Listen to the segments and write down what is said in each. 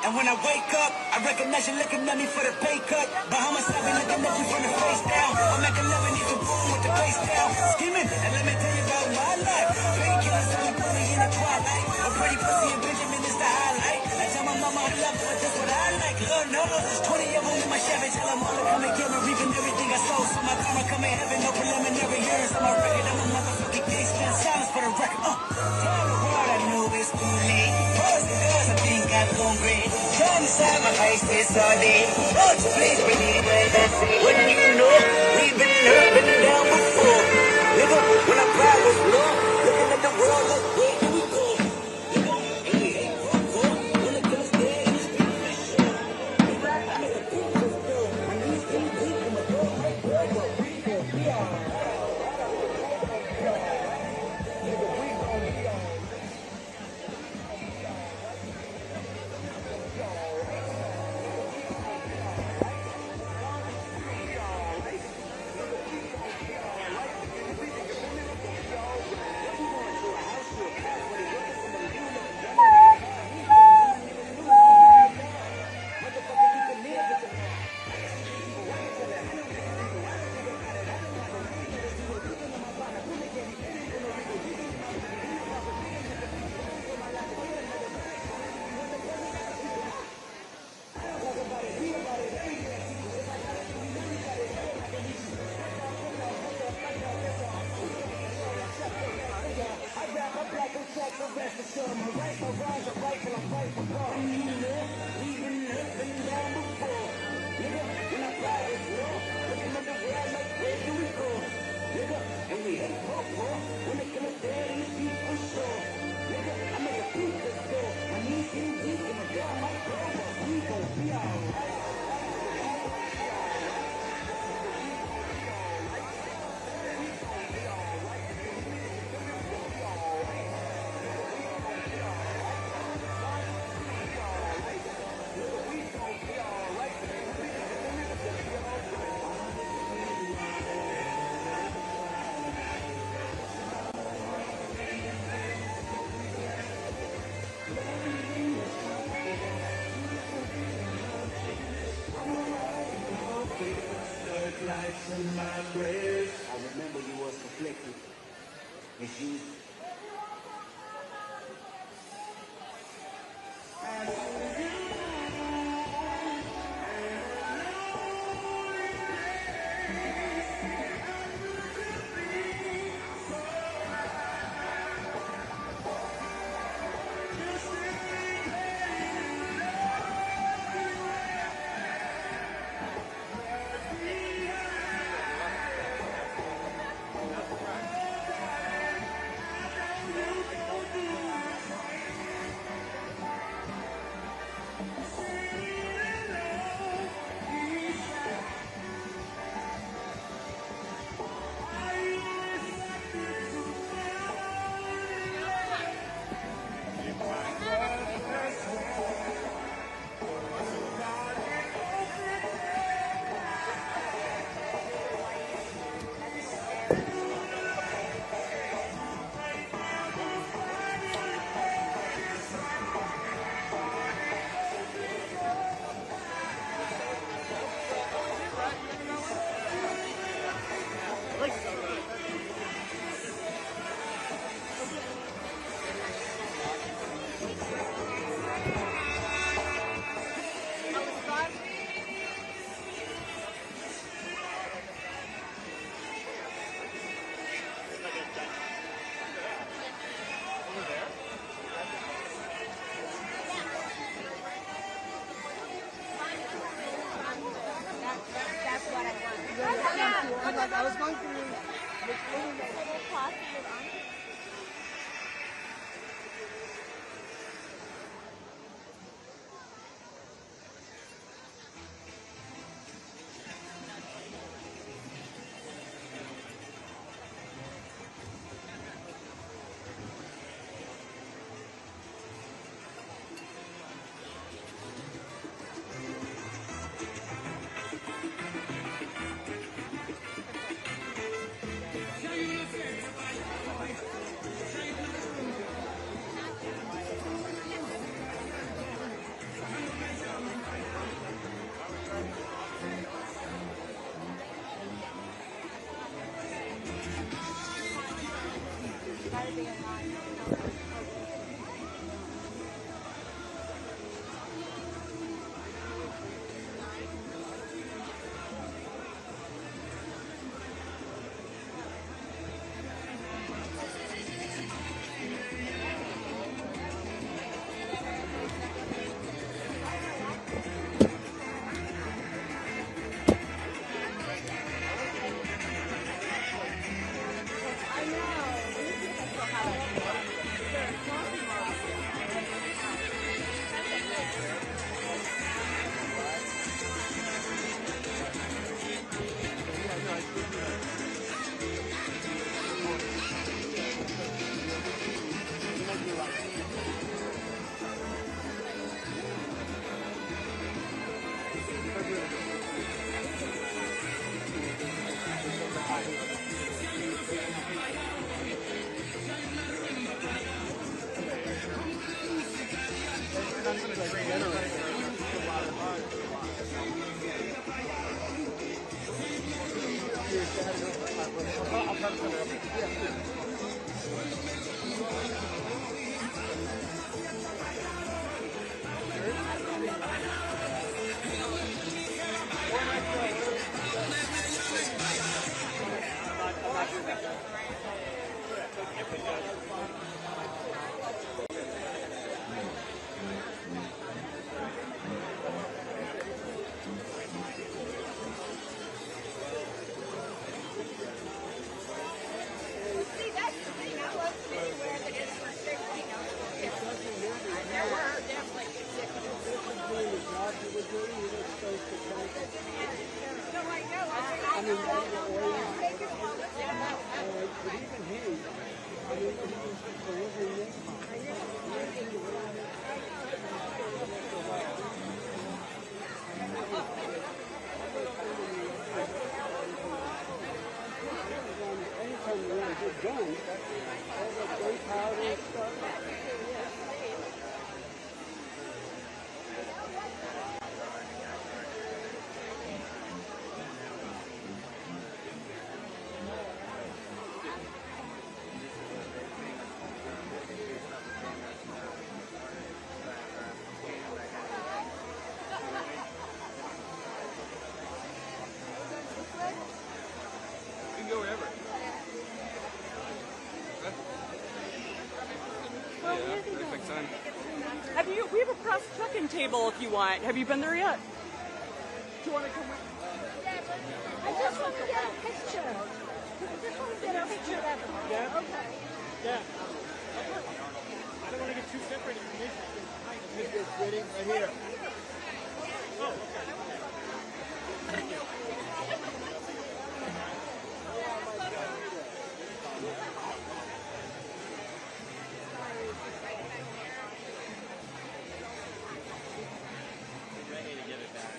And when I wake up, I recognize you looking at me for the pay cut. Bahamas, I be looking at you from the face down. I'm making love in the room with the face down. Scheming, and let me tell you about my life. Painkillers only put me in the twilight. A pretty pussy and Benjamin is the highlight. I tell my mama I love her, but that's what I like. Lord knows, 20 of them in my Chevy. Tell them all to come and get me, reaping everything I sow. So my karma come in heaven, no preliminary hearings on my record. I'm a motherfucking gangster, silence for the record. Tell the world I know it's too late. Boys and girls, I think I've gone great. Trying to side my face this all day. Won't you please believe what I say? Wouldn't you know we've been up and down before? Nigga, when I pride was low, looking at the world like, where do we go? Nigga, and we ain't wrong for. When it comes there, it's been my show. Nigga, I make a big just go. My knees ain't weak, and my dog like bro, but we gon' be alright. Nigga, we gon' be alright. I remember you was conflicted. It's you. I was going through round table if you want. Have you been there yet? Do you want to come with? I just want to get a picture. I just want to get a picture of that. Yeah? Okay. Yeah. I don't want to get too separated from this. This is sitting right here. Oh, okay. Ready to give it back.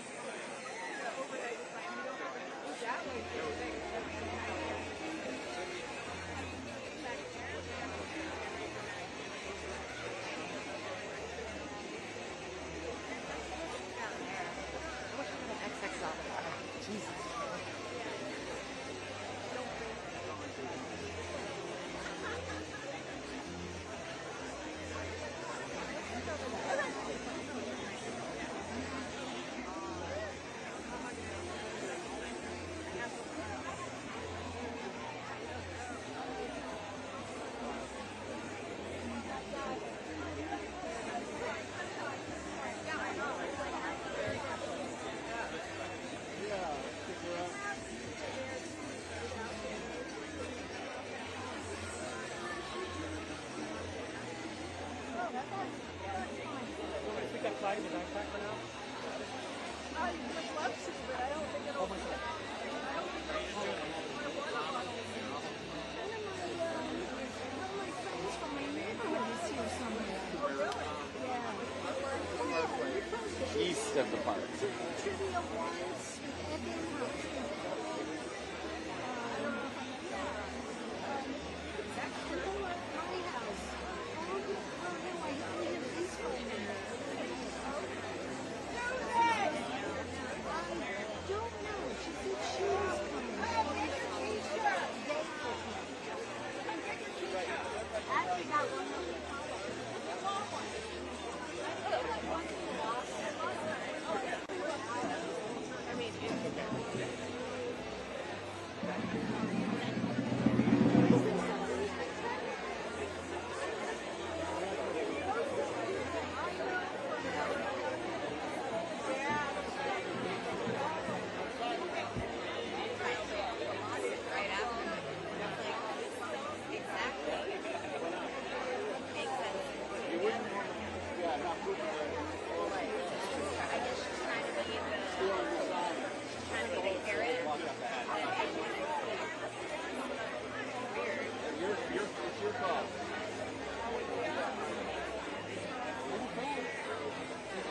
Stick that flag in the backpack for now. I would love to, but I don't think it'll fit. One of my friends from my neighborhood is here somewhere. Oh, really? Yeah. East of the park. Trivia once with Evan my house. Oh, no, I only have his phone number. I don't know. She said she was coming. Actually, got one of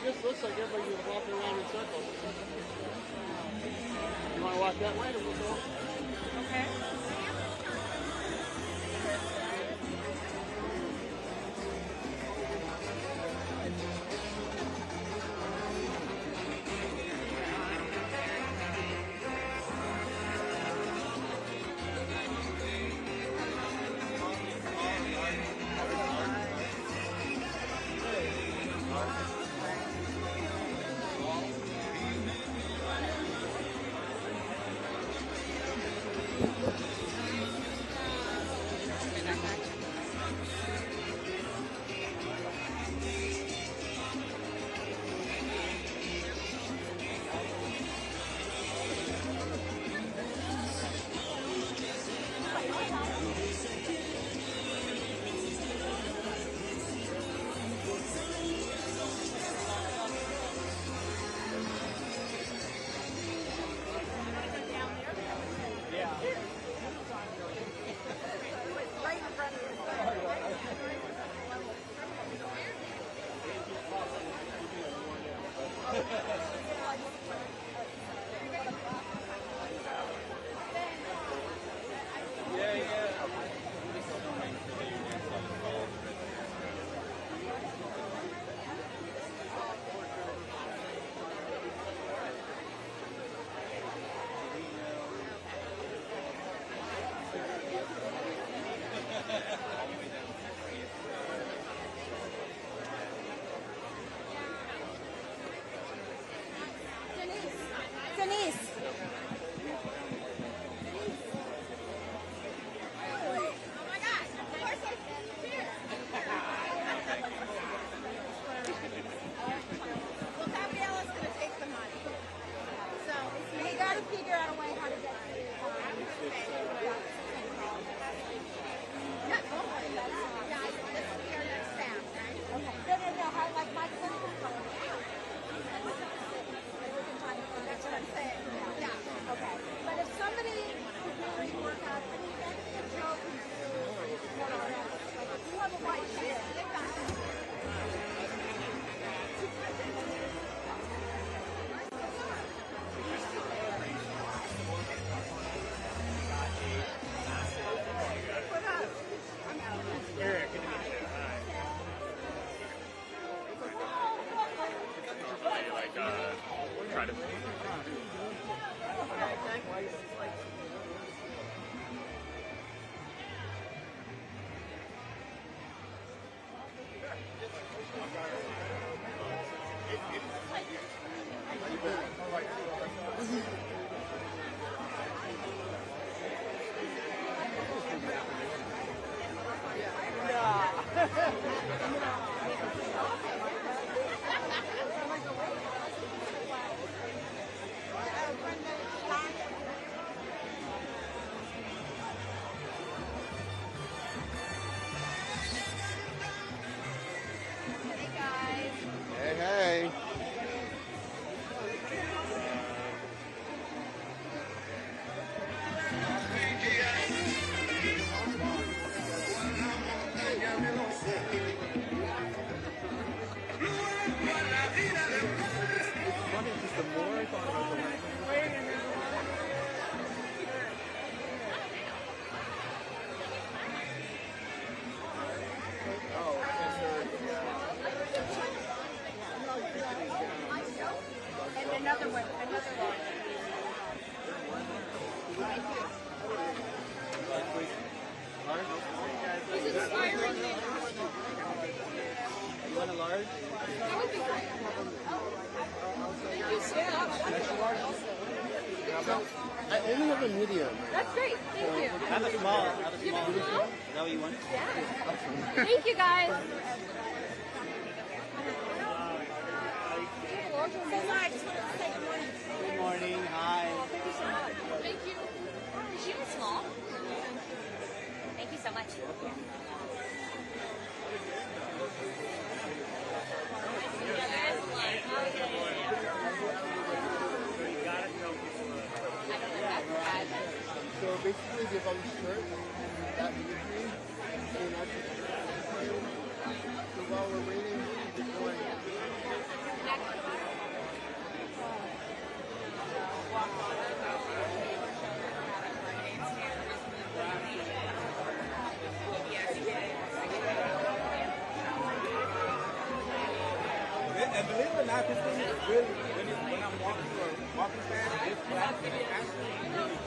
Just looks like everybody was walking around in circles. You want to walk that way, or we'll go? Okay. to figure out a way how to get to okay. No. Like my clinical color. That's what I'm saying. Yeah. Okay. But if somebody could really work out, I mean, anything a Joe can do, like if you have a white shirt, Eric. Try to. Hey. another one. Is it inspiring me? You want a large? That would be great. Thank you so much. I only have a medium. That's great. Thank you. I have a small. Is that what you want? Yeah. Thank you, guys. So I just wanted to say good morning. Good morning. Hi. Thank you so much. Thank you. Is she small? Thank you so much. So basically, give all the shirt that imagery, and I just so while we're waiting, just going. And believe it or not, this thing is really, when I'm walking or walking fast, it's plastic. It's actually really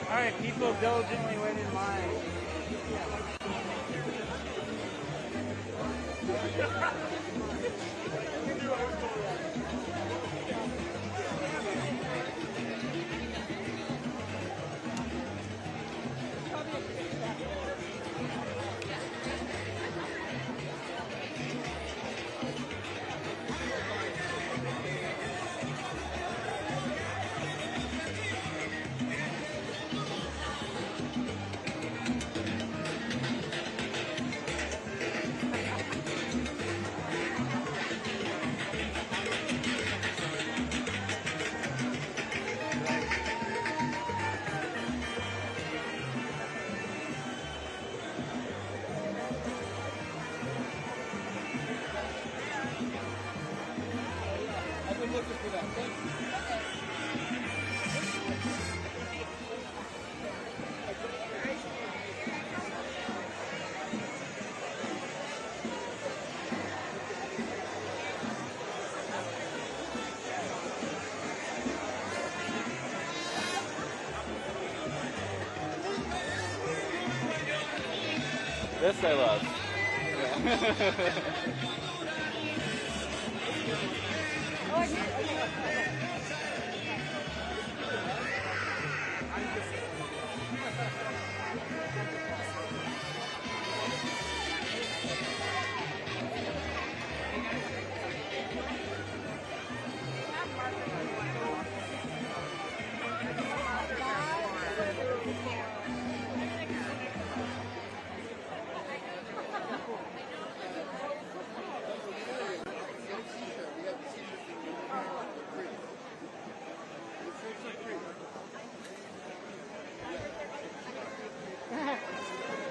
All right, people diligently wait in line. This I love. Oh, I did. Okay.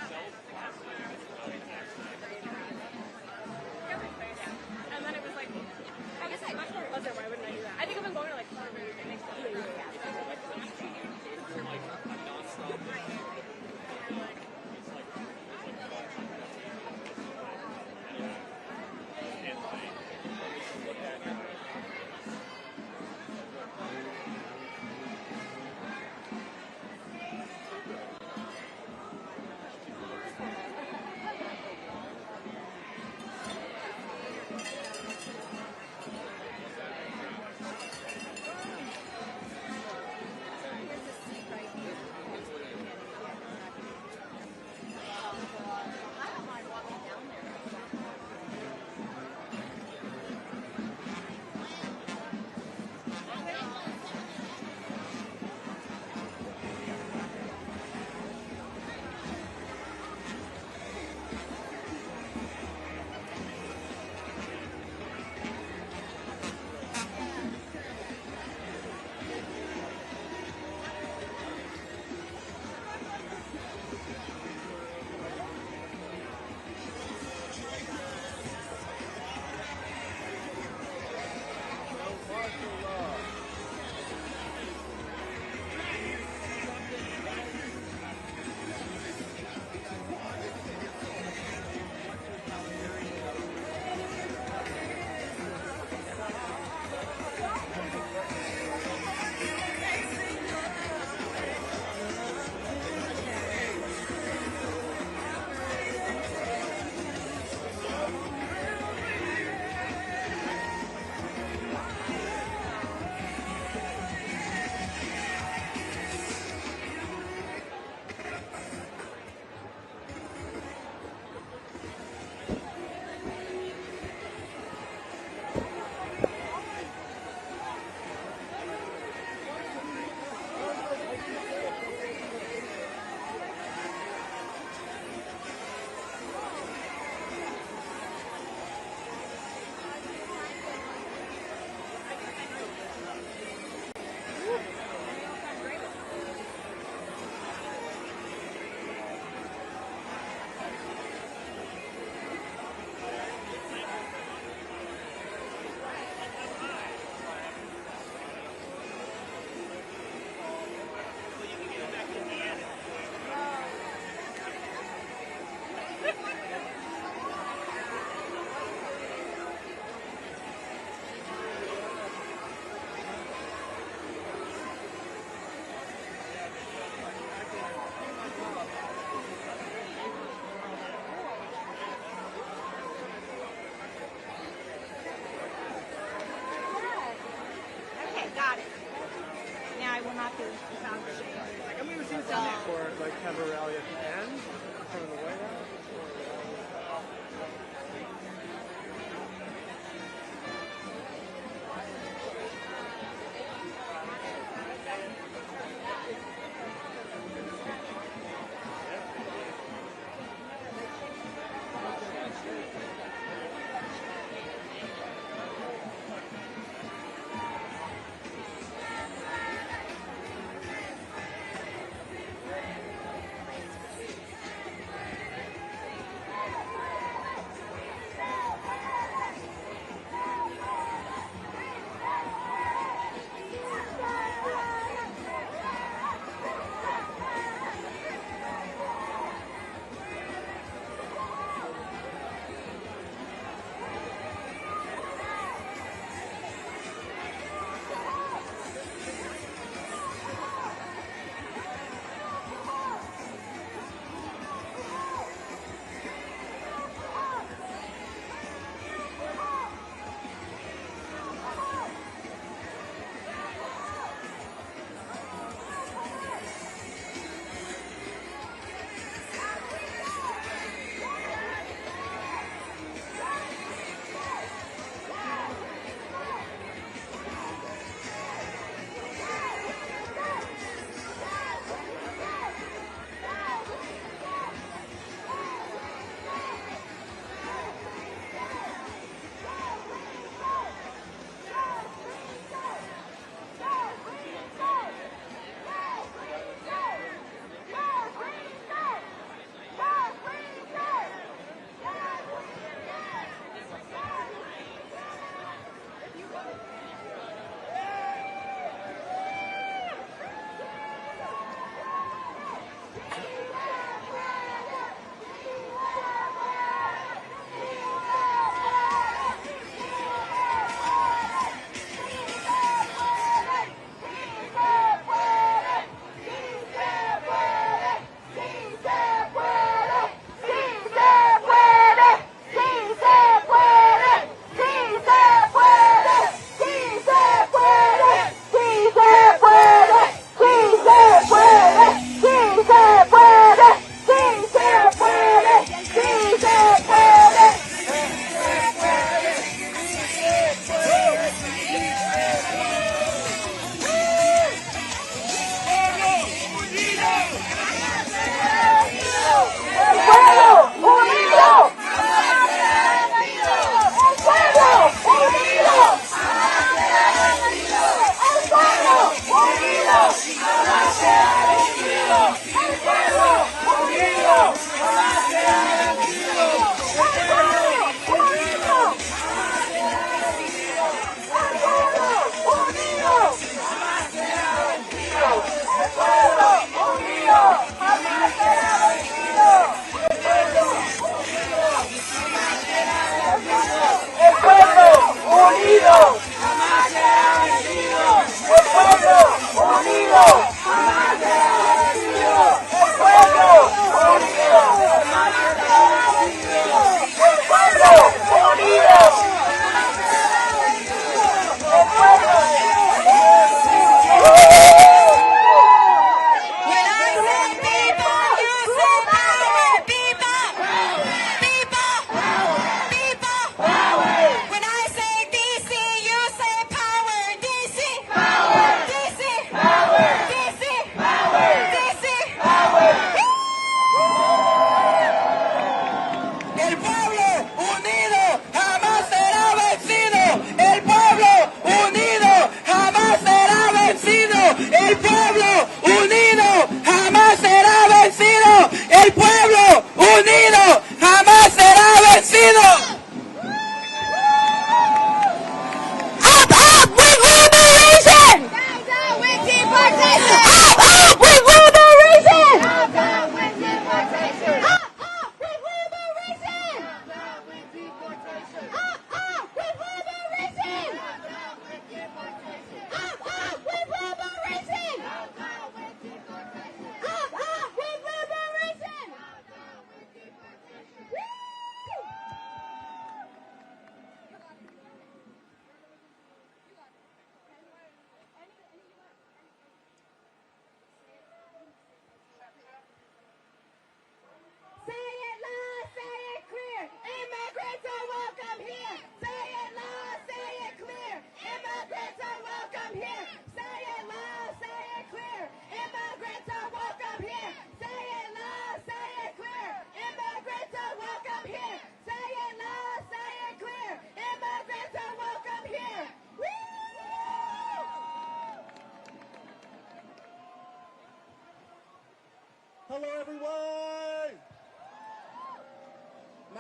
Self-classified.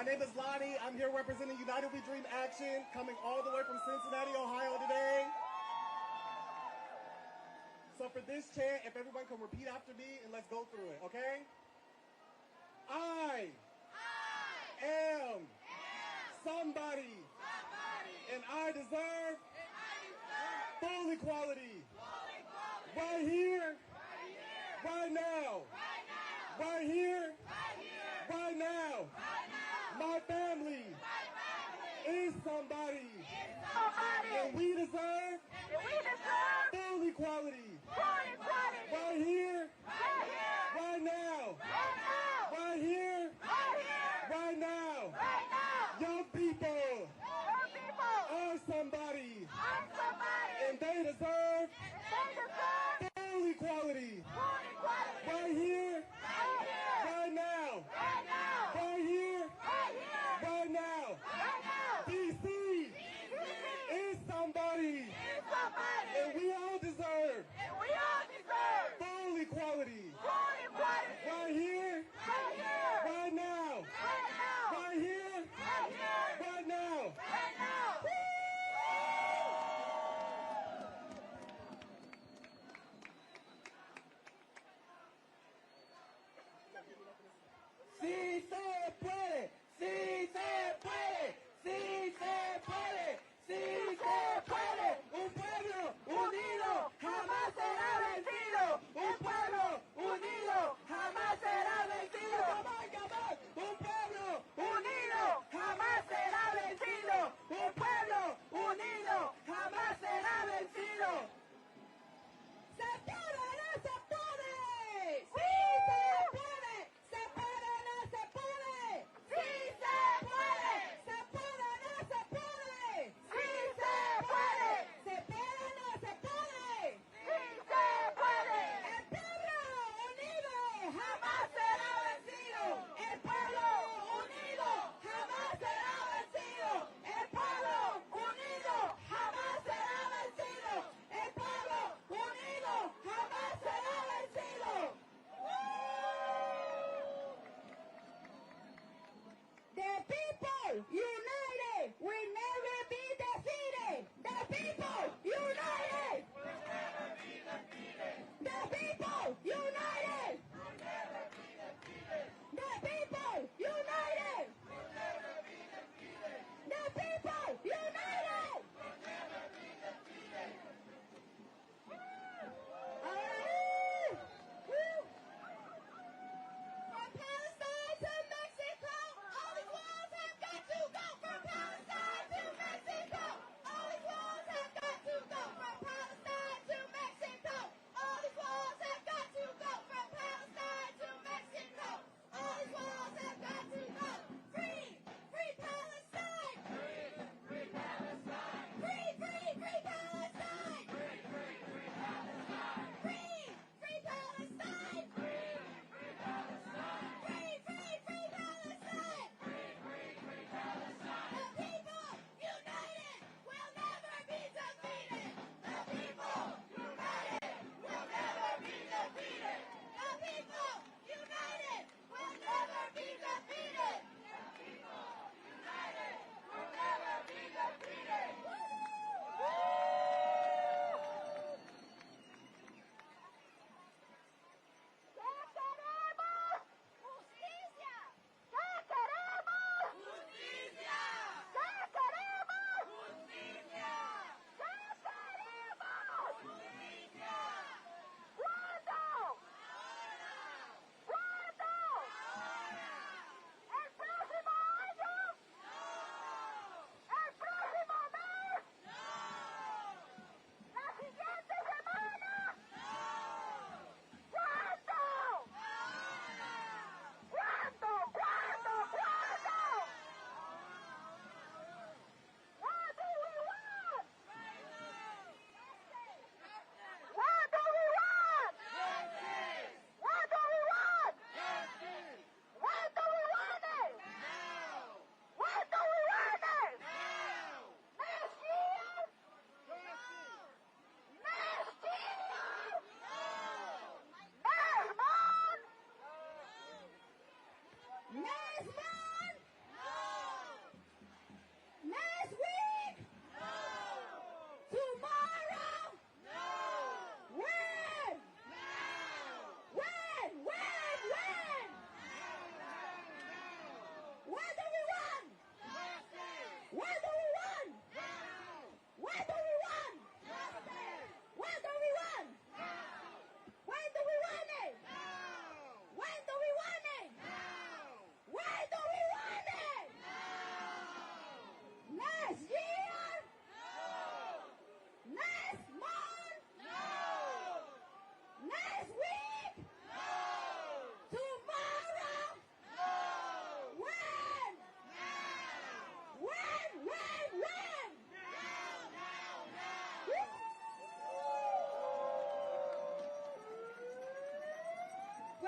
name is Lonnie. I'm here representing United We Dream Action, coming all the way from Cincinnati, Ohio today. So for this chant, if everyone can repeat after me and let's go through it, okay? I am somebody, and I deserve full equality. Right here, right now, right here, right now. My family is somebody, and we deserve full equality. Right here, right now, right here, right now. Young people are somebody, and they deserve full equality. Right here, right now, right here, right now. DC is somebody, and we all deserve full equality. Right here, right now, right here, right now. Sí se puede, sí se puede, sí se puede, sí se puede. Un pueblo unido jamás será vencido. Un pueblo unido jamás será vencido. Un pueblo unido jamás será vencido. Un pueblo unido jamás será vencido. ¡Se puede, no se puede! ¡Sí se puede! ¡Se puede, no se puede! ¡Sí se puede! ¡Se puede, no se puede! ¡Sí se puede! ¡Se puede, no se puede! ¡Sí se puede! ¡El pueblo unido jamás será vencido! ¡El pueblo unido jamás será vencido! ¡El pueblo unido jamás será vencido! ¡El pueblo unido jamás será vencido! The people united will never be defeated. The people united will never be defeated. The people united will never be defeated. The people united will never be defeated. The people united will never be defeated. From Palestine to Mexico, all these walls have got to go.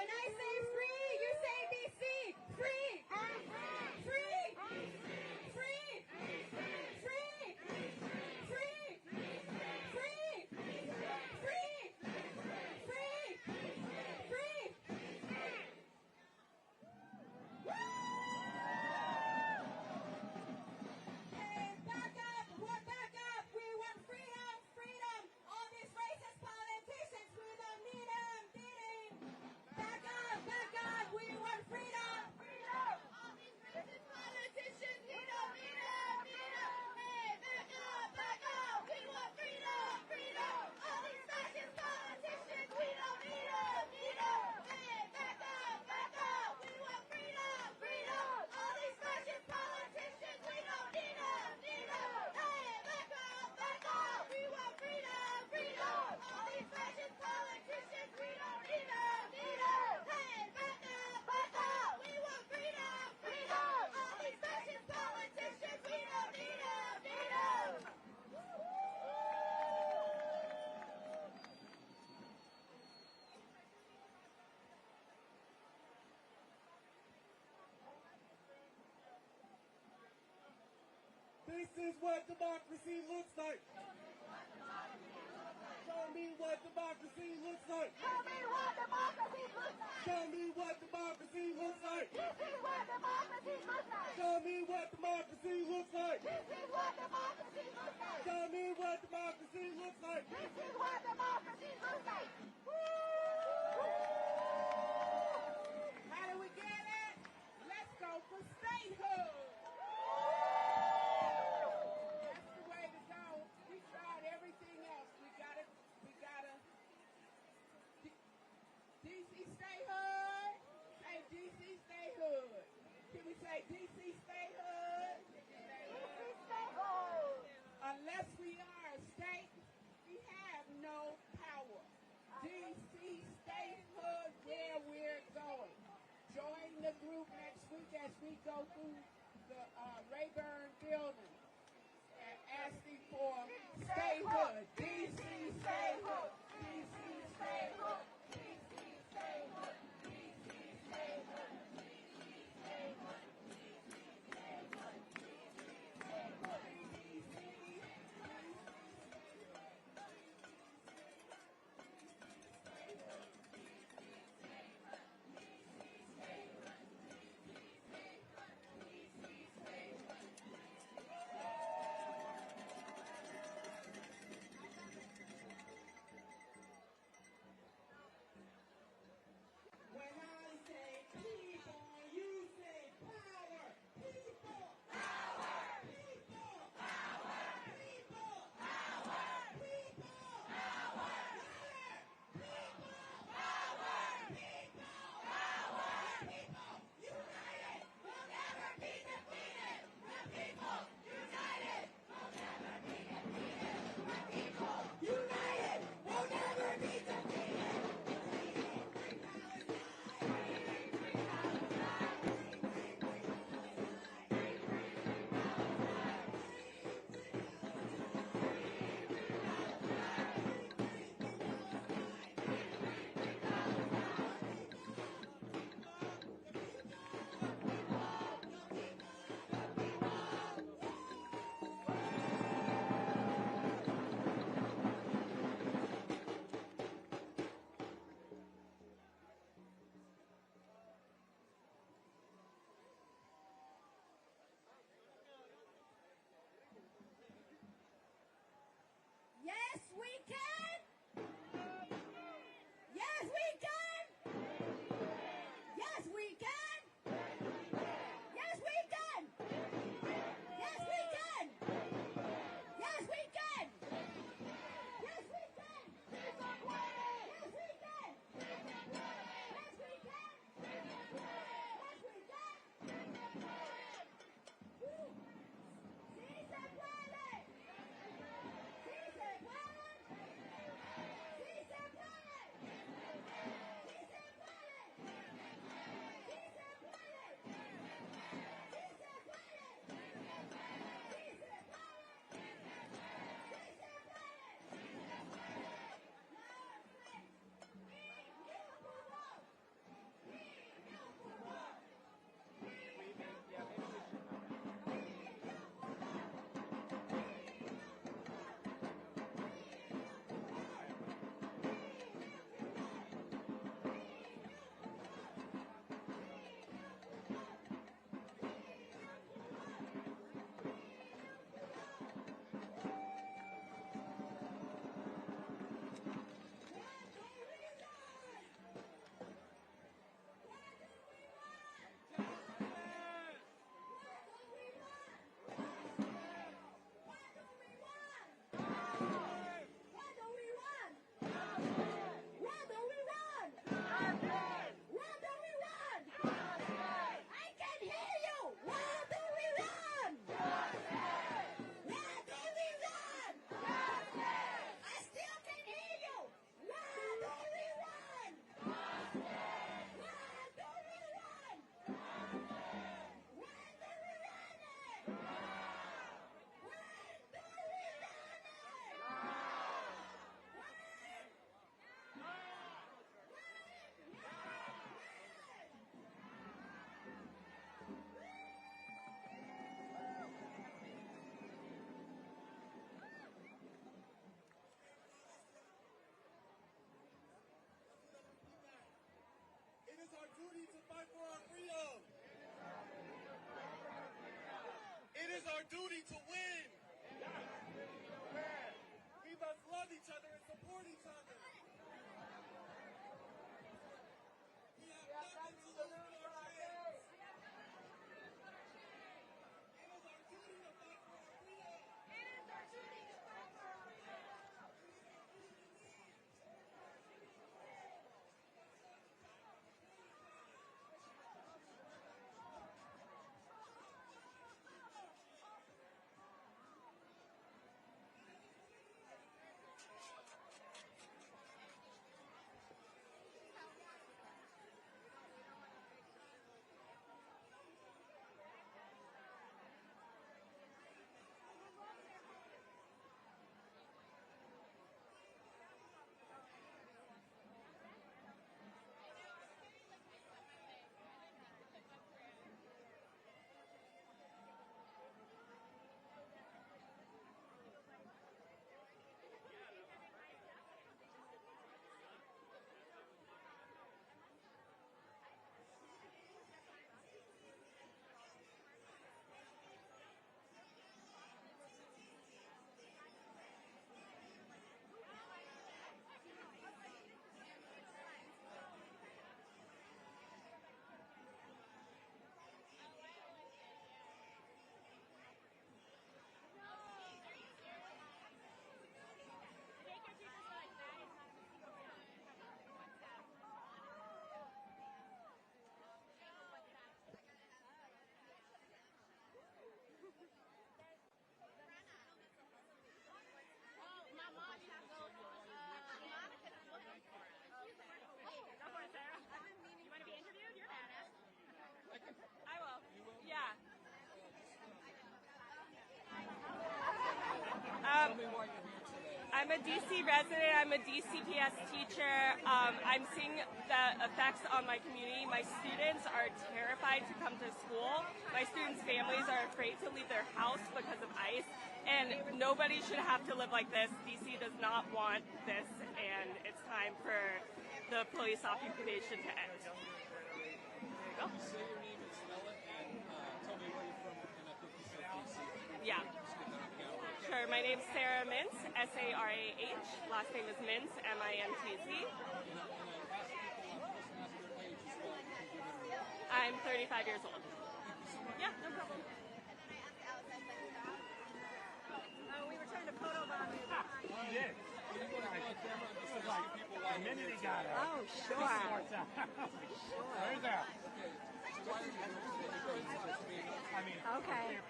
When I say free, you say DC. Free. Free. Free. Free. Free. Free. Free. Free. Free. Hey, back up. What back up? We want freedom. Freedom. All these racist politicians, we don't need them. Back up. Back up. We want freedom. Freedom. All these racist politicians, we don't need them. Hey, back up. Back up. We want freedom. Freedom. All these fascist politicians, we don't need them. Hey, back up. Back up. We want freedom. Freedom. All these fascist politicians, we don't need them. Hey, back up. Back up. We want freedom. Freedom. All these fascist politicians, we don't need them. Hey, back up. Back up. We want freedom. Freedom. All these fascist politicians, we don't need them. This is what democracy looks like. Show me what democracy looks like. Tell me what democracy looks like. Show me what democracy looks like. This is what democracy looks like. Show me what democracy looks like. This is what democracy looks like. Show me what democracy looks like. This is what democracy looks like. How do we get it? Let's go for statehood. That's the way to go. We tried everything else. We gotta DC statehood. Say DC statehood. Can we say DC statehood? Unless we are a state, we have no power. DC statehood, where we're going. Join the group next week as we go through the Rayburn building and asking for statehood. DC statehood. DC statehood. DC statehood. DC statehood. DC statehood. fight for our freedom. It is our duty to win. We must love each other and support each other. We have nothing to lose but our hands. It is our duty to fight for our freedom. It is our duty to fight for our freedom. I will. Yeah. I'm a DC resident. I'm a DCPS teacher. I'm seeing the effects on my community. My students are terrified to come to school. My students' families are afraid to leave their house because of ICE. And nobody should have to live like this. DC does not want this, and it's time for the police occupation to end. Say your name and spell it, and tell me where you're from, and I think you said DC. Yeah. Sure. My name's Sarah Mintz, S-A-R-A-H. Last name is Mintz, M-I-N-T-Z. I'm 35 years old. Yeah, no problem. We were trying to photobomb you. You did. A minute he got it. Oh, sure. Where's that? Okay.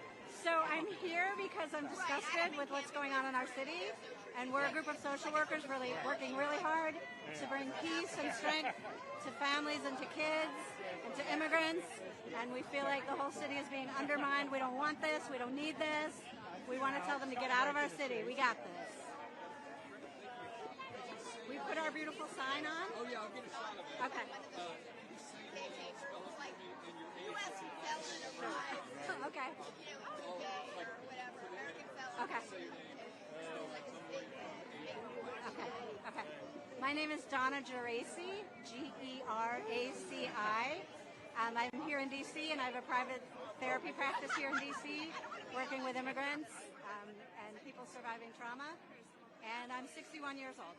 So I'm here because I'm disgusted with what's going on in our city, and we're a group of social workers really working really hard to bring peace and strength to families and to kids and to immigrants, and we feel like the whole city is being undermined. We don't want this. We don't need this. We want to tell them to get out of our city. We got this. We put our beautiful sign on. Oh, yeah, I'll get a shot of it. Okay. Okay. Okay. Okay. Okay. My name is Donna Geraci, Geraci. I'm here in D.C. and I have a private therapy practice here in D.C. working with immigrants and people surviving trauma. And I'm 61 years old.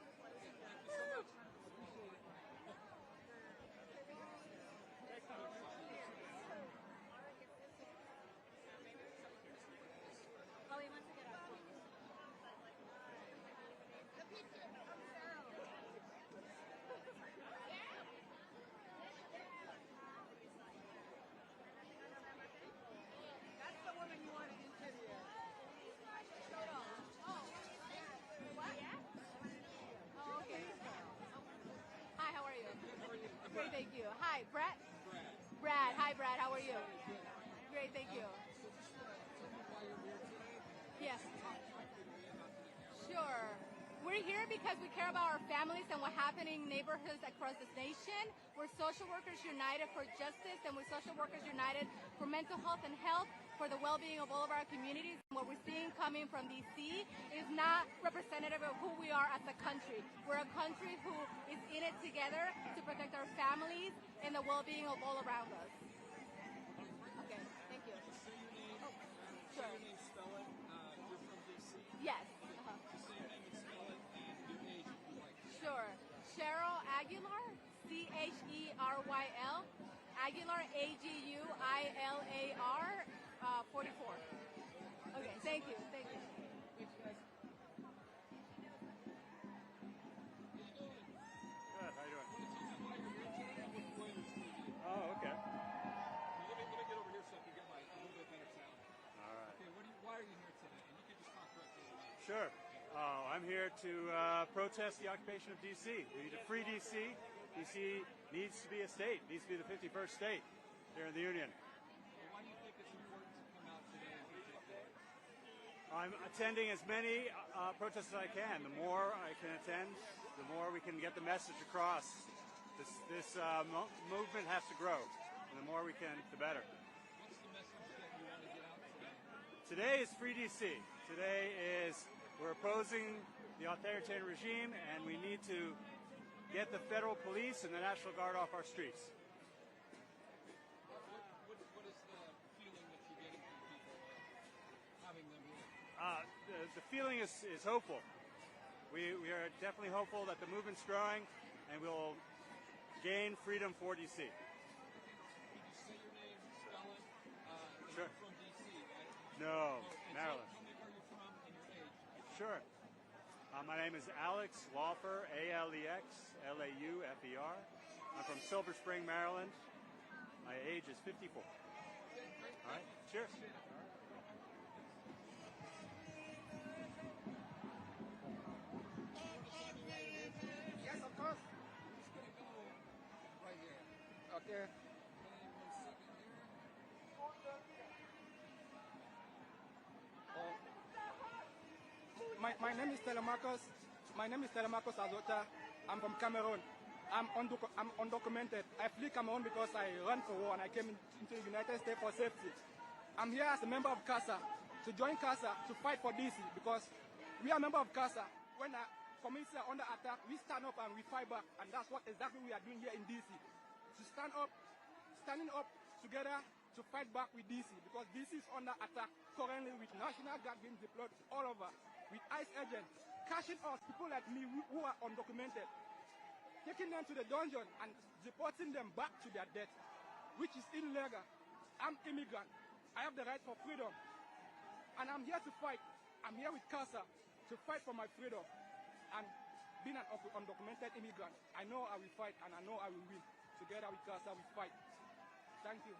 Oh, he wants to get our phone. That's the woman you want to interview. Oh, okay. Hi, how are you? Great, thank you. Hi, Brett? Brad. Hi, Brad. How are you? Great, thank you. Yes. Sure. We're here because we care about our families and what's happening in neighborhoods across this nation. We're Social Workers United for Justice, and we're Social Workers United for mental health and health, for the well-being of all of our communities. What we're seeing coming from D.C. is not representative of who we are as a country. We're a country who is in it together to protect our families and the well-being of all around us. Okay, thank you. Say your name. Oh, Say sure. your name, spell it. You're from D.C. Yes. Just say your name and spell it and your age if you like. Sure. Cheryl Aguilar, Cheryl. Aguilar, Aguilar, 44. Okay, thank you. Thank you. Thanks, guys. Good, how you doing? Oh, Oh, okay. let me get over here so I can get my a little bit better sound. All right. Okay, why are you here today? And you can just talk directly to me. Sure. I'm here to protest the occupation of D.C. We need to free D.C. D.C. needs to be a state, needs to be the 51st state here in the Union. Well, why do you think it's important to come out today in particular? I'm attending as many protests as I can. The more I can attend, the more we can get the message across. This movement has to grow, and the more we can, the better. What's the message that you want to get out today? Today is Free D.C. Today is we're opposing the authoritarian regime, and we need to get the federal police and the National Guard off our streets. What is the feeling that you're getting from people having them here? The feeling is hopeful. We are definitely hopeful that the movement's growing, and we'll gain freedom for D.C. Can you say your name, spell it? Sure. You're from D.C., right? No, And Maryland. Tell me where you're from and your age. Sure. My name is Alex Laufer, Alex, Laufer. I'm from Silver Spring, Maryland. My age is 54. All right, cheers. Yes, of course. I'm just going to go right here. Okay. Okay, 1 second here. My name is Telemarcos. My name is Telemarcos Azota. I'm from Cameroon. I'm undocumented. I flee Cameroon because I ran for war and I came into the United States for safety. I'm here as a member of CASA to join CASA to fight for DC because we are member of CASA. When our communities are under attack, we stand up and we fight back, and that's what exactly we are doing here in DC. To standing up together to fight back with DC because DC is under attack currently with National Guard being deployed all over, with ICE agents catching us, people like me who are undocumented, taking them to the dungeon and deporting them back to their death, which is illegal. I'm immigrant. I have the right for freedom. And I'm here to fight. I'm here with CASA to fight for my freedom. And being an undocumented immigrant, I know I will fight and I know I will win. Together with CASA, we fight. Thank you.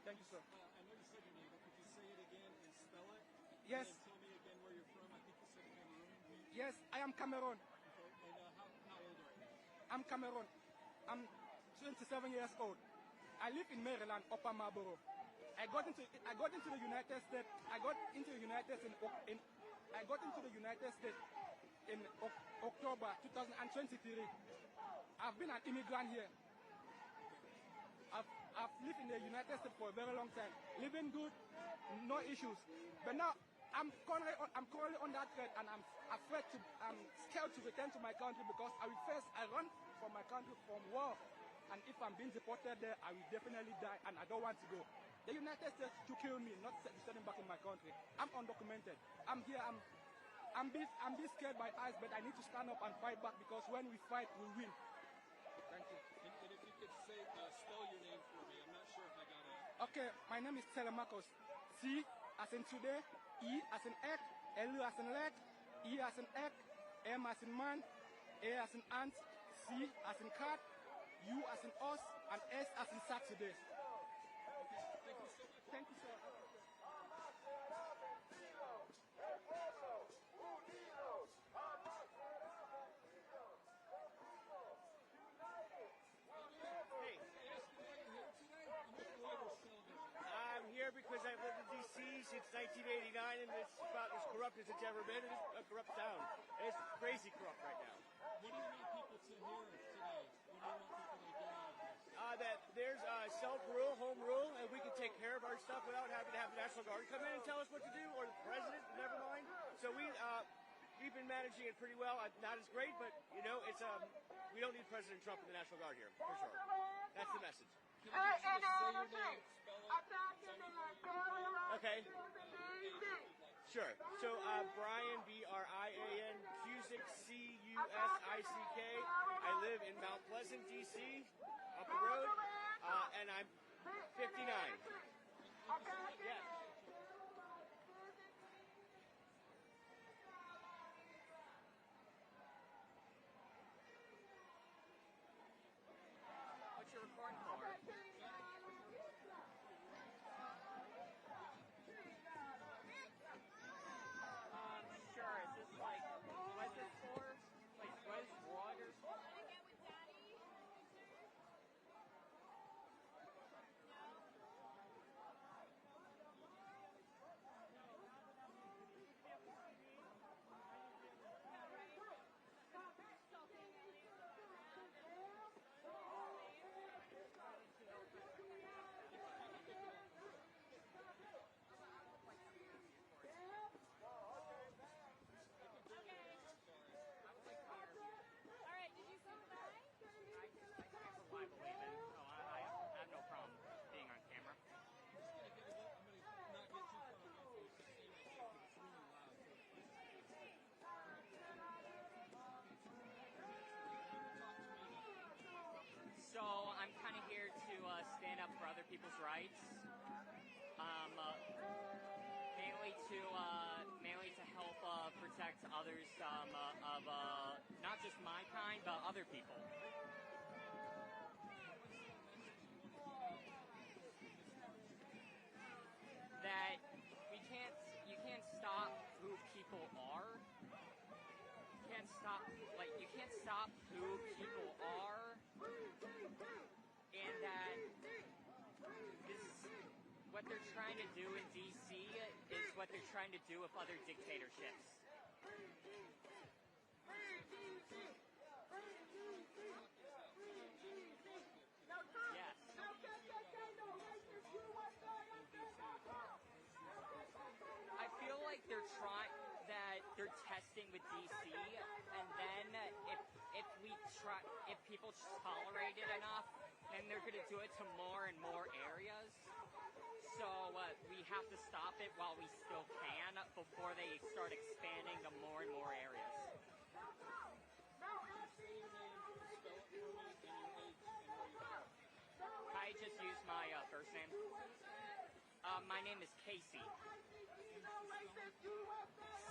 Thank you, sir. I know you said your name, but could you say it again and spell it? Yes. And then tell me again where you're from. I think you said Cameroon. Yes, I am Cameroon. Okay. And how old are you? I'm Cameroon. I'm 27 years old. I live in Maryland, Upper Marlboro. I got into the United States. I got into the United States in October 2023. I've been an immigrant here. I've lived in the United States for a very long time, living good, no issues. But now I'm currently on that threat, and I'm scared to return to my country because I run from my country from war, and if I'm being deported there, I will definitely die, and I don't want to go. The United States to kill me, not sending back in my country. I'm undocumented. I'm here. I'm being scared by ICE, but I need to stand up and fight back because when we fight, we win. Thank you. And if you could say, spell your name for me, I'm not sure if I got it. Okay, my name is Telemarcos. C as in today, E as in egg, L as in leg, E as in egg, M as in man, A as in ant, C as in cat, U as in us, and S as in Saturday. Okay, thank you so much. Thank you, sir. Hey, ask me why you're here today. I'm here to deliver television. I'm here because I live in D.C., D.C. since 1989, and it's about as corrupt as it's ever been. It's a corrupt town. It's crazy corrupt right now. What do you want people to hear today? What do you want people to get out of this? That there's self-rule, home rule, and we can take care of our stuff without having to have the National Guard come in and tell us what to do, or the president, never mind. So we've been managing it pretty well. Not as great, but you know, it's we don't need President Trump and the National Guard here, for sure. That's the message. Okay. Sure. So Brian, B-R-I-A-N, Cusick, C-U-S-I-C-K. I live in Mount Pleasant, D.C., up the road, and I'm 59. Yes. What's your recording for? Sure. Is this like, what's this for? Like, what is water? So I'm kind of here to stand up for other people's rights, mainly to help protect others of not just my kind but other people. That you can't stop who people are. You can't stop who people are, and that what they're trying to do in D.C. is what they're trying to do with other dictatorships. Yes. I feel like they're they're testing with DC, and then if people tolerate it enough, then they're going to do it to more and more areas. So we have to stop it while we still can before they start expanding to more and more areas. I just use my first name. My name is Casey.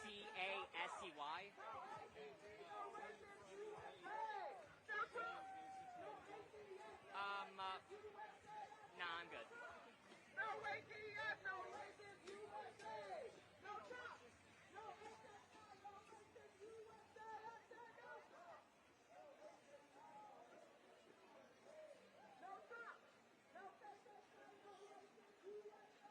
C-A-S-E-Y. Nah, I'm good. No racist, no racist USA. No Trump. No racist USA. No Trump. No racist USA.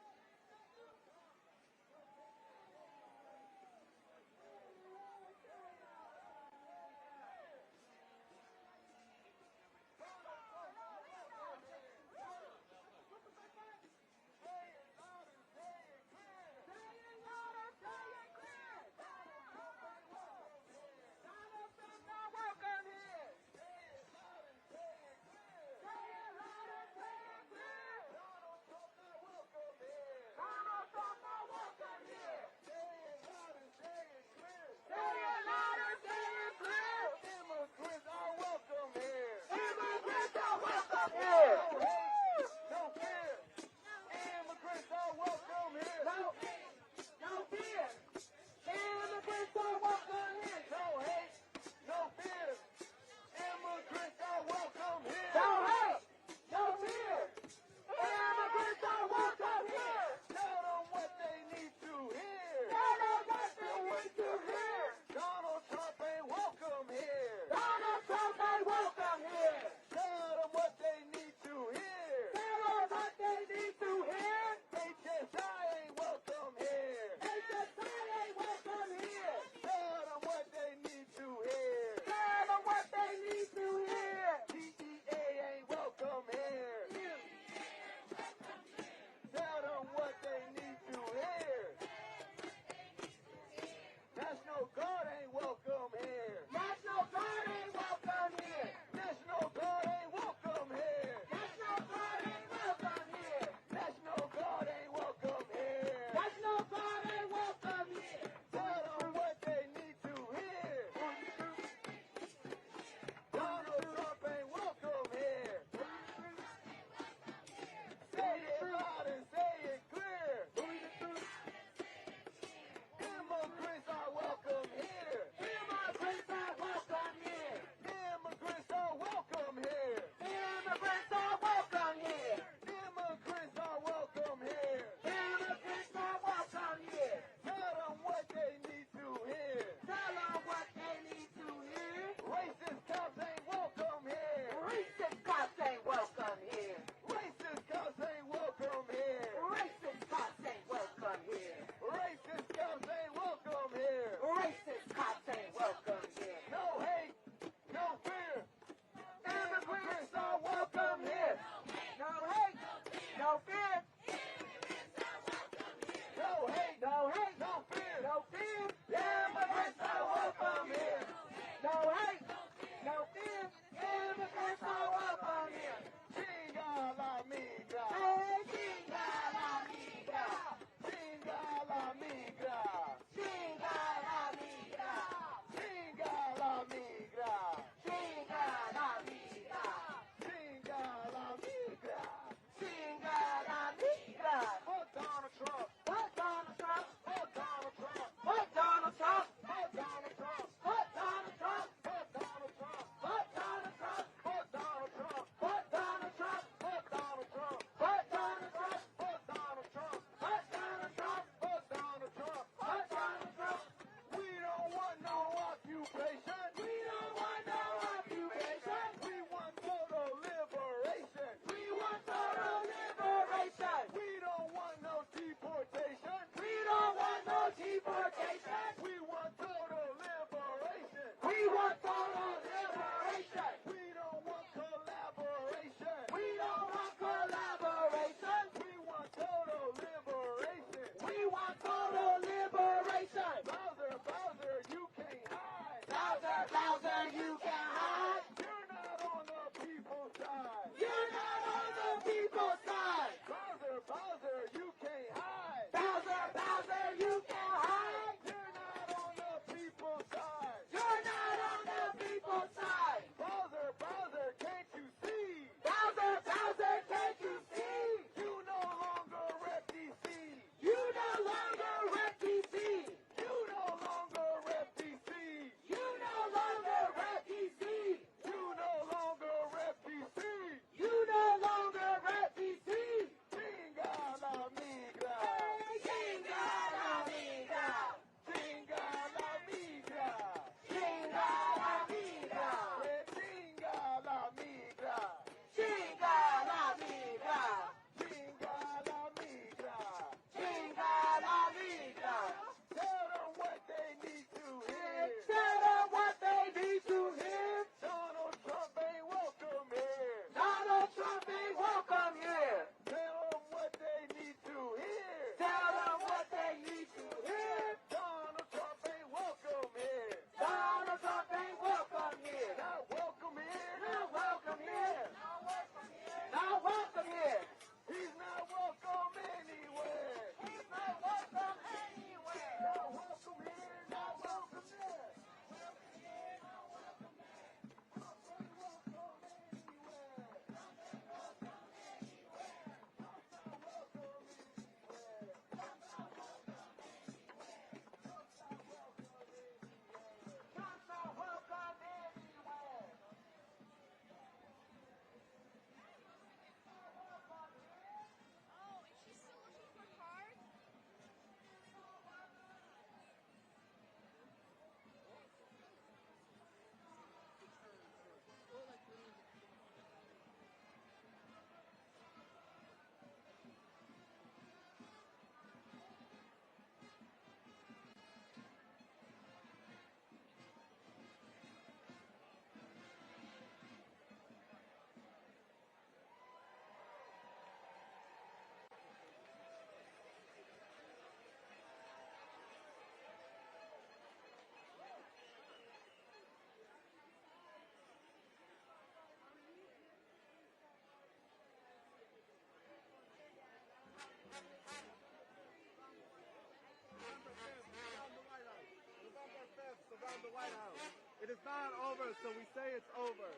It is not over, so we say it's over.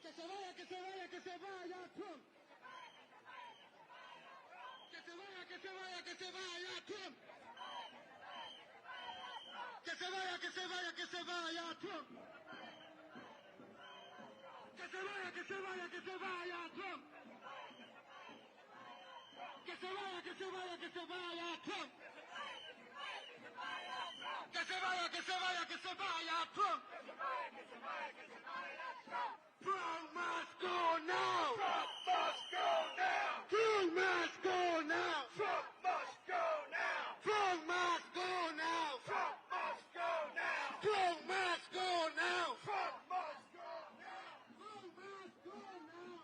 Que se vaya, que se vaya, que se vaya, Trump. Que se vaya, que se vaya, que se vaya, Trump. Que se vaya, que se vaya, que se vaya, Trump. Que se vaya, que se vaya, que se vaya, Trump. Que se vaya, que se vaya, que se vaya, Trump. Que se vaya, que se vaya, que se vaya, Trump. Trump must go now. Trump must go now. Trump must go now. Trump must go now. Trump must go now. Trump must go now. Trump must go now. Trump must go now. Trump must go now.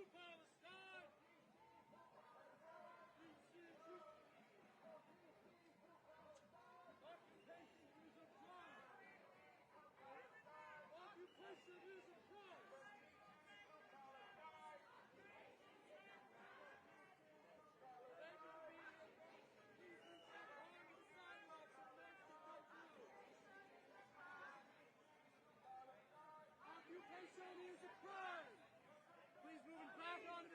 Palestine! Occupation is a crime! Occupation is a crime! Thank you for being here. Please move back on the sidewalks and let us go through. Occupation is a crime! Please move back on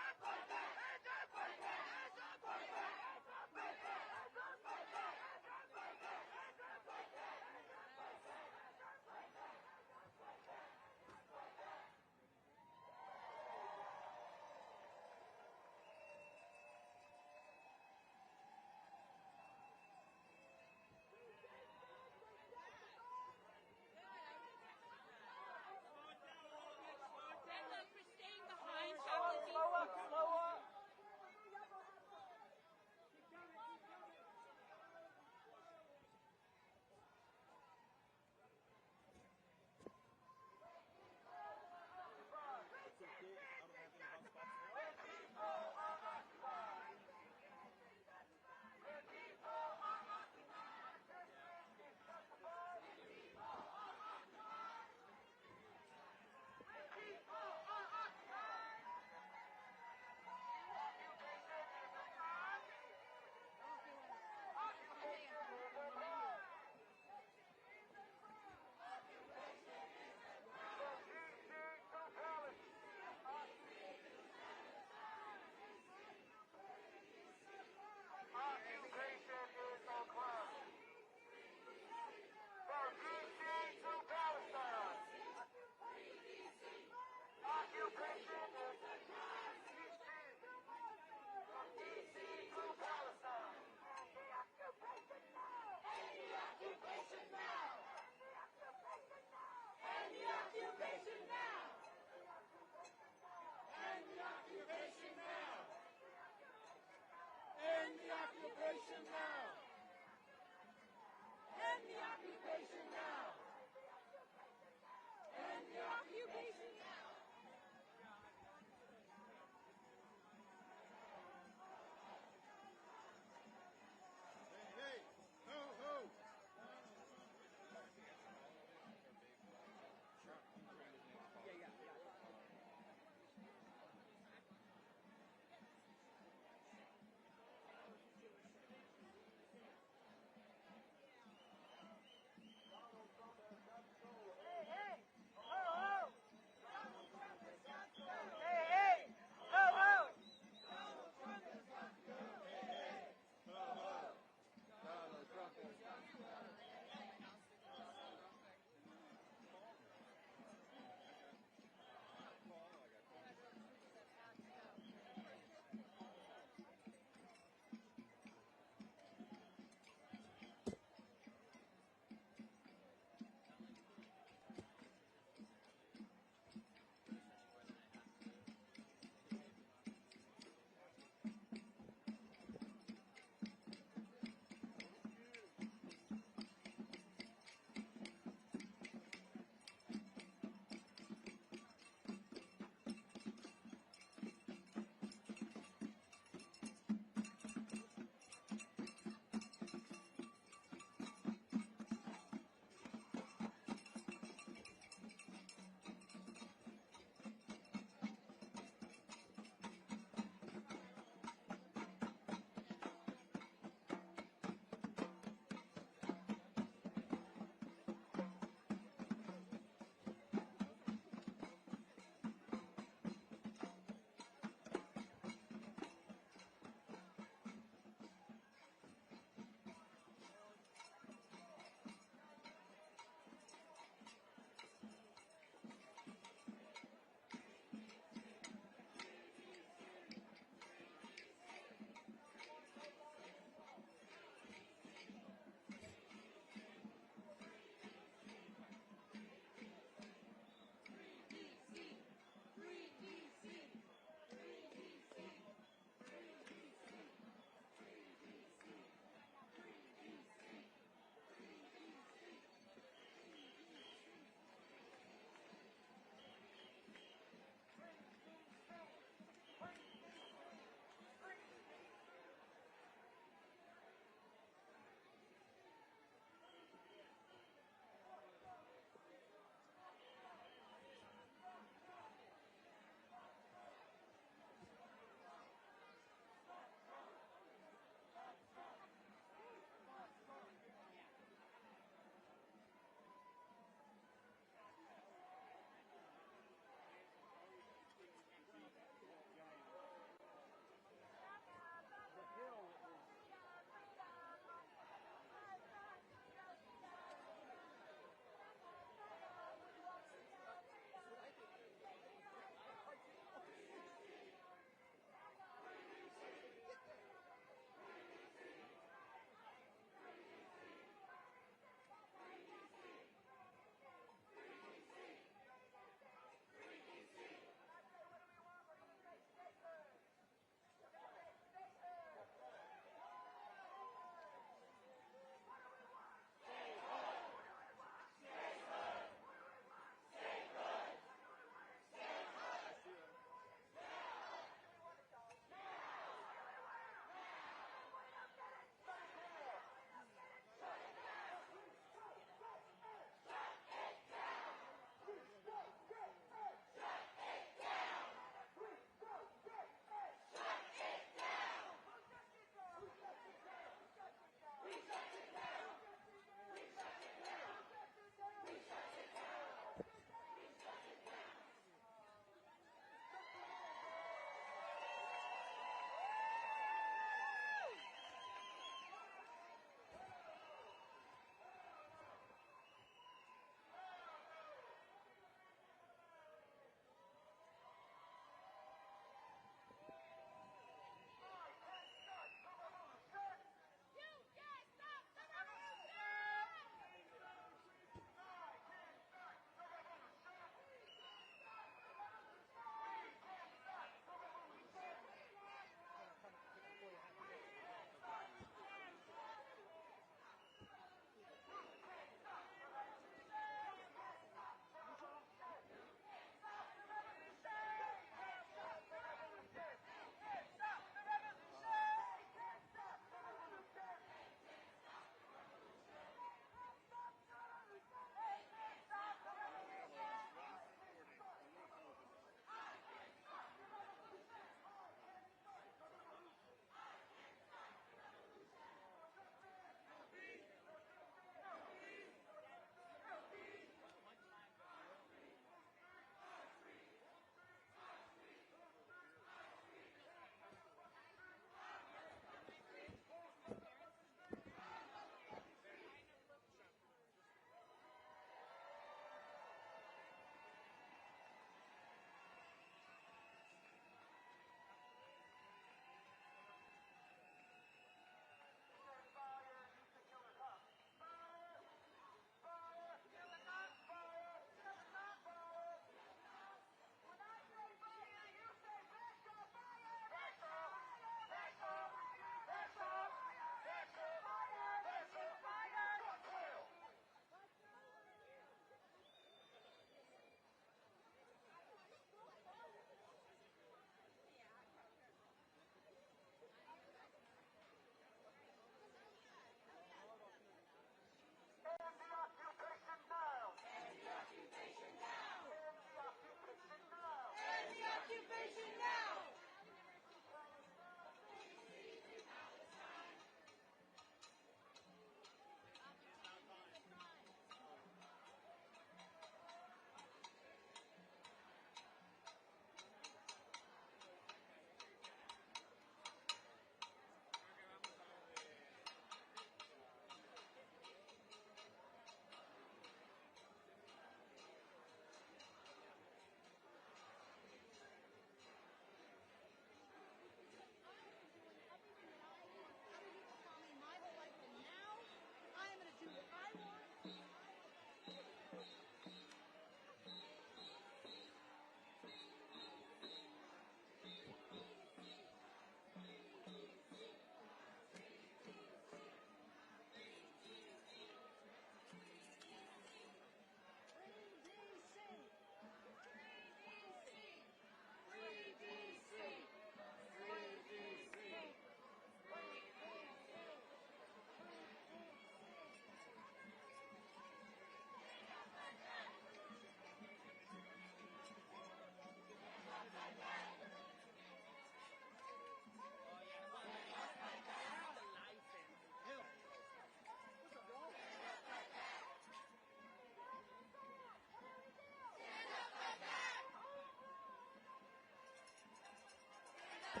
We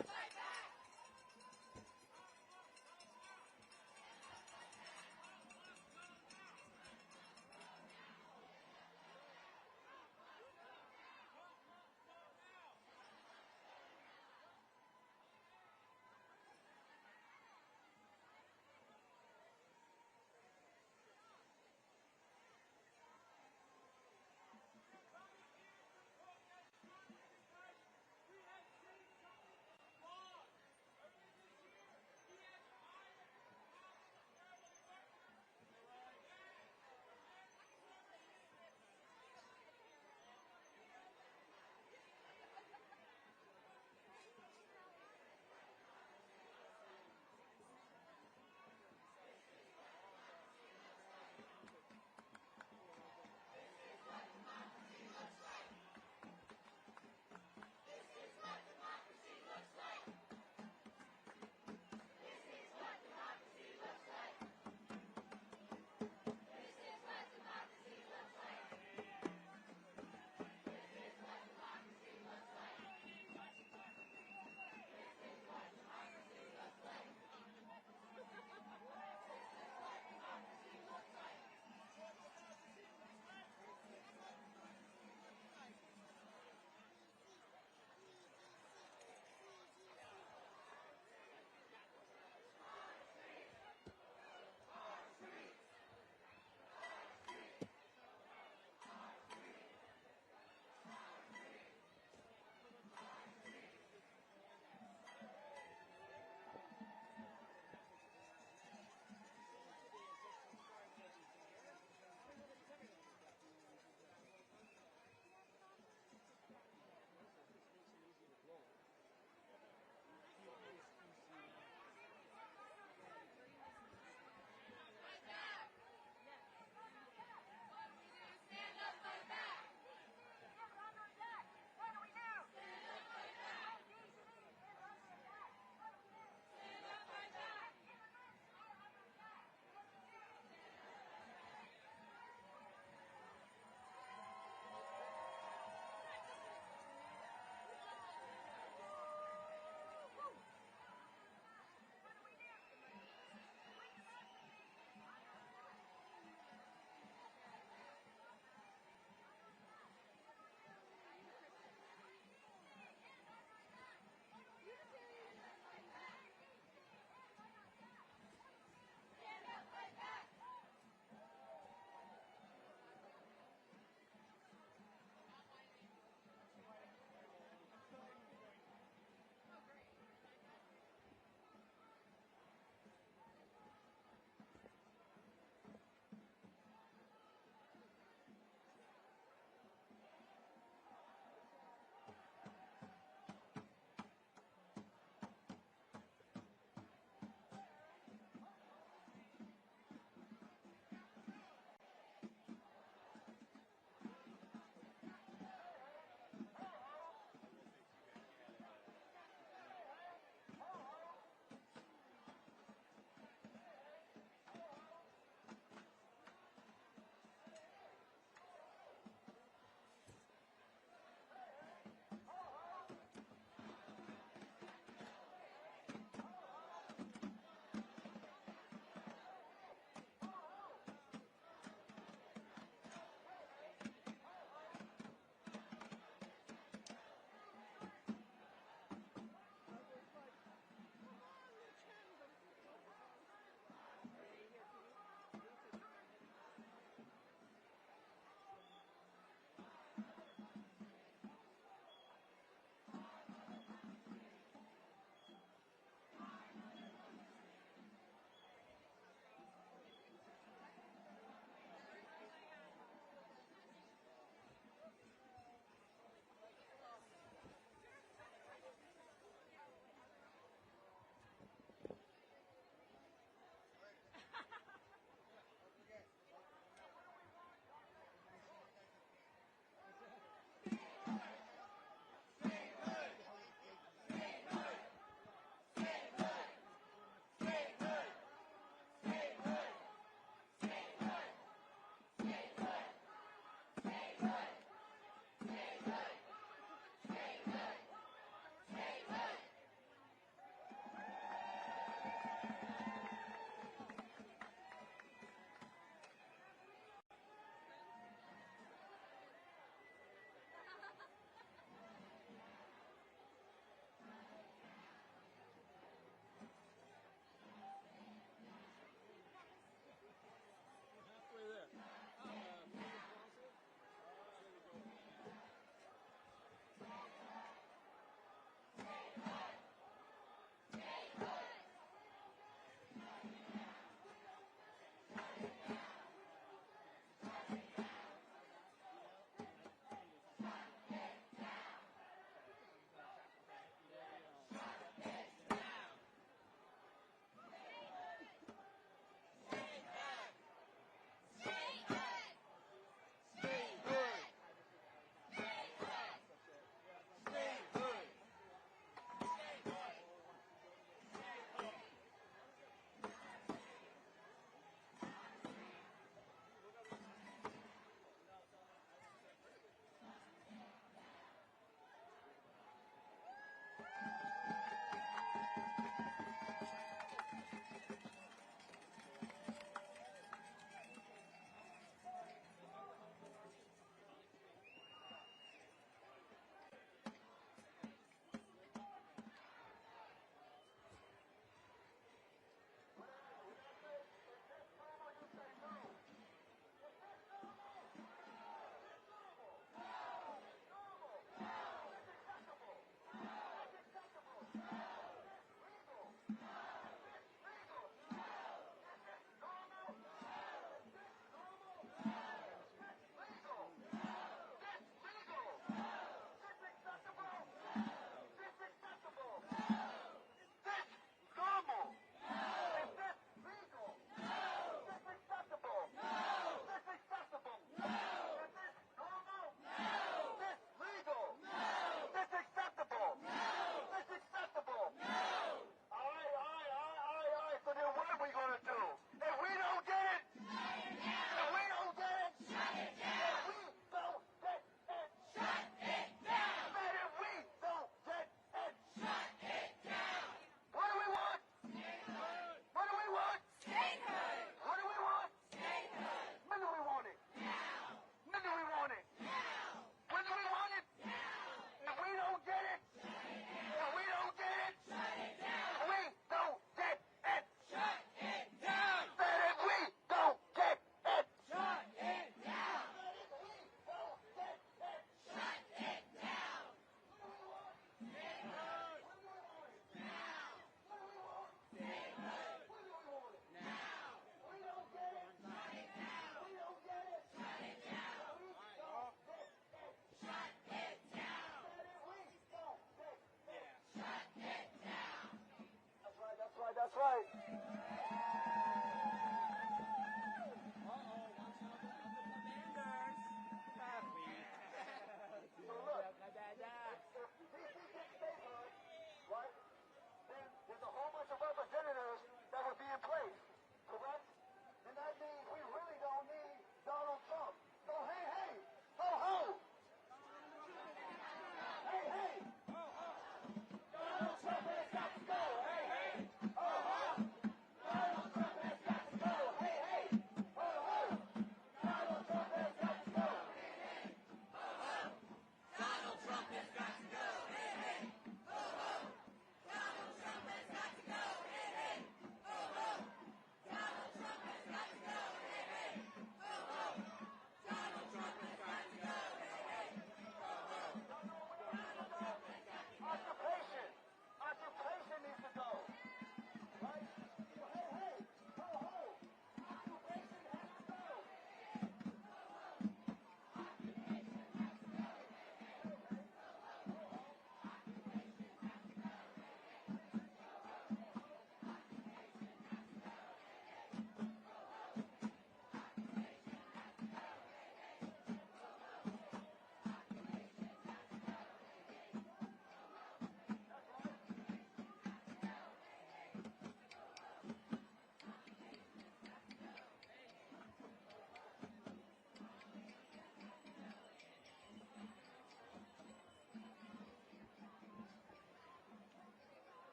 have seen something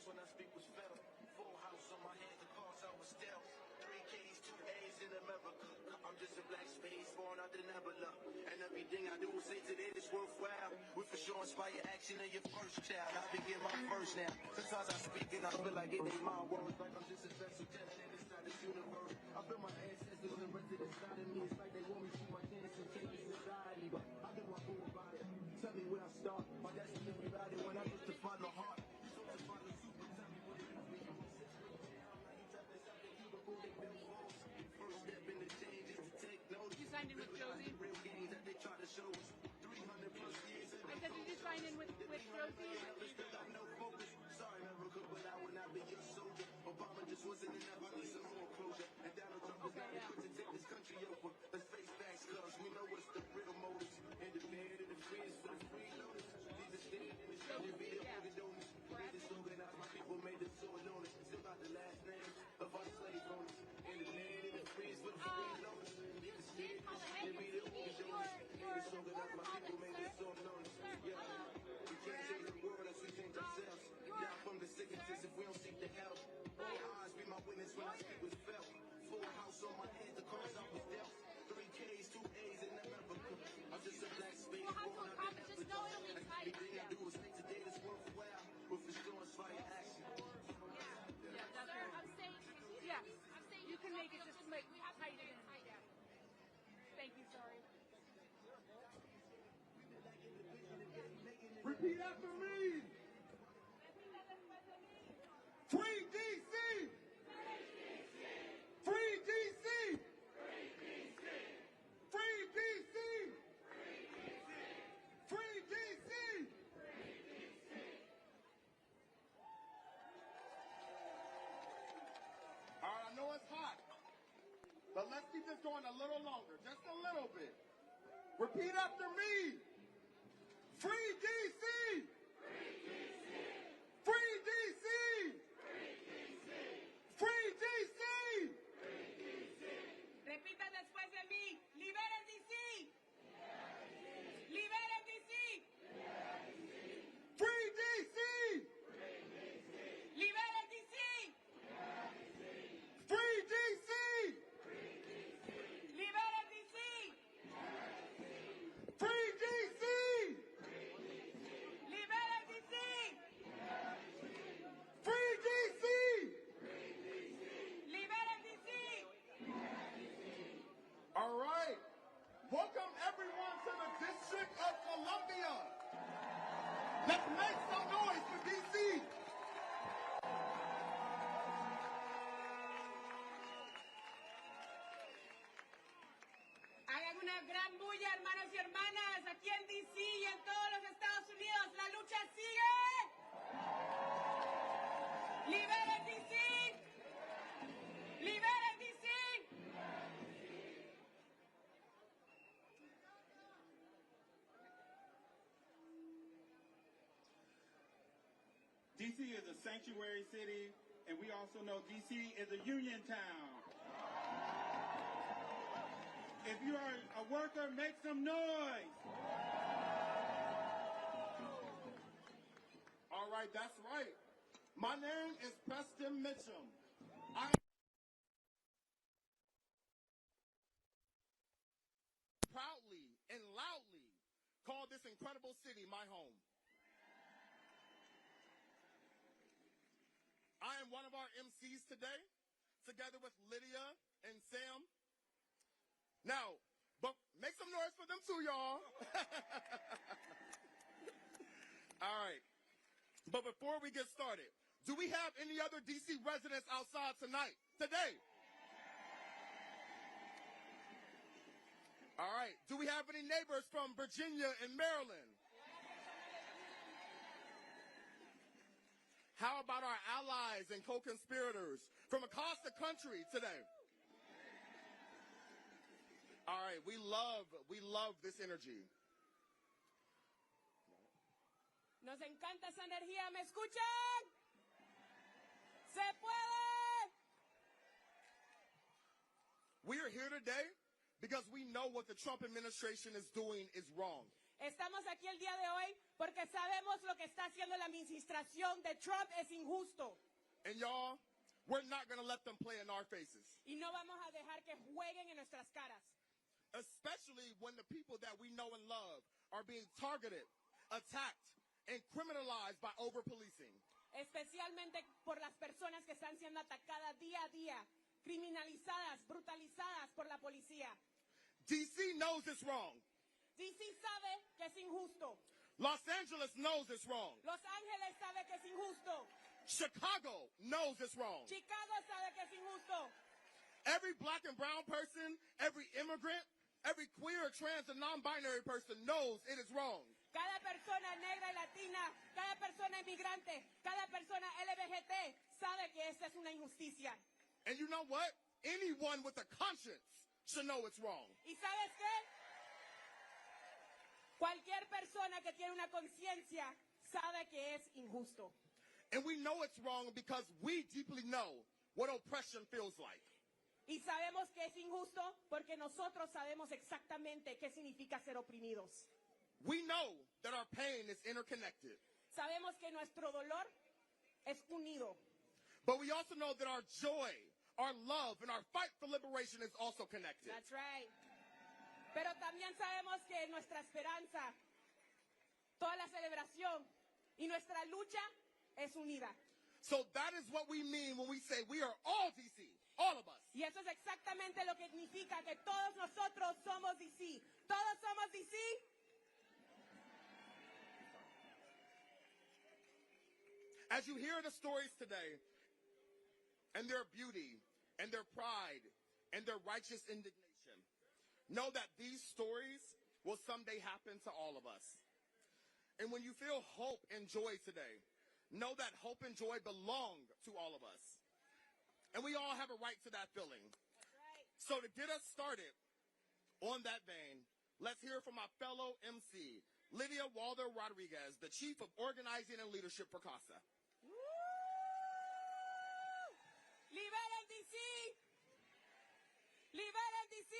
when I speak was federal. Full house on my hands, the cards I was dealt. 3 K's, 2 A's in America. I'm just a black space born out the nebula. And everything I do will say today is worthwhile. With for sure inspire action of your first child. I begin my first now. Sometimes I speak and I feel like it ain't my words. Like I'm just a vessel telling inside this universe. I feel my ancestors and rest of the side of me. It's like they want me to see my chance and change society. But how do I go about it? Tell me where I start. My destiny without it when I get to find the heart. So to find the super, tell me what it is. First step in the change is to take notice. You signed in with Josie? Real games that they try to show us. 300 plus years. I said, did you sign in with Josie? No focus. Sorry, America, but I will not be your soldier. Obama just wasn't enough. I need some more closure. And Donald Trump is not equipped to take this country over. Let's face facts, cause we know what's the real motives. And the man and the freeze for the freeloaders. These are staying in the street and be the donors. These are organized. My people made this so known. Still got the last names of our slave owners. And the man and the freeze for the freeloaders. These are staying in the street and be the donors. These are organized. My people made this so known. Yeah. We can't change the world as we change ourselves. Down from the sicknesses if we don't seek the help. All eyes be my witness when I speak with felt. Full house on my hands, the cards I was dealt. 3 K's, 2 A's in America. I'm just a black space born out of Africa. And everything I do is make today this worthwhile. With for sure inspire action. You can make it just like tight in. Thank you, sorry. Repeat after me. Free DC! Free DC! Free DC! Free DC! All right, I know it's hot, but let's keep this going a little longer, just a little bit. Repeat after me. Free DC! Free DC! Free DC! Repita después de mí. Liberen DC. Liberen DC. Free DC! Liberen DC. Free DC! Liberen DC. Free DC! Liberen DC. Free DC! Liberen DC. All right. Welcome everyone to the District of Columbia. Let's make some noise for DC. Hagan una gran bulla, hermanos y hermanas, aquí en DC y en todos los Estados Unidos. La lucha sigue. Liberen DC. Liberen DC. DC is a sanctuary city, and we also know DC is a union town. If you are a worker, make some noise. All right, that's right. My name is Preston Mitchum. I proudly and loudly call this incredible city my home. I am one of our MCs today, together with Lydia and Sam. Now, but make some noise for them too, y'all. All right. But before we get started, do we have any other DC residents outside today? All right. Do we have any neighbors from Virginia and Maryland? How about our allies and co-conspirators from across the country today? All right, we love this energy. Nos encanta esa energía, ¿me escuchan? ¡Se puede! We are here today because we know what the Trump administration is doing is wrong. Estamos aquí el día de hoy porque sabemos lo que está haciendo haciendo la administración de Trump es injusto. And y'all, we're not going to let them play in our faces. Y no vamos a dejar que jueguen en nuestras caras. Especially when the people that we know and love are being targeted, attacked, and criminalized by over-policing. Especialmente por las personas que están siendo atacadas día a día, criminalizadas, brutalizadas por la policía. D.C. knows it's wrong. D.C. sabe que es injusto. Los Angeles knows it's wrong. Los Ángeles sabe que es injusto. Chicago knows it's wrong. Chicago sabe que es injusto. Every black and brown person, every immigrant, every queer, trans, and non-binary person knows it is wrong. Cada persona negra y latina, cada persona inmigrante, cada persona LGBT sabe que esta es una injusticia. And you know what? Anyone with a conscience should know it's wrong. ¿Y sabes qué? Cualquier persona que tiene una conciencia sabe que es injusto. And we know it's wrong because we deeply know what oppression feels like. Y sabemos que es injusto porque nosotros sabemos exactamente qué significa ser oprimidos. We know that our pain is interconnected. Sabemos que nuestro dolor es unido. But we also know that our joy, our love, and our fight for liberation is also connected. That's right. Pero también sabemos que nuestra esperanza, toda la celebración y nuestra lucha es unida. So that is what we mean when we say we are all D.C., all of us. Y eso es exactamente lo que significa que todos nosotros somos D.C. ¿Todos somos D.C.? As you hear the stories today, and their beauty, and their pride, and their righteous indignation, know that these stories will someday happen to all of us. And when you feel hope and joy today, know that hope and joy belong to all of us. And we all have a right to that feeling. Right. So to get us started on that vein, let's hear from my fellow MC, Lydia Walder Rodriguez, the Chief of Organizing and Leadership for CASA. ¡Liberen D.C.! ¡Liberen D.C.!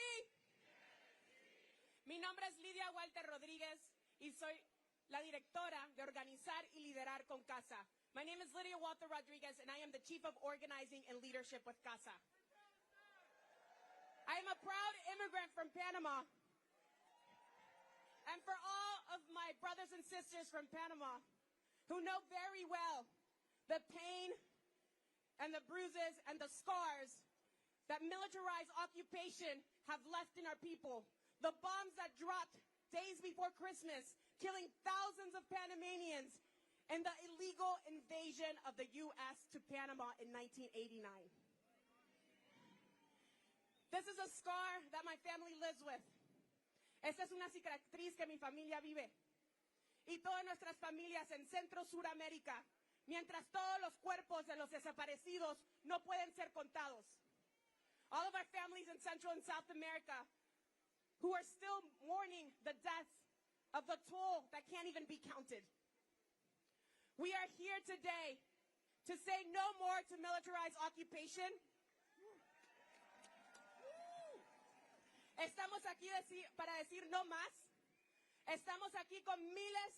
Mi nombre es Lydia Walter Rodríguez y soy la directora de Organizar y Liderar con CASA. My name is Lydia Walter Rodriguez and I am the Chief of Organizing and Leadership with CASA. I am a proud immigrant from Panama. And for all of my brothers and sisters from Panama who know very well the pain and the bruises and the scars that militarized occupation have left in our people. The bombs that dropped days before Christmas, killing thousands of Panamanians, and the illegal invasion of the U.S. to Panama in 1989. This is a scar that my family lives with. Esta es una cicatriz que mi familia vive. Y todas nuestras familias en Centro Suramérica, mientras todos los cuerpos de los desaparecidos no pueden ser contados. All of our families in Central and South America who are still mourning the deaths of the toll that can't even be counted. We are here today to say no more to militarized occupation. Estamos aquí para decir no más. Estamos aquí con miles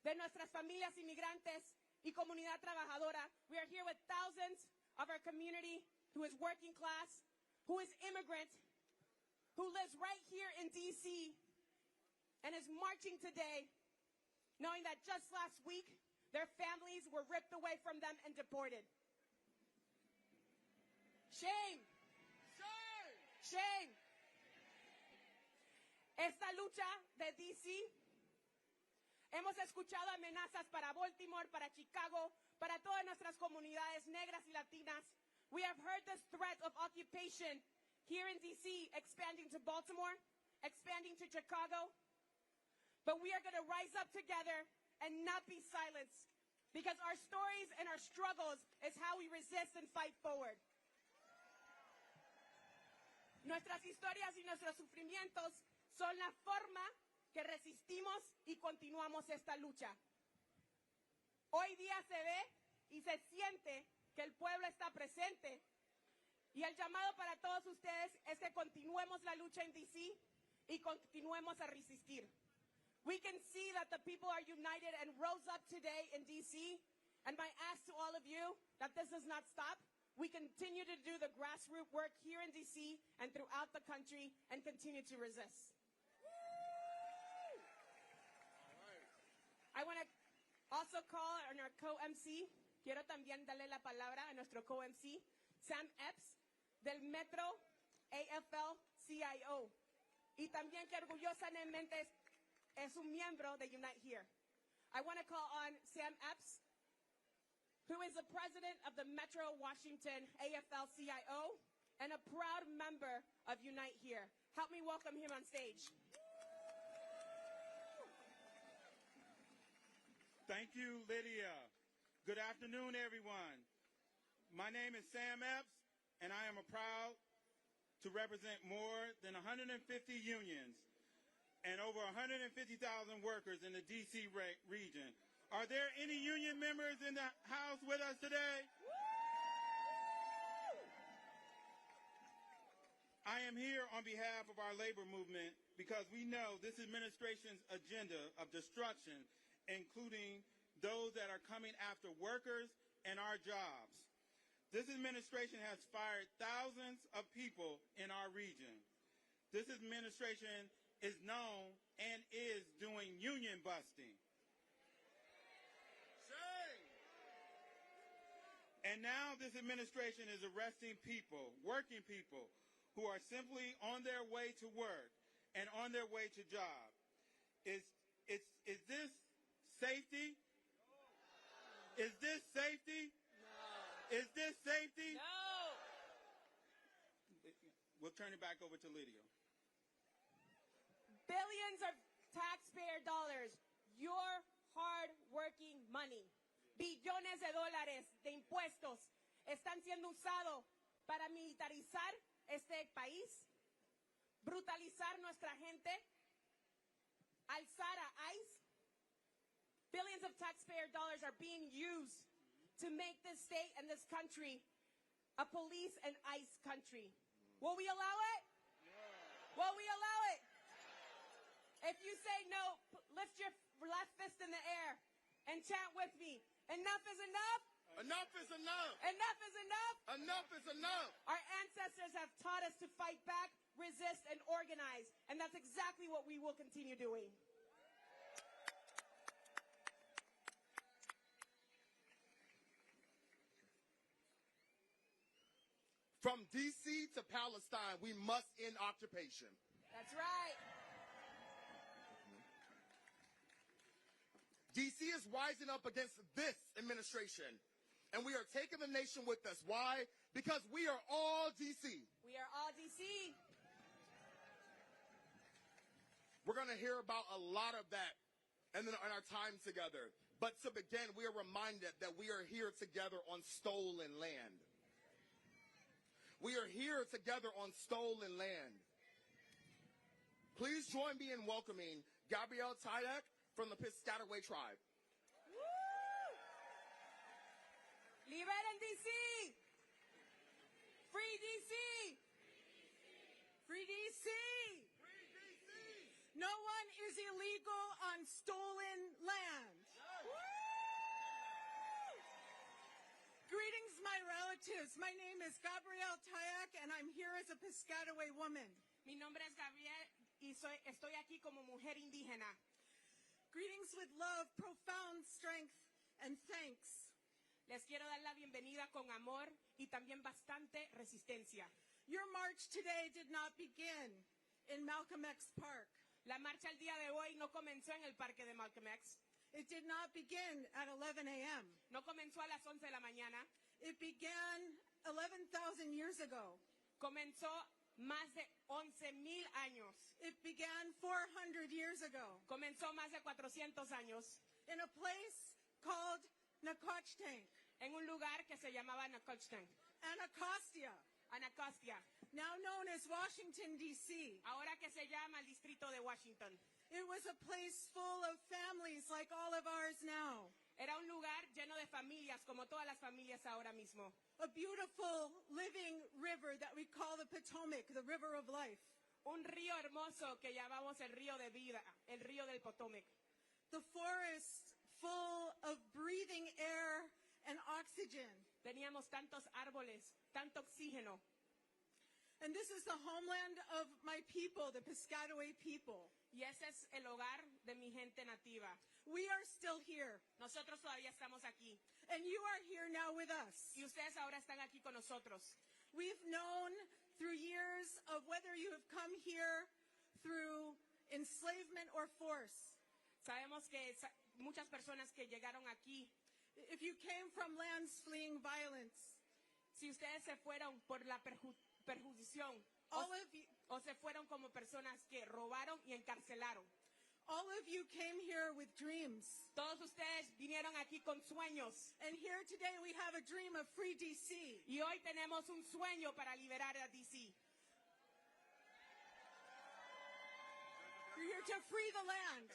de nuestras familias inmigrantes y comunidad trabajadora. We are here with thousands of our community who is working class, who is immigrant, who lives right here in D.C. and is marching today, knowing that just last week, their families were ripped away from them and deported. Shame. Shame. Shame. Esta lucha de D.C. hemos escuchado amenazas para Baltimore, para Chicago, para todas nuestras comunidades negras y latinas. We have heard this threat of occupation here in D.C. expanding to Baltimore, expanding to Chicago. But we are going to rise up together and not be silenced, because our stories and our struggles is how we resist and fight forward. Nuestras historias y nuestros sufrimientos son la forma que resistimos y continuamos esta lucha. Hoy día se ve y se siente que el pueblo está presente, y el llamado para todos ustedes es que continuemos la lucha en D.C. y continuemos a resistir. We can see that the people are united and rose up today in D.C. And my ask to all of you, that this does not stop. We continue to do the grassroots work here in D.C. and throughout the country and continue to resist. I want to also call on our co-MC. Quiero también darle la palabra a nuestro co-MC, Sam Epps, del Metro AFL-CIO. Y también que orgullosamente es un miembro de Unite Here. I want to call on Sam Epps, who is the president of the Metro Washington AFL-CIO and a proud member of Unite Here. Help me welcome him on stage. Thank you, Lydia. Good afternoon, everyone. My name is Sam Epps, and I am proud to represent more than 150 unions and over 150,000 workers in the D.C. region. Are there any union members in the house with us today? I am here on behalf of our labor movement because we know this administration's agenda of destruction, including those that are coming after workers and our jobs. This administration has fired thousands of people in our region. This administration is known and is doing union busting. And now this administration is arresting people, working people, who are simply on their way to work and on their way to job. Is this safety? Is this safety? No. Is this safety? No. We'll turn it back over to Lydia. Billions of taxpayer dollars, your hard-working money, billones de dólares de impuestos están siendo usados para militarizar este país, brutalizar nuestra gente, alzar a ICE. Billions of taxpayer dollars are being used to make this state and this country a police and ICE country. Will we allow it? Yeah. Will we allow it? If you say no, lift your left fist in the air and chant with me. Enough is enough. Enough is enough. Enough is enough. Enough is enough. Our ancestors have taught us to fight back, resist, and organize. And that's exactly what we will continue doing. From D.C. to Palestine, we must end occupation. That's right. D.C. is rising up against this administration, and we are taking the nation with us. Why? Because we are all D.C. We are all D.C. We're going to hear about a lot of that in our time together. But to begin, we are reminded that we are here together on stolen land. We are here together on stolen land. Please join me in welcoming Gabrielle Tyack from the Piscataway tribe. Liberen D.C. Free D.C. Free D.C. No one is illegal on stolen land. Greetings, my relatives. My name is Gabrielle Tyack, and I'm here as a Piscataway woman. Mi nombre es Gabriel y estoy aquí como mujer indígena. Greetings with love, profound strength, and thanks. Les quiero dar la bienvenida con amor y también bastante resistencia. Your march today did not begin in Malcolm X Park. La marcha el día de hoy no comenzó en el parque de Malcolm X. It did not begin at 11 a.m. No comenzó a las 11 de la mañana. It began 11,000 years ago. Comenzó más de 11,000 años. It began 400 years ago. Comenzó más de 400 años. In a place called Nacotchtank. En un lugar que se llamaba Nacotchtank. Anacostia. Anacostia. Now known as Washington, D.C. Ahora que se llama el distrito de Washington. It was a place full of families like all of ours now. Era un lugar lleno de familias, como todas las familias ahora mismo. A beautiful living river that we call the Potomac, the river of life. Un río hermoso que llamamos el río de vida, el río del Potomac. The forest full of breathing air and oxygen. Teníamos tantos árboles, tanto oxígeno. And this is the homeland of my people, the Piscataway people. Y ese es el hogar de mi gente nativa. We are still here. Nosotros todavía estamos aquí. And you are here now with us. Y ustedes ahora están aquí con nosotros. We've known through years of whether you have come here through enslavement or force. Sabemos que muchas personas que llegaron aquí, if you came from lands fleeing violence, si ustedes se fueron por la perjudición, o se fueron como personas que robaron y encarcelaron. All of you came here with dreams. Todos ustedes vinieron aquí con sueños. And here today we have a dream of free DC. Y hoy tenemos un sueño para liberar a DC. We're here to free the land.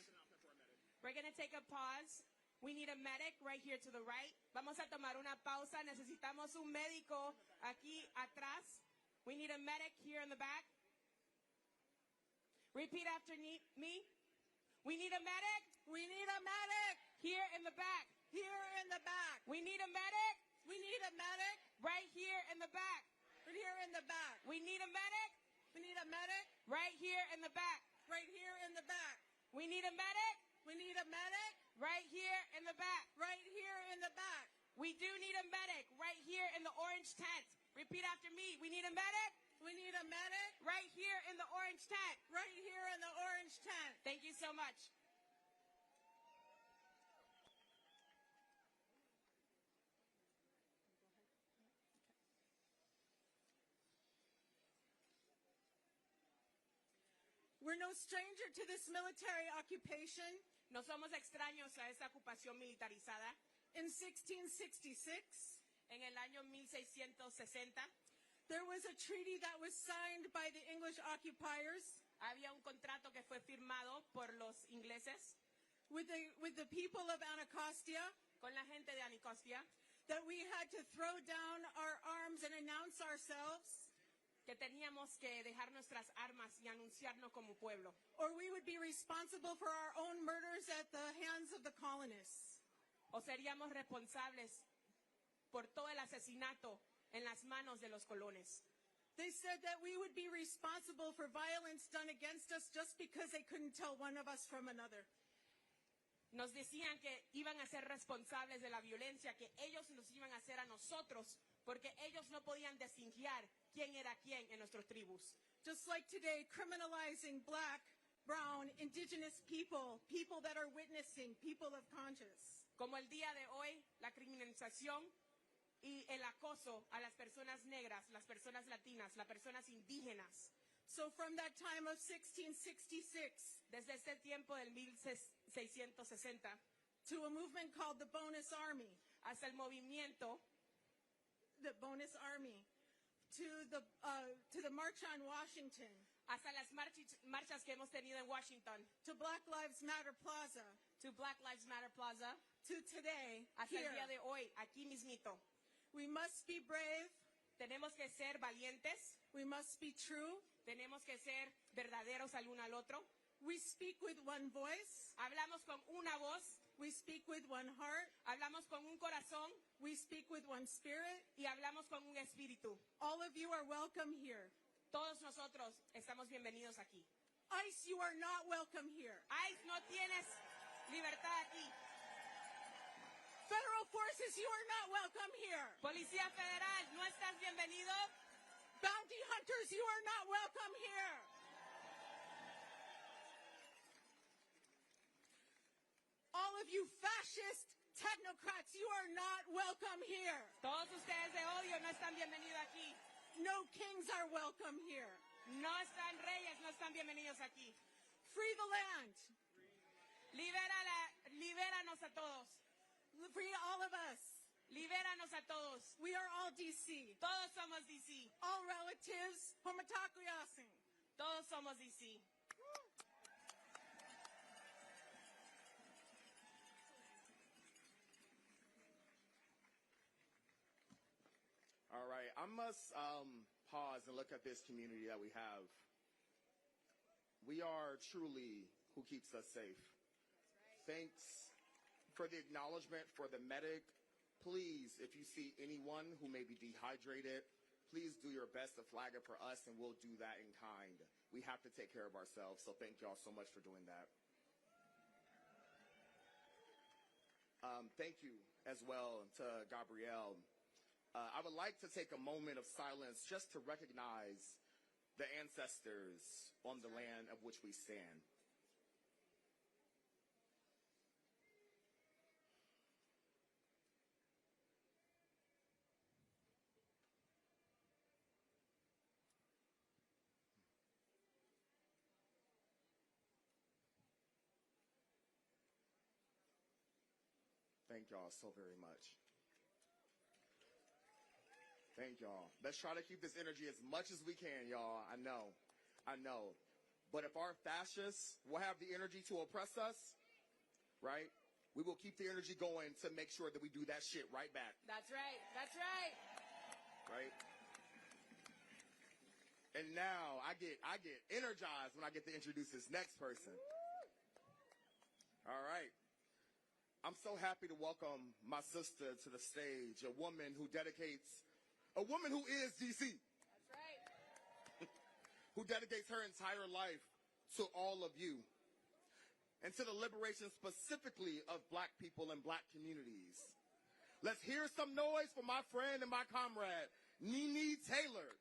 We're going to take a pause. We need a medic right here to the right. Vamos a tomar una pausa. Necesitamos un médico aquí atrás. We need a medic here in the back. Repeat after me. We need a medic. We need a medic. Here in the back. Here in the back. We need a medic. We need a medic. Right here in the back. Right here in the back. We need a medic. We need a medic. Right here in the back. Right here in the back. We need a medic. We need a medic. Right here in the back. Right here in the back. We do need a medic right here in the orange tent. Repeat after me. We need a medic. We need a medic. Right here in the orange tent. Right here in the orange tent. Thank you so much. We're no stranger to this military occupation. No somos extraños a esta ocupación militarizada. In 1666, en el año 1660, there was a treaty that was signed by the English occupiers. Había un contrato que fue firmado por los ingleses with the people of Anacostia, con la gente de Anacostia, that we had to throw down our arms and announce ourselves, que teníamos que dejar nuestras armas y anunciarnos como pueblo, or we would be responsible for our own murders at the hands of the colonists. O seríamos responsables por todo el asesinato en las manos de los colones. They said that we would be responsible for violence done against us just because they couldn't tell one of us from another. Nos decían que iban a ser responsables de la violencia, que ellos nos iban a hacer a nosotros, porque ellos no podían distinguir quién era quién en nuestras tribus. Just like today, criminalizing black, brown, indigenous people, people that are witnessing, people of conscience. Como el día de hoy, la criminalización y el acoso a las personas negras, las personas latinas, las personas indígenas. So from that time of 1666, desde ese tiempo del 1660, to a movement called the Bonus Army, hasta el movimiento, the Bonus Army, to the March on Washington, hasta las marchas que hemos tenido en Washington, to Black Lives Matter Plaza, to Black Lives Matter Plaza, to today, hasta here. el día de hoy, aquí mismito. We must be brave. Tenemos que ser valientes. We must be true. Tenemos que ser verdaderos al uno al otro. We speak with one voice. Hablamos con una voz. We speak with one heart. Hablamos con un corazón. We speak with one spirit. Y hablamos con un espíritu. All of you are welcome here. Todos nosotros estamos bienvenidos aquí. ICE, you are not welcome here. ICE, no tienes libertad aquí. Federal forces, you are not welcome here. Policía Federal, no estás bienvenido. Bounty hunters, you are not welcome here. All of you fascist technocrats, you are not welcome here. Todos ustedes de odio no están bienvenidos aquí. No kings are welcome here. No están reyes, no están bienvenidos aquí. Free the land. Libéranos a todos. Free all of us. Libéranos a todos. We are all DC. Todos somos DC. All relatives, homatakuyasin. Todos somos DC. All right, I must pause and look at this community that we have. We are truly who keeps us safe. Thanks for the acknowledgement for the medic. Please, if you see anyone who may be dehydrated, please do your best to flag it for us, and we'll do that in kind. We have to take care of ourselves, so thank y'all so much for doing that. Thank you as well to Gabrielle. I would like to take a moment of silence just to recognize the ancestors on the land of which we stand. Thank y'all so very much. Thank y'all. Let's try to keep this energy as much as we can, y'all. I know. But if our fascists will have the energy to oppress us, right, we will keep the energy going to make sure that we do that shit right back. That's right. That's right. Right? And now I get energized when I get to introduce this next person. All right. I'm so happy to welcome my sister to the stage, a woman who is DC. That's right. Who dedicates her entire life to all of you and to the liberation specifically of Black people and Black communities. Let's hear some noise for my friend and my comrade, Nene Taylor,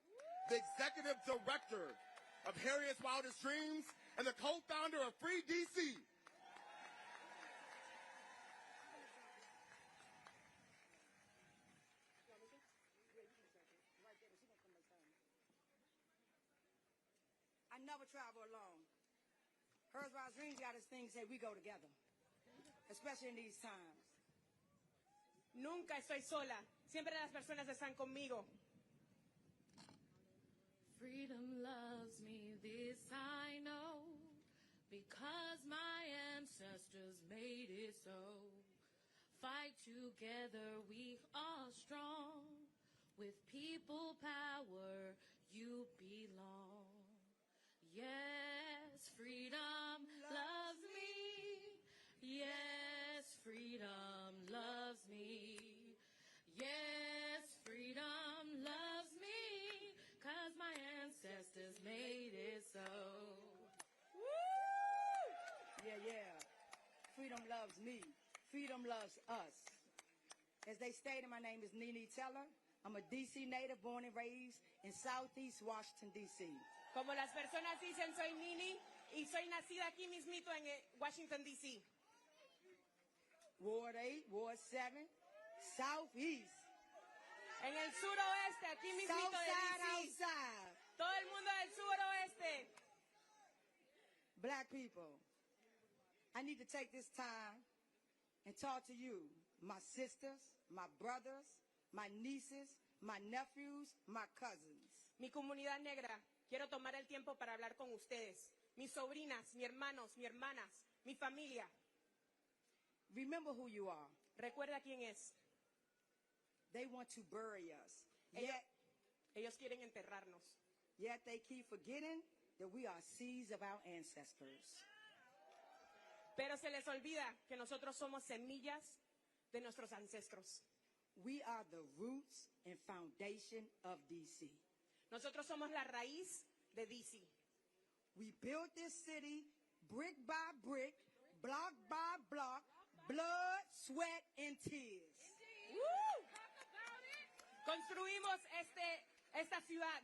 the executive director of Harriet's Wildest Dreams and the co-founder of Free DC. I never travel alone. Hers Wildest Dreams got this thing say we go together, especially in these times. Nunca estoy sola. Siempre las personas están conmigo. Freedom loves me, this I know, because my ancestors made it so. Fight together, we are strong. With people power, you belong. Yes, freedom loves me. Yes, freedom loves me. Yes, freedom loves me. 'Cause my ancestors made it so. Woo! Yeah. Freedom loves me. Freedom loves us. As they stated, my name is Nene Taylor. I'm a DC native born and raised in Southeast Washington, D.C. Como las personas dicen, soy Nene y soy nacida aquí mismito en Washington, D.C. Ward 8, Ward 7, Southeast. En el suroeste, aquí mismito de D.C. Outside. Todo el mundo del suroeste. Black people, I need to take this time and talk to you, my sisters, my brothers, my nieces, my nephews, my cousins. Mi comunidad negra, quiero tomar el tiempo para hablar con ustedes. Mis sobrinas, mis hermanos, mis hermanas, mi familia. Remember who you are. Recuerda quién es. They want to bury us. Ellos quieren enterrarnos. Yet they keep forgetting that we are seeds of our ancestors. Pero se les olvida que nosotros somos semillas de nuestros ancestros. We are the roots and foundation of DC. Nosotros somos la raíz de DC. We built this city brick by brick, block by block, blood, sweat, and tears. Construimos esta ciudad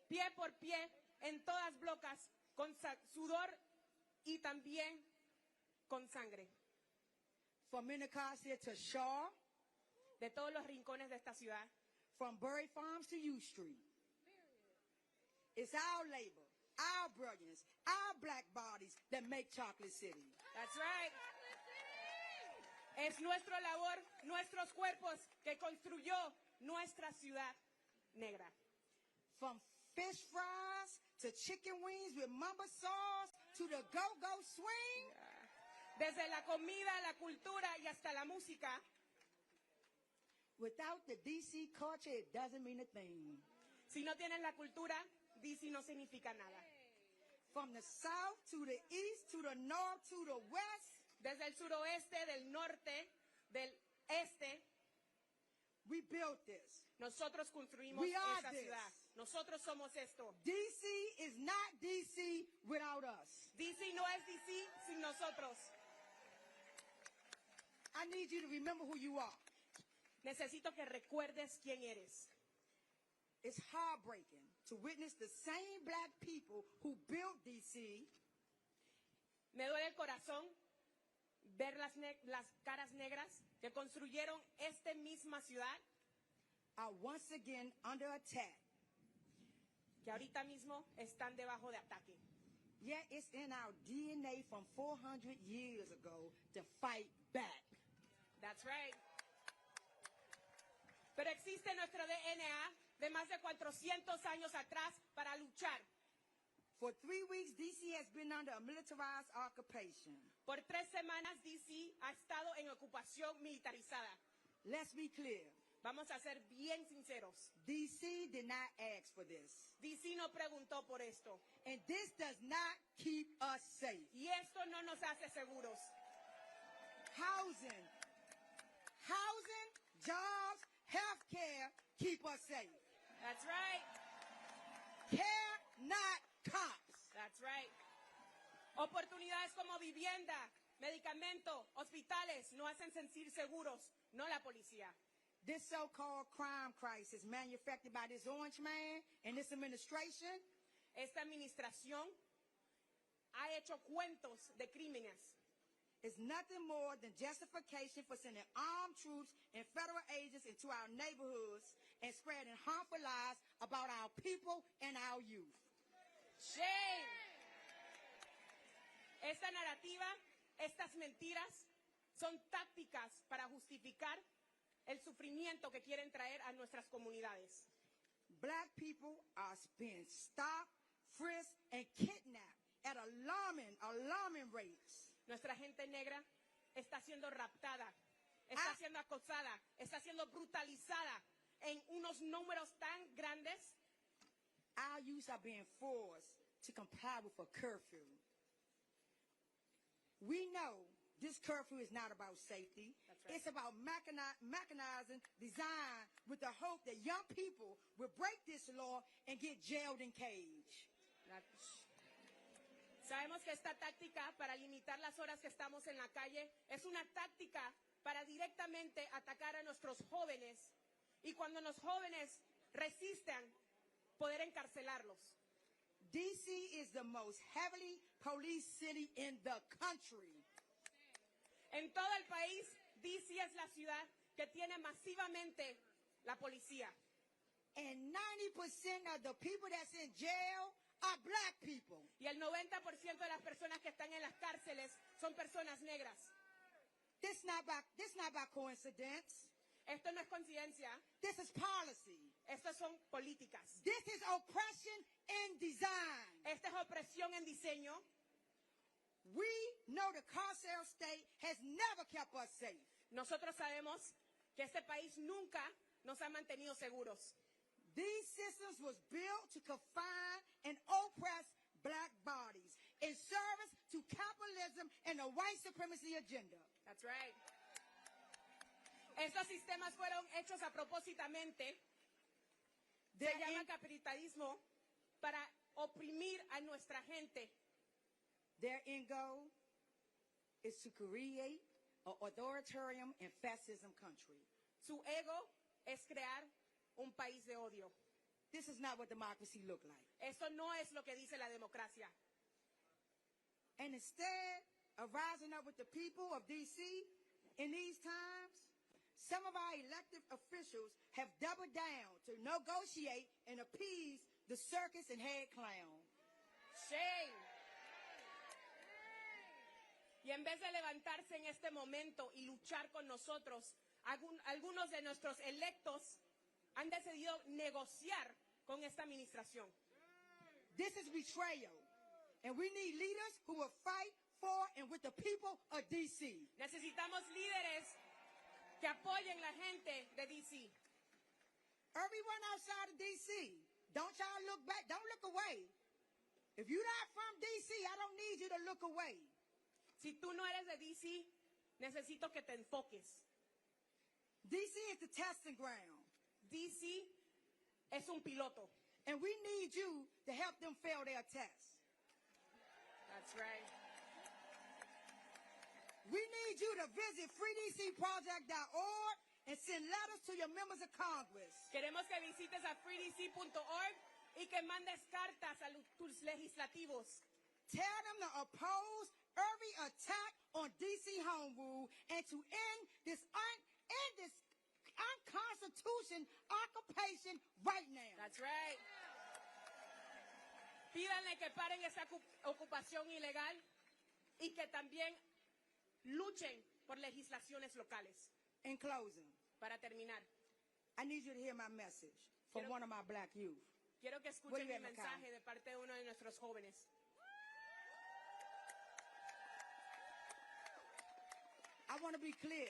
pie por pie en todas blocas con sudor y también con sangre. From Minnecasia to Shaw, de todos los rincones de esta ciudad. From Burry Farms to U Street. It's our labor, our brilliance, our black bodies that make Chocolate City. That's right. Es nuestra labor, nuestros cuerpos que construyó nuestra ciudad negra. From fish fries to chicken wings with mamba sauce to the go-go swing. Desde la comida, la cultura y hasta la música. Without the DC culture, it doesn't mean a thing. Si no tienen la cultura, DC no significa nada. from the south to the east to the north to the west. Desde el suroeste, del norte, del este. We built this. Nosotros construimos We are esta this. ciudad. Nosotros somos esto. DC is not DC without us. DC no es DC sin nosotros. I need you to remember who you are. Necesito que recuerdes quién eres. It's heartbreaking to witness the same black people who built DC. Me duele el corazón ver las caras negras que construyeron esta misma ciudad. Are once again under attack. Que ahorita mismo están debajo de ataque. Yet it's in our DNA from 400 years ago to fight back. That's right. Pero existe nuestro DNA de más de 400 años atrás para luchar. For 3 weeks, DC has been under a militarized occupation. Por 3 semanas, DC ha estado en ocupación militarizada. Let's be clear. Vamos a ser bien sinceros. DC did not ask for this. DC no preguntó por esto. And this does not keep us safe. Y esto no nos hace seguros. Housing, jobs, health care keep us safe. That's right. Care, not cops. That's right. Oportunidades como vivienda, medicamento, hospitales no hacen sentir seguros, no la policía. This so-called crime crisis manufactured by this orange man and this administration. Esta administración ha hecho cuentos de crímenes. Is nothing more than justification for sending armed troops and federal agents into our neighborhoods and spreading harmful lies about our people and our youth. Shame. Esta narrativa, estas mentiras, son tácticas para justificar el sufrimiento que quieren traer a nuestras comunidades. Black people are being stopped, frisked, and kidnapped at alarming rates. Nuestra gente negra está siendo raptada, está siendo acosada, está siendo brutalizada en unos números tan grandes. Our youth are being forced to comply with a curfew. We know this curfew is not about safety. That's right. It's about mechanizing design with the hope that young people will break this law and get jailed and caged. Sabemos que esta táctica para limitar las horas que estamos en la calle es una táctica para directamente atacar a nuestros jóvenes y cuando los jóvenes resistan, poder encarcelarlos. DC is the most heavily policed city in the country. En todo el país, DC es la ciudad que tiene masivamente la policía. And 90% of the people that's in jail are black people. Y el 90% de las personas que están en las cárceles son personas negras. This not by coincidence. Esto no es coincidencia. This is policy. Estas son políticas. This is oppression in design. Esta es opresión en diseño. We know the carceral state has never kept us safe. Nosotros sabemos que este país nunca nos ha mantenido seguros. These systems was built to confine and oppress black bodies in service to capitalism and the white supremacy agenda. That's right. Estos sistemas fueron hechos a propósitamente. Se llama capitalismo para oprimir a nuestra gente. Their end goal is to create an authoritarian and fascism country. Su ego es crear un país de odio. This is not what democracy look like. Esto no es lo que dice la democracia. And instead of rising up with the people of D.C. in these times, some of our elected officials have doubled down to negotiate and appease the circus and head clown. Shame. Y en vez de levantarse en este momento y luchar con nosotros, algunos de nuestros electos han decidido negociar con esta administración. This is betrayal, and we need leaders who will fight for and with the people of D.C. Necesitamos líderes que apoyen la gente de D.C. Everyone outside of D.C., don't y'all look back, don't look away. If you're not from D.C., I don't need you to look away. Si tú no eres de DC, necesito que te enfoques. D.C. is the testing ground. DC es un piloto. And we need you to help them fail their test. That's right. We need you to visit freedcproject.org and send letters to your members of Congress. Queremos que visites a freedc.org y que mandes cartas a tus legislativos. Tell them to oppose every attack on D.C. home rule and to end this unconstitutional occupation right now. That's right. Pídanle que paren esa ocupación ilegal y que también luchen por legislaciones locales. In closing, para terminar, I need you to hear my message from one of my black youth. Quiero que escuchen mi mensaje de parte de uno de nuestros jóvenes. I want to be clear.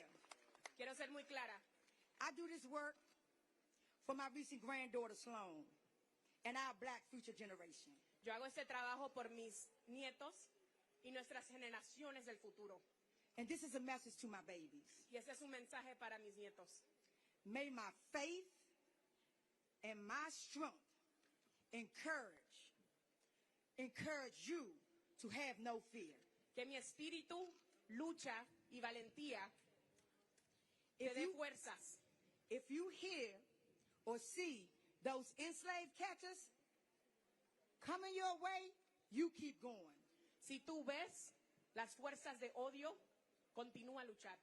Quiero ser muy clara. I do this work for my recent granddaughter Sloan and our black future generation. Yo hago este trabajo por mis nietos y nuestras generaciones del futuro. And this is a message to my babies. Y este es un mensaje para mis nietos. May my faith and my strength encourage you to have no fear. Que mi espíritu, lucha y valentía te dé fuerzas. If you hear or see those enslaved catchers coming your way, you keep going. Si tú ves las fuerzas de odio, continúa a luchar.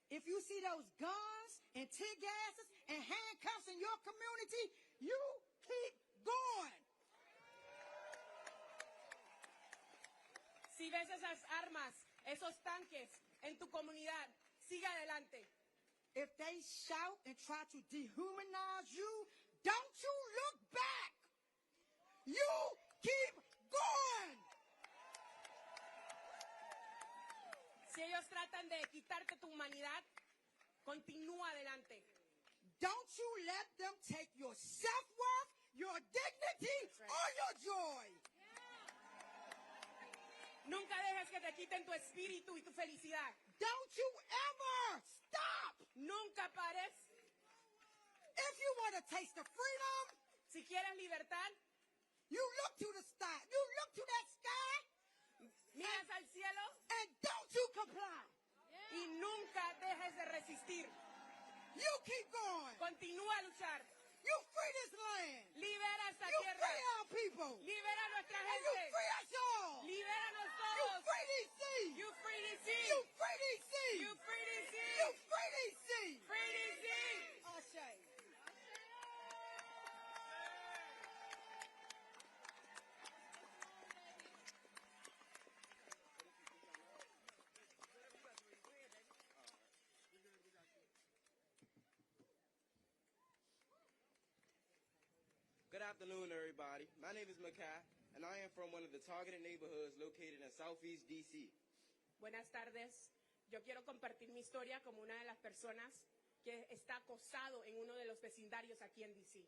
If you see those guns and tear gases and handcuffs in your community, you keep going. Si ves esas armas, esos tanques en tu comunidad, sigue adelante. If they shout and try to dehumanize you, don't you look back. You keep going. Si ellos tratan de quitarte tu humanidad, continúa adelante. Don't you let them take your self-worth, your dignity, or your joy. Nunca dejes que te quiten tu espíritu y tu felicidad. Don't you ever stop. Nunca pares. If you want to taste the freedom, si quieres libertad, you look to the sky. You look to that sky. Miras al cielo. And don't you comply. Y nunca dejes de resistir. You keep going. Continúa a luchar. You free this land. Libera esta you tierra. You free our people. Libera a nuestra And gente. you free us all. Libéranos todos. You free DC. You free DC. You free DC. You free DC. You free DC. Free DC. Ashe. Good afternoon, everybody. My name is Makai, and I am from one of the targeted neighborhoods located in Southeast D.C. Buenas tardes. Yo quiero compartir mi historia como una de las personas que está acosado en uno de los vecindarios aquí en D.C.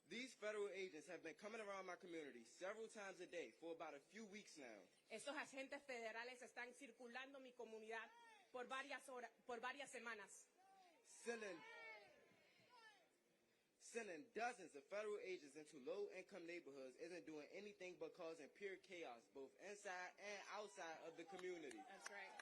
These federal agents have been coming around my community several times a day for about a few weeks now. Estos agentes federales están circulando mi comunidad por varias semanas. Sending dozens of federal agents into low-income neighborhoods isn't doing anything but causing pure chaos, both inside and outside of the community. That's right.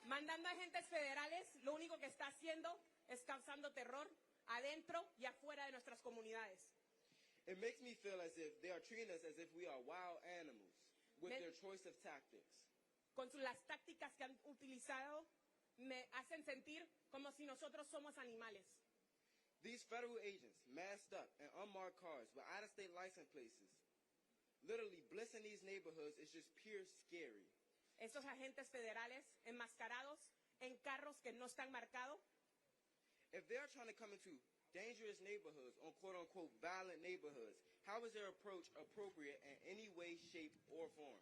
Mandando agentes federales, lo único que está haciendo es causando terror adentro y afuera de nuestras comunidades. It makes me feel as if they are treating us as if we are wild animals with their choice of tactics. Con las tácticas que han utilizado, me hacen sentir como si nosotros somos animales. These federal agents, masked up in unmarked cars with out-of-state license places, literally blitzing these neighborhoods is just pure scary. Esos agentes federales enmascarados en carros que no están marcados. If they are trying to come into dangerous neighborhoods or quote-unquote violent neighborhoods, how is their approach appropriate in any way, shape, or form?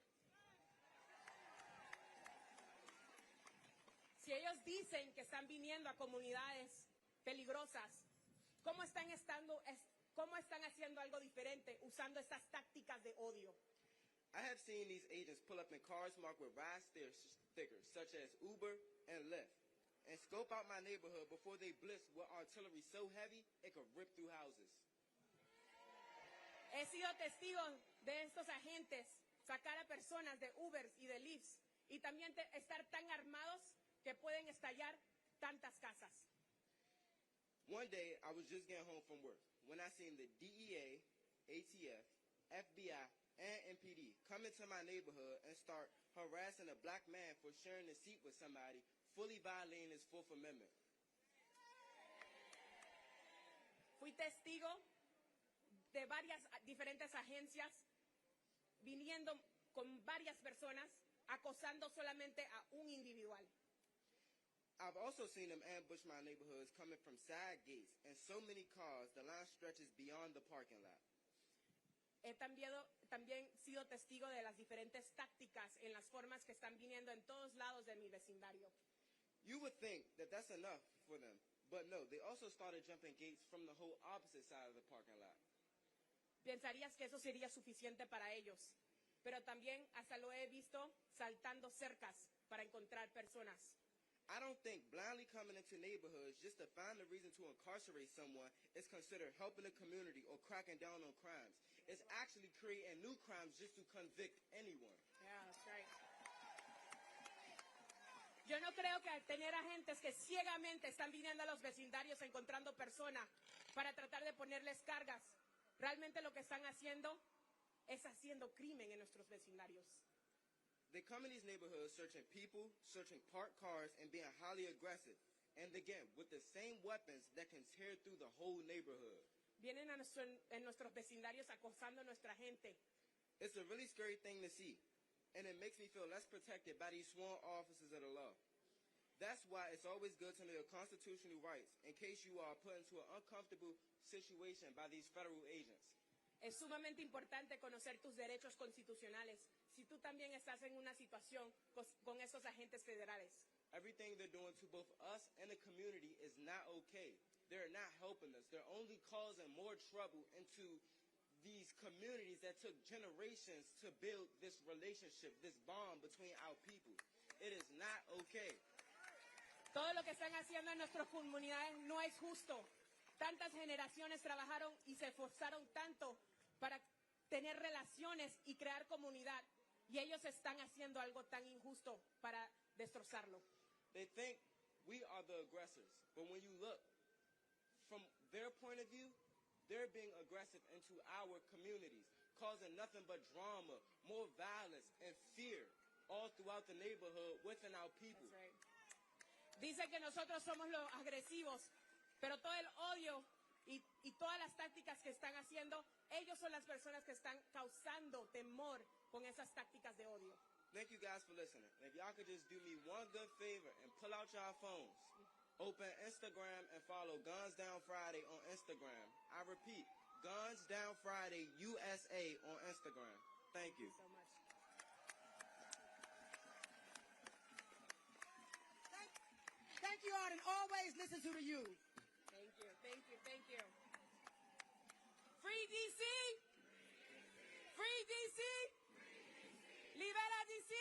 Si ellos dicen que están viniendo a comunidades peligrosas, ¿cómo están cómo están haciendo algo diferente usando estas tácticas de odio. I have seen these agents pull up in cars marked with ride stickers such as Uber and Lyft and scope out my neighborhood before they blitz with artillery so heavy it could rip through houses. He sido testigo de estos agentes sacar a personas de Ubers y de Lyfts y también estar tan armados que pueden estallar tantas casas. One day, I was just getting home from work when I seen the DEA, ATF, FBI, and MPD come into my neighborhood and start harassing a black man for sharing a seat with somebody, fully violating his Fourth Amendment. Fui testigo de varias diferentes agencias viniendo con varias personas acosando solamente a un individual. I've also seen them ambush my neighborhoods coming from side gates and so many cars, the line stretches beyond the parking lot. He también sido testigo de las diferentes tácticas en las formas que están viniendo en todos lados de mi vecindario. You would think that that's enough for them, but no, they also started jumping gates from the whole opposite side of the parking lot. Pensarías que eso sería suficiente para ellos, pero también hasta lo he visto saltando cercas para encontrar personas. I don't think blindly coming into neighborhoods just to find a reason to incarcerate someone is considered helping the community or cracking down on crimes. It's actually creating new crimes just to convict anyone. Yeah, that's right. Yo no creo que al tener agentes que ciegamente están viniendo a los vecindarios encontrando personas para tratar de ponerles cargas, realmente lo que están haciendo es haciendo crimen en nuestros vecindarios. They come in these neighborhoods searching people, searching parked cars, and being highly aggressive. And again, with the same weapons that can tear through the whole neighborhood. Vienen a en nuestros vecindarios acosando a nuestra gente. It's a really scary thing to see. And it makes me feel less protected by these sworn officers of the law. That's why it's always good to know your constitutional rights in case you are put into an uncomfortable situation by these federal agents. Es sumamente importante conocer tus derechos constitucionales si tú también estás en una situación con esos agentes federales. Everything they're doing to both us and the community is not okay. They're not helping us. They're only causing more trouble into these communities that took generations to build this relationship, this bond between our people. It is not okay. Todo lo que están haciendo en nuestras comunidades no es justo. Tantas generaciones trabajaron y se esforzaron tanto para tener relaciones y crear comunidad. Y ellos están haciendo algo tan injusto para destrozarlo. They think we are the aggressors. But when you look from their point of view, they're being aggressive into our communities, causing nothing but drama, more violence, and fear all throughout the neighborhood within our people. That's right. Dicen que nosotros somos los agresivos, pero todo el odio y todas las tácticas que están haciendo, ellos son las personas que están causando temor con esas tácticas de odio. Thank you guys for listening. If y'all could just do me one good favor and pull out y'all phones, open Instagram and follow Guns Down Friday on Instagram. I repeat, Guns Down Friday USA on Instagram. Thank you. So much. Thank you all, and always listen to the youth. Thank you, thank you, thank you. Free DC! Free DC! Libera DC!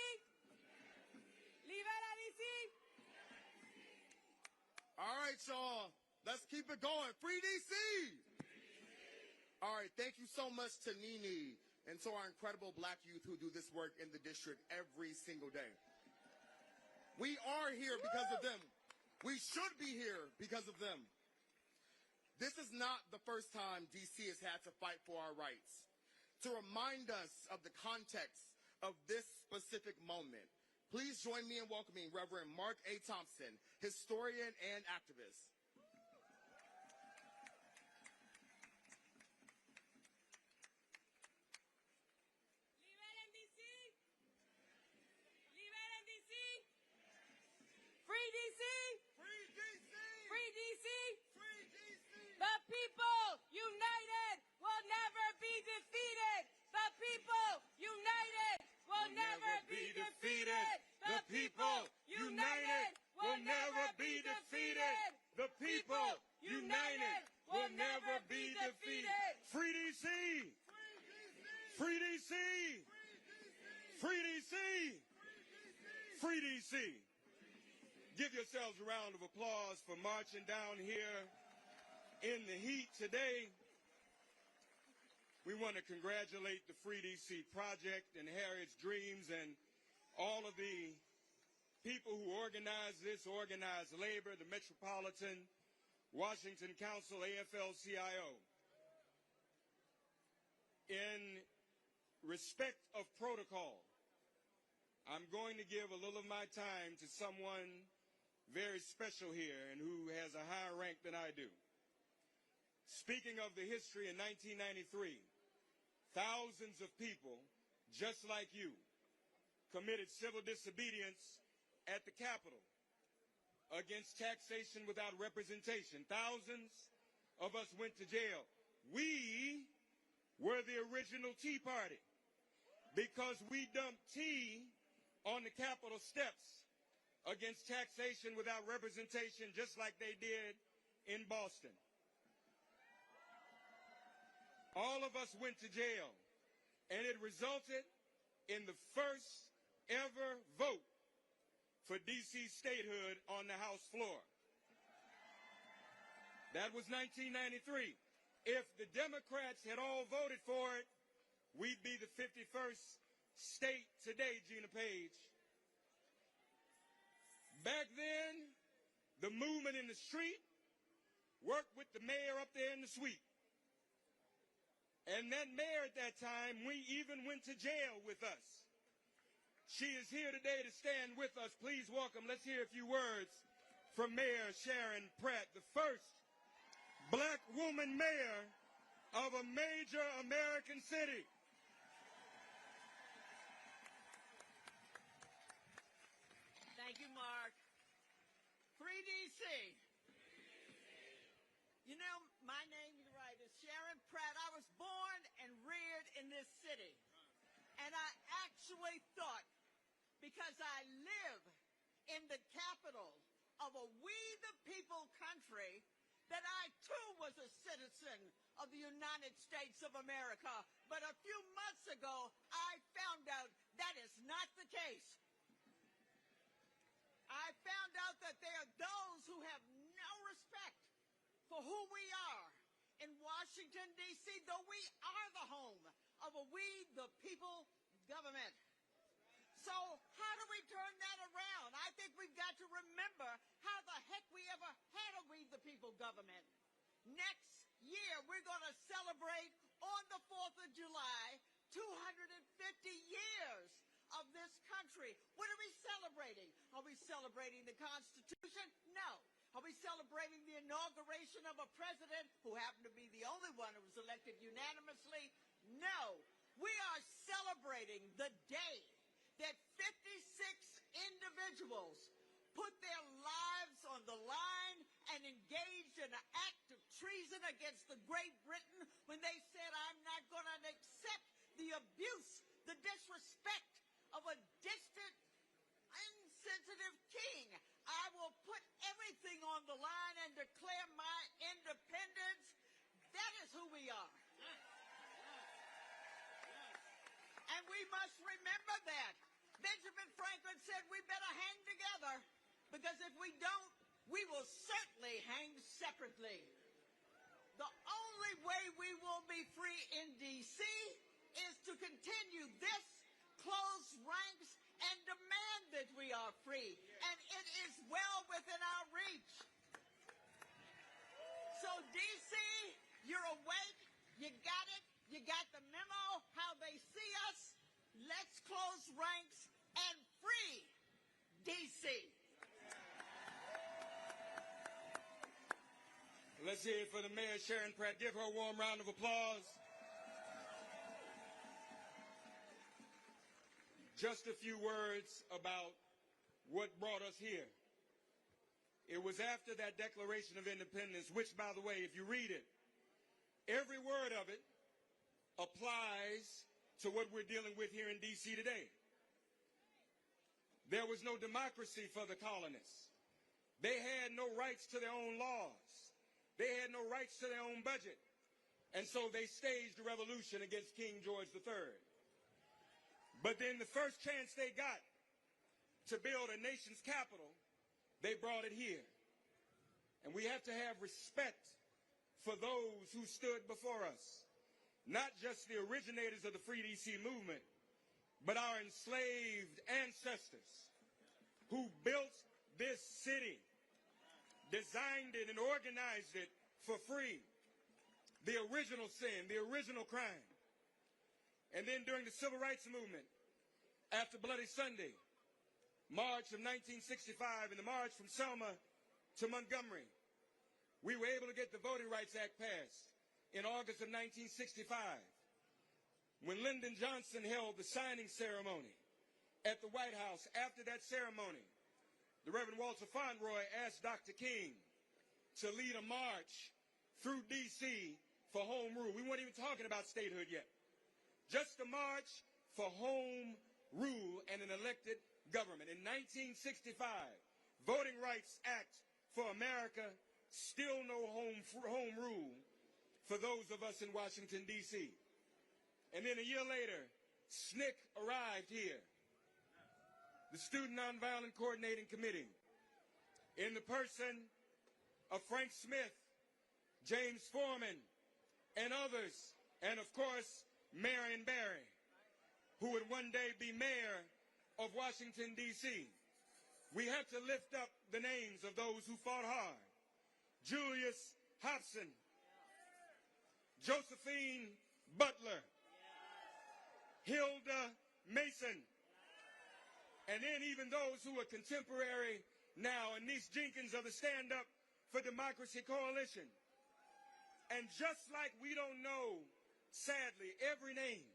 Libera DC! All right, y'all. Let's keep it going. Free DC! All right, thank you so much to Nene and to our incredible black youth who do this work in the district every single day. We are here because of them. We should be here because of them. This is not the first time DC has had to fight for our rights. To remind us of the context of this specific moment, please join me in welcoming Reverend Mark A. Thompson, historian and activist. Liberen DC! Liberen DC! Free DC! Free DC! Free DC! Free DC! The people united will never be defeated! The people united will never be defeated! The people united will never be defeated! The D.C. Give yourselves a round of applause for marching down here in the heat today. We want to congratulate the Free D.C. Project and Harriet's Dreams and all of the people who organized this, organized labor, the Metropolitan Washington Council, AFL-CIO. In respect of protocol, I'm going to give a little of my time to someone very special here and who has a higher rank than I do. Speaking of the history in 1993, thousands of people, just like you, committed civil disobedience at the Capitol against taxation without representation. Thousands of us went to jail. We were the original Tea Party because we dumped tea on the Capitol steps against taxation without representation, just like they did in Boston. All of us went to jail, and it resulted in the first ever vote for D.C. statehood on the House floor. That was 1993. If the Democrats had all voted for it, we'd be the 51st state today, Gina Page. Back then, the movement in the street worked with the mayor up there in the suite. And that mayor at that time, we even went to jail with us. She is here today to stand with us. Please welcome, let's hear a few words from Mayor Sharon Pratt, the first black woman mayor of a major American city. Thank you, Mark. Free D.C. You know, my name, you're right, is Sharon Pratt. I was born and reared in this city. And I actually thought, because I live in the capital of a we the people country, that I too was a citizen of the United States of America. But a few months ago, I found out that is not the case. I found out that there are those who have no respect for who we are in Washington, D.C., though we are the home of a we the people government. So how do we turn that around? I think we've got to remember how the heck we ever had a we the people government. Next year, we're going to celebrate on the 4th of July 250 years of this country. What are we celebrating? Are we celebrating the Constitution? No. Are we celebrating the inauguration of a president who happened to be the only one who was elected unanimously? No. We are celebrating the day that 56 individuals put their lives on the line and engaged in an act of treason against the Great Britain when they said, I'm not going to accept the abuse, the disrespect of a distant, insensitive king. I will put everything on the line and declare my independence. That is who we are. And we must remember that. Benjamin Franklin said we better hang together, because if we don't, we will certainly hang separately. The only way we will be free in D.C. is to continue this close ranks and demand that we are free. And it is well within our reach. So D.C., you're awake, you got it, you got the memo, how they see us. Let's close ranks and free D.C. Let's hear it for the Mayor, Sharon Pratt. Give her a warm round of applause. Just a few words about what brought us here. It was after that Declaration of Independence, which, by the way, if you read it, every word of it applies to what we're dealing with here in D.C. today. There was no democracy for the colonists. They had no rights to their own laws. They had no rights to their own budget. And so they staged a revolution against King George III. But then the first chance they got, to build a nation's capital, they brought it here. And we have to have respect for those who stood before us, not just the originators of the Free D.C. movement, but our enslaved ancestors who built this city, designed it and organized it for free. The original sin, the original crime. And then during the Civil Rights Movement, after Bloody Sunday, March of 1965, and the march from Selma to Montgomery, we were able to get the Voting Rights Act passed in August of 1965. When Lyndon Johnson held the signing ceremony at the White House, after that ceremony, the Reverend Walter Fauntleroy asked Dr. King to lead a march through D.C. for home rule. We weren't even talking about statehood yet. Just a march for home rule and an elected government. In 1965, Voting Rights Act for America, still no home rule for those of us in Washington, D.C. And then a year later, SNCC arrived here, the Student Nonviolent Coordinating Committee, in the person of Frank Smith, James Foreman, and others, and of course, Marion Barry, who would one day be mayor of Washington, D.C. We have to lift up the names of those who fought hard. Julius Hobson, Josephine Butler, Hilda Mason, and then even those who are contemporary now, Anise Jenkins of the Stand Up for Democracy Coalition. And just like we don't know, sadly, every name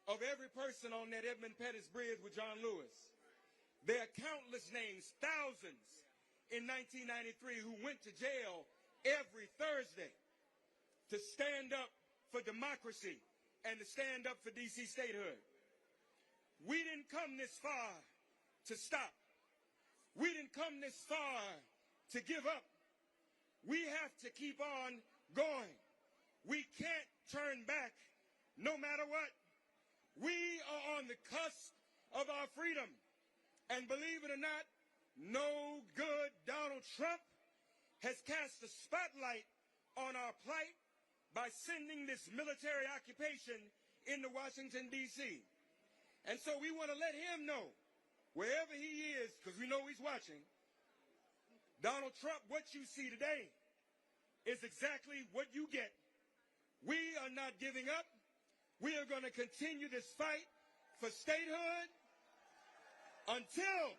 of every person on that Edmund Pettus Bridge with John Lewis, there are countless names, thousands in 1993 who went to jail every Thursday to stand up for democracy and to stand up for D.C. statehood. We didn't come this far to stop. We didn't come this far to give up. We have to keep on going. We can't turn back no matter what. We are on the cusp of our freedom. And believe it or not, no good Donald Trump has cast a spotlight on our plight by sending this military occupation into Washington, D.C. And so we want to let him know, wherever he is, because we know he's watching, Donald Trump, what you see today is exactly what you get. We are not giving up. We are going to continue this fight for statehood until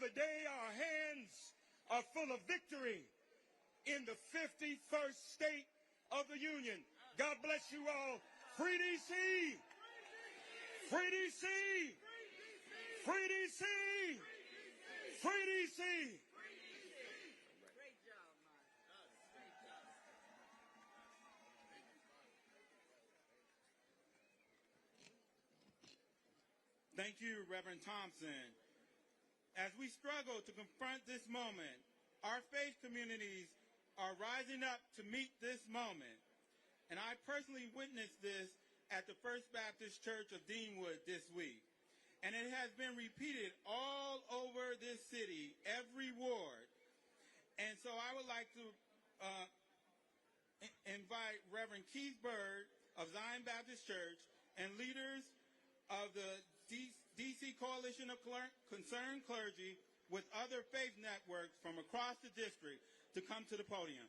the day our hands are full of victory in the 51st state of the Union. God bless you all. Free D.C. Free D.C. Free D.C. Free D.C. Thank you, Reverend Thompson. As we struggle to confront this moment, our faith communities are rising up to meet this moment. And I personally witnessed this at the First Baptist Church of Deanwood this week. And it has been repeated all over this city, every ward. And so I would like to invite Reverend Keith Bird of Zion Baptist Church and leaders of the D.C. Coalition of Concerned Clergy with other faith networks from across the district to come to the podium.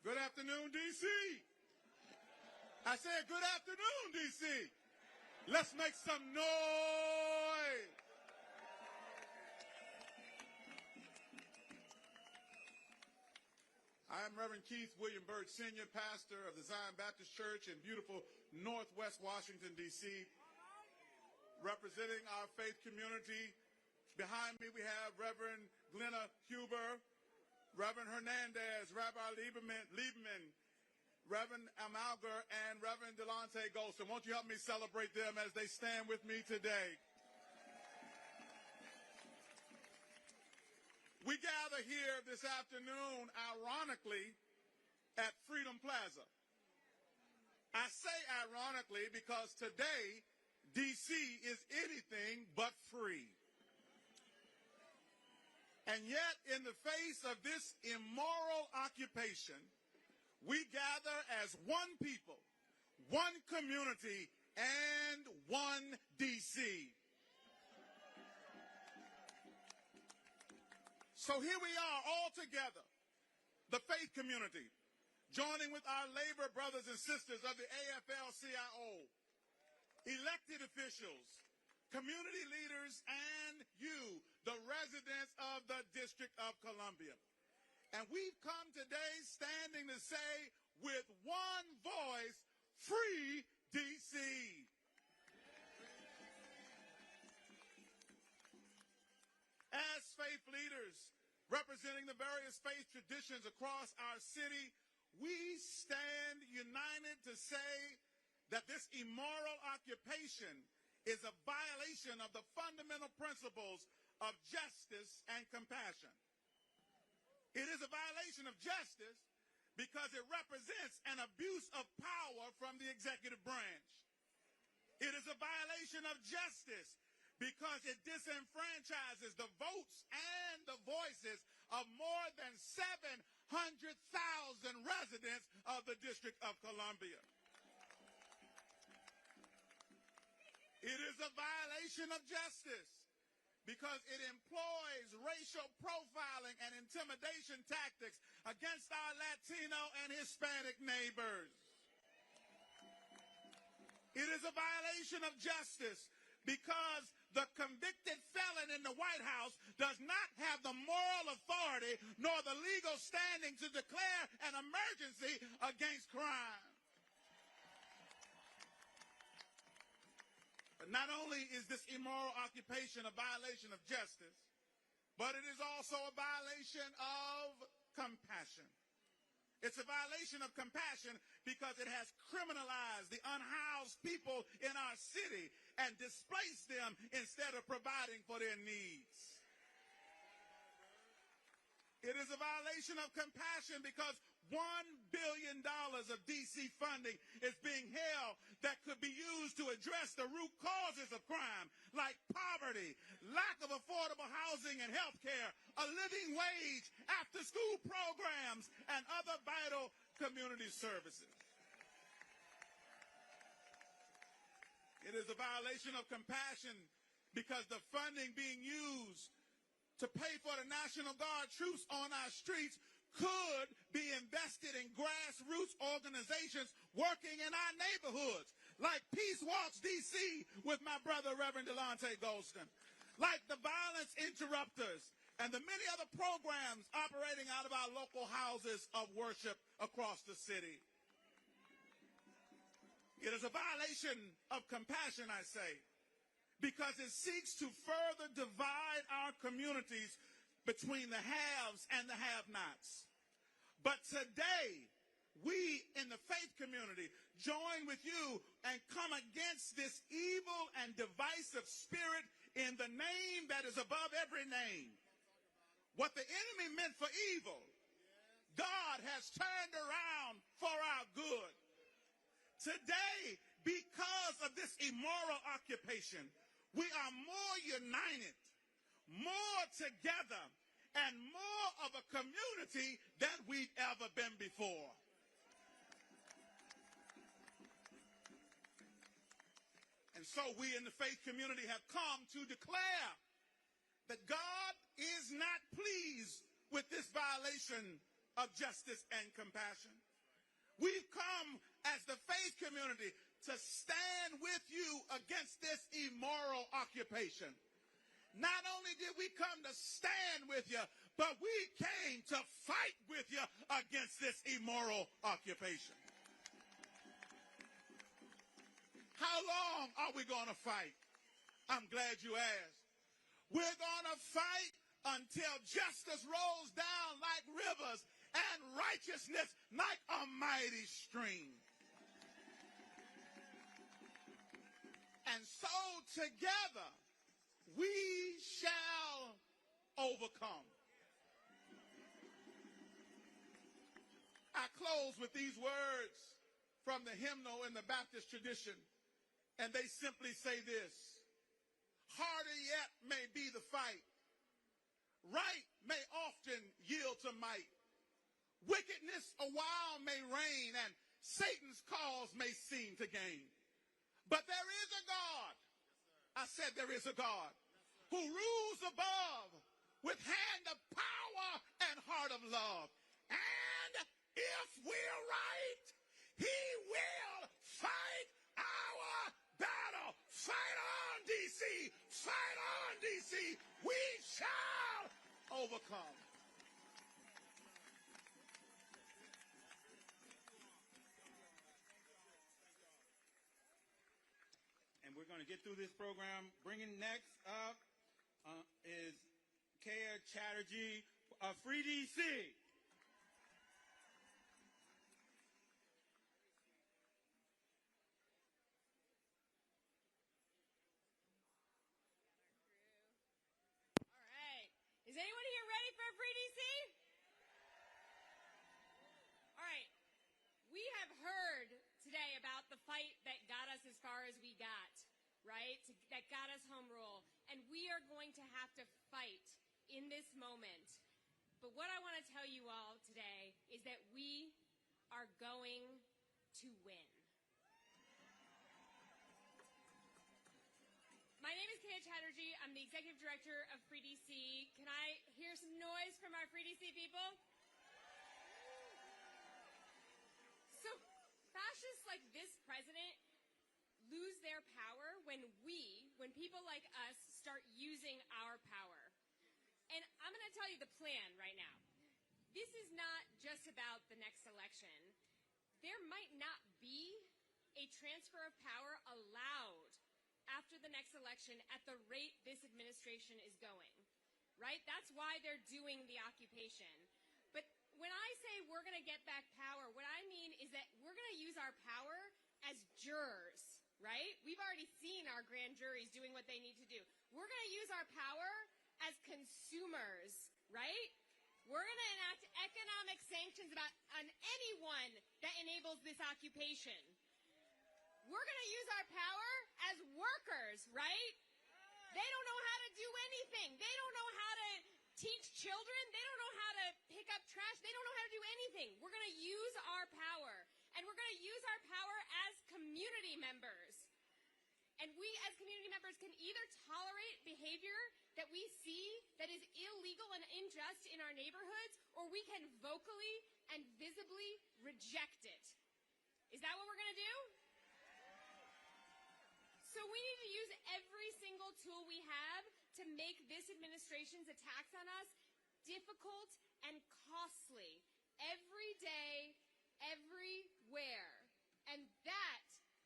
Good afternoon, D.C. I said good afternoon, D.C. Let's make some noise. I am Reverend Keith William Bird, Senior Pastor of the Zion Baptist Church in beautiful Northwest Washington, D.C., representing our faith community. Behind me, we have Reverend Glenna Huber, Reverend Hernandez, Rabbi Lieberman, Reverend Amalgar, and Reverend Delonte Golson. Won't you help me celebrate them as they stand with me today? We gather here this afternoon, ironically, at Freedom Plaza. I say ironically because today, D.C. is anything but free. And yet, in the face of this immoral occupation, we gather as one people, one community, and one D.C. So here we are all together, the faith community, joining with our labor brothers and sisters of the AFL-CIO, elected officials, community leaders, and you, the residents of the District of Columbia. And we've come today standing to say with one voice, free D.C. As faith leaders representing the various faith traditions across our city, we stand united to say that this immoral occupation is a violation of the fundamental principles of justice and compassion. It is a violation of justice because it represents an abuse of power from the executive branch. It is a violation of justice because it disenfranchises the votes and the voices of more than 700,000 residents of the District of Columbia. It is a violation of justice because it employs racial profiling and intimidation tactics against our Latino and Hispanic neighbors. It is a violation of justice because the convicted felon in the White House does not have the moral authority nor the legal standing to declare an emergency against crime. But not only is this immoral occupation a violation of justice, but it is also a violation of compassion. It's a violation of compassion because it has criminalized the unhoused people in our city and displaced them instead of providing for their needs. It is a violation of compassion because $1 billion of D.C. funding is being held that could be used to address the root causes of crime, like poverty, lack of affordable housing and health care, a living wage, after-school programs, and other vital community services. It is a violation of compassion because the funding being used to pay for the National Guard troops on our streets could be invested in grassroots organizations working in our neighborhoods, like Peace Walks D.C. with my brother, Reverend Delonte Golston, like the Violence Interrupters, and the many other programs operating out of our local houses of worship across the city. It is a violation of compassion, I say, because it seeks to further divide our communities between the haves and the have-nots. But today, we in the faith community join with you and come against this evil and divisive spirit in the name that is above every name. What the enemy meant for evil, God has turned around for our good. Today, because of this immoral occupation, we are more united, more together, and more of a community than we've ever been before. And so we in the faith community have come to declare that God is not pleased with this violation of justice and compassion. We've come as the faith community to stand with you against this immoral occupation. Not only did we come to stand with you, but we came to fight with you against this immoral occupation. How long are we going to fight? I'm glad you asked. We're going to fight until justice rolls down like rivers and righteousness like a mighty stream. And so together we shall overcome. I close with these words from the hymnal in the Baptist tradition, and they simply say this: harder yet may be the fight, right may often yield to might, wickedness a while may reign, and Satan's cause may seem to gain. But there is a God, I said there is a God, who rules above with hand of power and heart of love. And if we're right, he will fight our battle. Fight on, D.C. Fight on, D.C. We shall overcome. And we're going to get through this program. Bringing next up is Kaya Chatterjee of Free D.C. All right. Is anyone here ready for Free D.C.? All right. We have heard today about the fight that got us as far as we got, right? That got us home rule. And we are going to have to fight in this moment. But what I want to tell you all today is that we are going to win. My name is Kaya Chatterjee. I'm the Executive Director of Free D.C. Can I hear some noise from our Free D.C. people? So, fascists like this president lose their power when people like us start using our power. And I'm going to tell you the plan right now. This is not just about the next election. There might not be a transfer of power allowed after the next election at the rate this administration is going, right? That's why they're doing the occupation. But when I say we're going to get back power, what I mean is that we're going to use our power as jurors, right? We've already seen our grand juries doing what they need to do. We're going to use our power as consumers, right? We're going to enact economic sanctions on anyone that enables this occupation. We're going to use our power as workers, right? They don't know how to do anything. They don't know how to teach children. They don't know how to pick up trash. They don't know how to do anything. We're going to use our power. And we're going to use our power as community members. And we as community members can either tolerate behavior that we see that is illegal and unjust in our neighborhoods, or we can vocally and visibly reject it. Is that what we're going to do? So we need to use every single tool we have to make this administration's attacks on us difficult and costly. Every day, everywhere. And that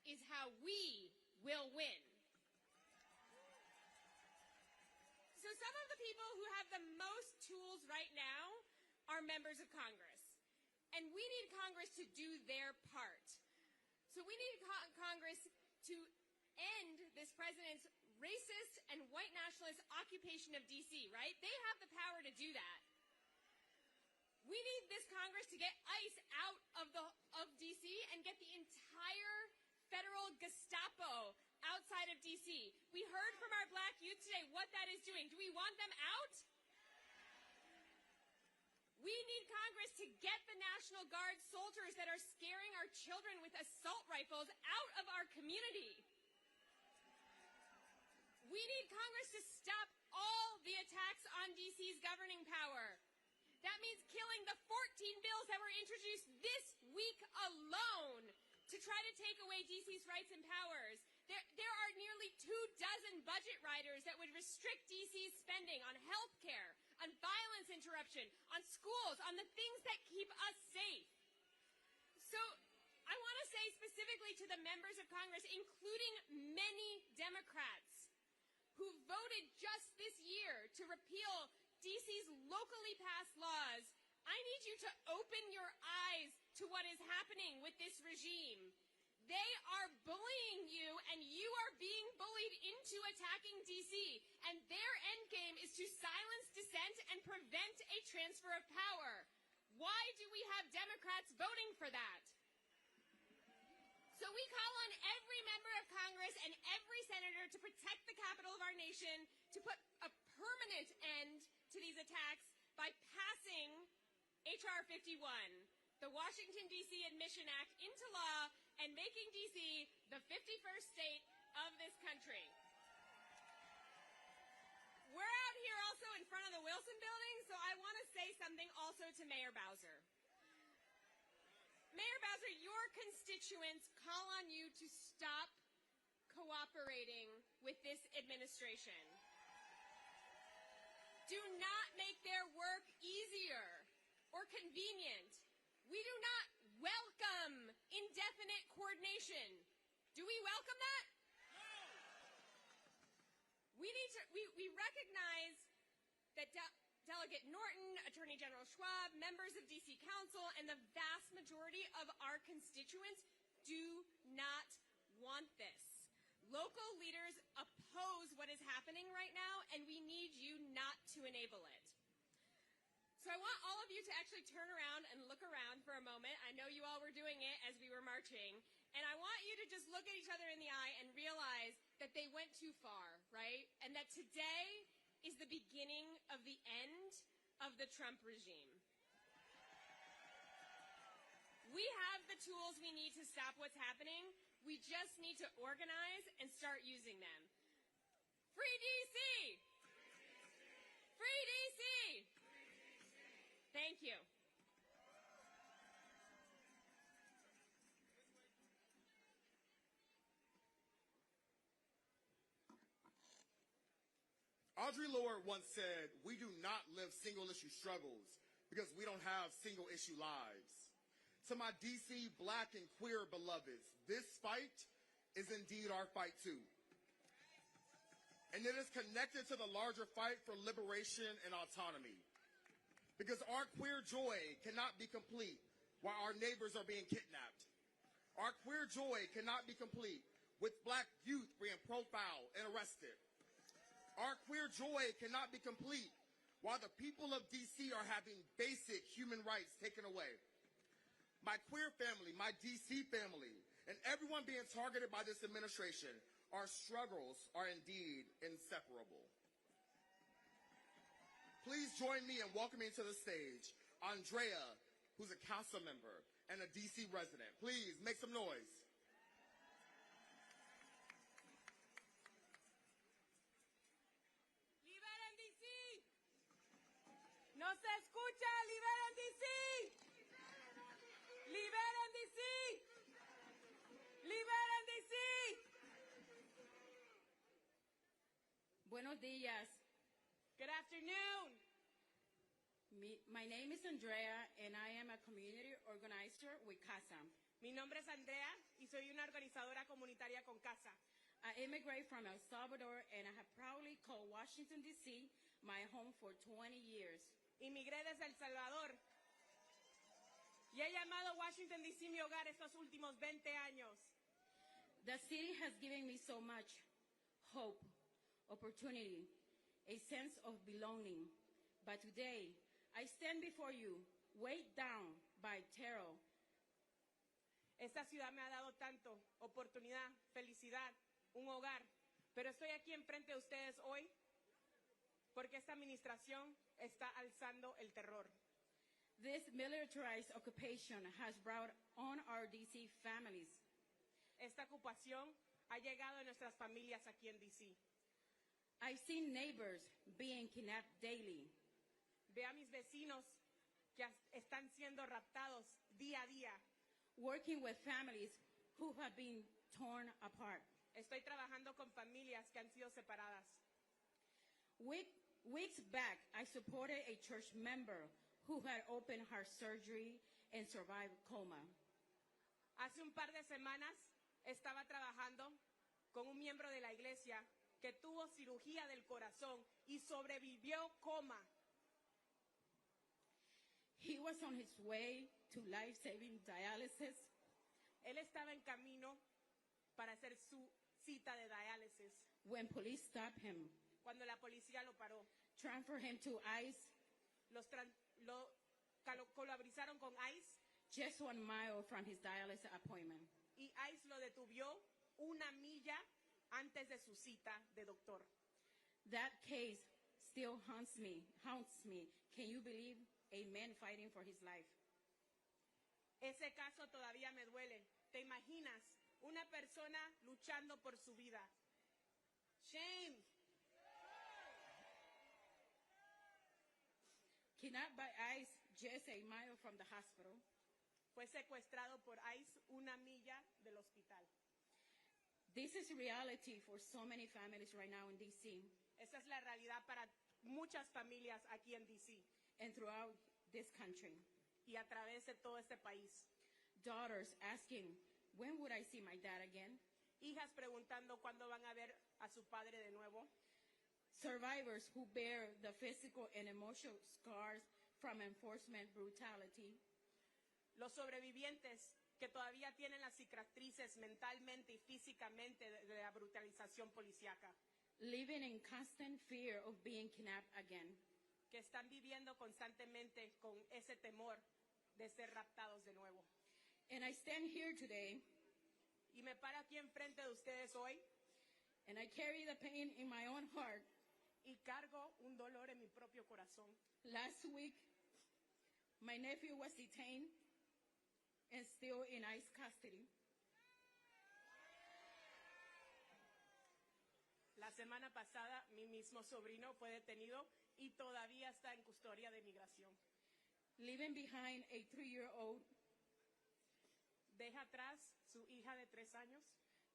is how we will win. So some of the people who have the most tools right now are members of Congress. And we need Congress to do their part. So we need Congress to end this president's racist and white nationalist occupation of D.C., right? They have the power to do that. We need this Congress to get ICE out of D.C. and get the entire federal Gestapo outside of D.C. We heard from our black youth today what that is doing. Do we want them out? We need Congress to get the National Guard soldiers that are scaring our children with assault rifles out of our community. We need Congress to stop all the attacks on D.C.'s governing power. That means killing the 14 bills that were introduced this week alone to try to take away D.C.'s rights and powers. There are nearly 24 budget riders that would restrict D.C.'s spending on health care, on violence interruption, on schools, on the things that keep us safe. So I want to say specifically to the members of Congress, including many Democrats, who voted just this year to repeal D.C.'s locally passed laws, I need you to open your eyes to what is happening with this regime. They are bullying you, and you are being bullied into attacking D.C., and their endgame is to silence dissent and prevent a transfer of power. Why do we have Democrats voting for that? So we call on every member of Congress and every senator to protect the capital of our nation, to put a permanent end to these attacks by passing H.R. 51, the Washington, D.C. Admission Act, into law and making D.C. the 51st state of this country. We're out here also in front of the Wilson Building, so I want to say something also to Mayor Bowser. Mayor Bowser, your constituents call on you to stop cooperating with this administration. Do not make their work easier or convenient. We do not welcome indefinite coordination. Do we welcome that? We recognize that Delegate Norton, Attorney General Schwab, members of D.C. Council, and the vast majority of our constituents do not want this. Local leaders oppose what is happening right now, and we need you not to enable it. So I want all of you to actually turn around and look around for a moment. I know you all were doing it as we were marching. And I want you to just look at each other in the eye and realize that they went too far, right? And that today is the beginning of the end of the Trump regime. We have the tools we need to stop what's happening. We just need to organize and start using them. Free D.C. Free D.C. Thank you. Audre Lorde once said, "We do not live single-issue struggles because we don't have single-issue lives." To my D.C. black and queer beloveds, this fight is indeed our fight too. And it is connected to the larger fight for liberation and autonomy. Because our queer joy cannot be complete while our neighbors are being kidnapped. Our queer joy cannot be complete with black youth being profiled and arrested. Our queer joy cannot be complete while the people of D.C. are having basic human rights taken away. My queer family, my D.C. family, and everyone being targeted by this administration, our struggles are indeed inseparable. Please join me in welcoming to the stage Andrea, who's a council member and a D.C. resident. Please make some noise. No se escucha, liberen D.C. Liberen D.C. Liberen D.C. Buenos días. Good afternoon. My name is Andrea and I am a community organizer with CASA. Mi nombre es Andrea y soy una organizadora comunitaria con CASA. I immigrated from El Salvador and I have proudly called Washington, D.C. my home for 20 years. Inmigré desde El Salvador y he llamado Washington, D.C. mi hogar estos últimos 20 años. The city has given me so much hope, opportunity, a sense of belonging. But today, I stand before you, weighed down by terror. Esta ciudad me ha dado tanto, oportunidad, felicidad, un hogar. Pero estoy aquí enfrente de ustedes hoy porque esta administración está alzando el terror. This militarized occupation has brought on our D.C. families. Esta ocupación ha llegado a nuestras familias aquí en D.C. I've seen neighbors being kidnapped daily. Ve a mis vecinos que están siendo raptados día a día. Working with families who have been torn apart. Estoy trabajando con familias que han sido separadas. Weeks back, I supported a church member who had open heart surgery and survived coma. Hace un par de semanas estaba trabajando con un miembro de la iglesia que tuvo cirugía del corazón y sobrevivió coma. He was on his way to life-saving dialysis. Él estaba en camino para hacer su cita de diálisis. When police stopped him. Cuando la policía lo paró. Transferred him to ICE. Lo colaboraron con ICE just 1 mile from his dialysis appointment. y ICE lo detuvo 1 milla antes de su cita de doctor. That case still haunts me. Can you believe a man fighting for his life? Ese caso todavía me duele. ¿Te imaginas una persona luchando por su vida? Shame. Kidnapped by ICE just 1 mile from the hospital. Fue secuestrado por ICE 1 milla del hospital. This is reality for so many families right now in D.C. Esa es la realidad para muchas familias aquí en D.C. and throughout this country. Y a través de todo este país. Daughters asking, when would I see my dad again? Hijas preguntando cuándo van a ver a su padre de nuevo. Survivors who bear the physical and emotional scars from enforcement brutality. Los sobrevivientes que todavía tienen las cicatrices mentalmente y físicamente de la brutalización policíaca. Living in constant fear of being kidnapped again. Que están viviendo constantemente con ese temor de ser raptados de nuevo. And I stand here today. Y me paro aquí enfrente de ustedes hoy. And I carry the pain in my own heart. Y cargo un dolor en mi propio corazón. Last week, my nephew was detained and still in ICE custody. La semana pasada, mi mismo sobrino fue detenido y todavía está en custodia de migración. Leaving behind a 3-year-old. Deja atrás su hija de 3 años.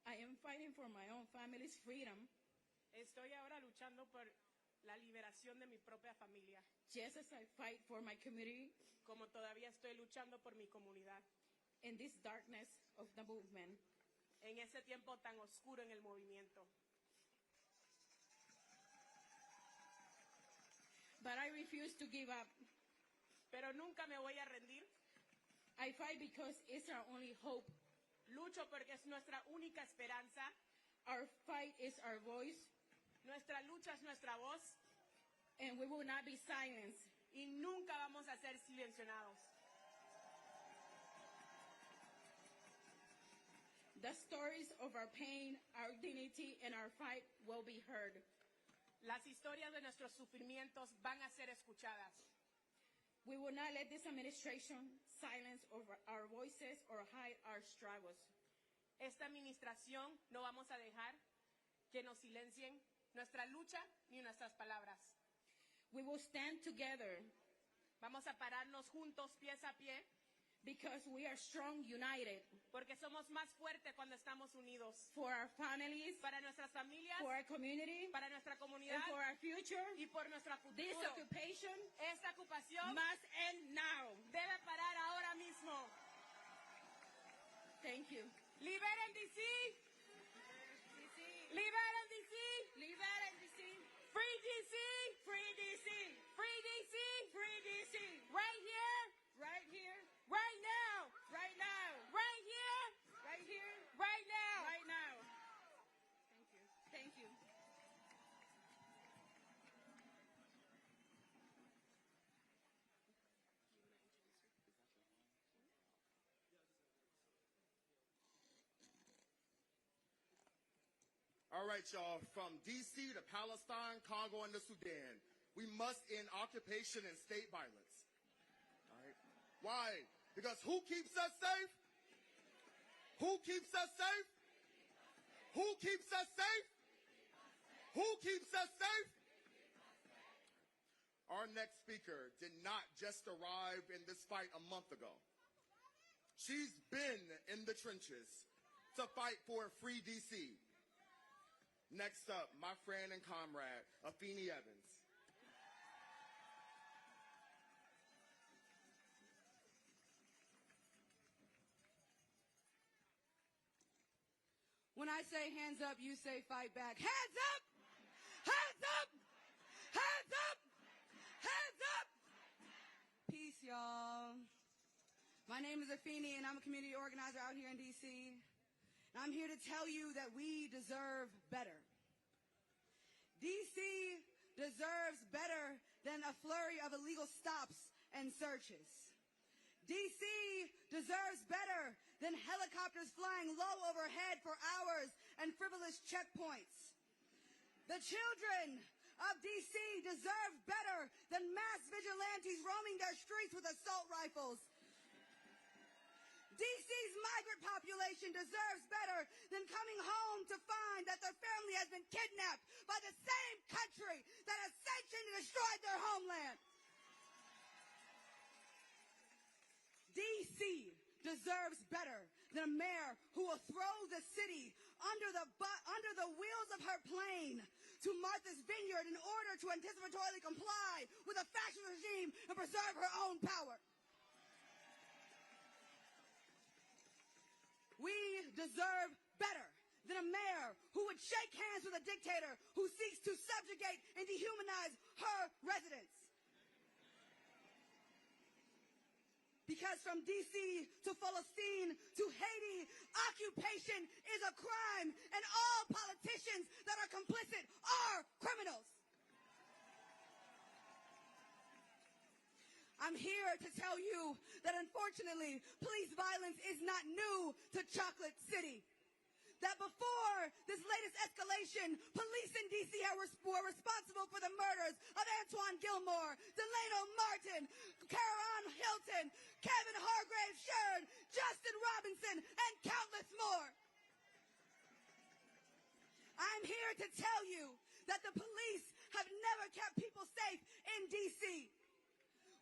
I am fighting for my own family's freedom. Estoy ahora luchando por la liberación de mi propia familia. Just as I fight for my community. Como todavía estoy luchando por mi comunidad. In this darkness of the movement. En ese tiempo tan oscuro en el movimiento. But I refuse to give up. Pero nunca me voy a rendir. I fight because it's our only hope. Lucho porque es nuestra única esperanza. Our fight is our voice. Nuestra lucha es nuestra voz. And we will not be silenced. Y nunca vamos a ser silenciados. The stories of our pain, our dignity, and our fight will be heard. Las historias de nuestros sufrimientos van a ser escuchadas. We will not let this administration silence our voices or hide our struggles. Esta administración no vamos a dejar que nos silencien nuestra lucha ni nuestras palabras. We will stand together. Vamos a pararnos juntos, pies a pie. Because we are strong, united. Porque somos más fuertes cuando estamos unidos. For our families. Para nuestras familias. For our community. Para nuestra comunidad. And for our future. Y por nuestro futuro. This occupation. Esta ocupación. Must end now. Debe parar ahora mismo. Thank you. Liberen D.C. Liberen D.C. Liberen D.C. Free D.C. Free D.C. Free D.C. Free D.C. Right here. Right here. Right now. Right now. Right here. Right here. Right now. Right now. Thank you. Thank you. All right, y'all, from D.C. to Palestine, Congo, and the Sudan, we must end occupation and state violence. All right? Why? Because who keeps us safe? Who keeps us safe? Who keeps us safe? Who keeps us safe? Our next speaker did not just arrive in this fight a month ago. She's been in the trenches to fight for a free D.C. Next up, my friend and comrade, Afeni Evans. When I say hands up, you say fight back. Hands up! Hands up! Hands up! Hands up! Peace, y'all. My name is Afeni, and I'm a community organizer out here in D.C. And I'm here to tell you that we deserve better. D.C. deserves better than a flurry of illegal stops and searches. D.C. deserves better than helicopters flying low overhead for hours and frivolous checkpoints. The children of D.C. deserve better than mass vigilantes roaming their streets with assault rifles. D.C.'s migrant population deserves better than coming home to find that their family has been kidnapped by the same country that has sanctioned and destroyed their homeland. D.C. deserves better than a mayor who will throw the city under the wheels of her plane to Martha's Vineyard in order to anticipatorily comply with a fascist regime and preserve her own power. We deserve better than a mayor who would shake hands with a dictator who seeks to subjugate and dehumanize her residents. Because from D.C. to Palestine to Haiti, occupation is a crime, and all politicians that are complicit are criminals. I'm here to tell you that unfortunately, police violence is not new to Chocolate City. That before this latest escalation, police in D.C. were responsible for the murders of Antoine Gilmore, Delano Martin, Caron Hilton, Kevin Hargrave Sherd, Justin Robinson, and countless more. I'm here to tell you that the police have never kept people safe in D.C.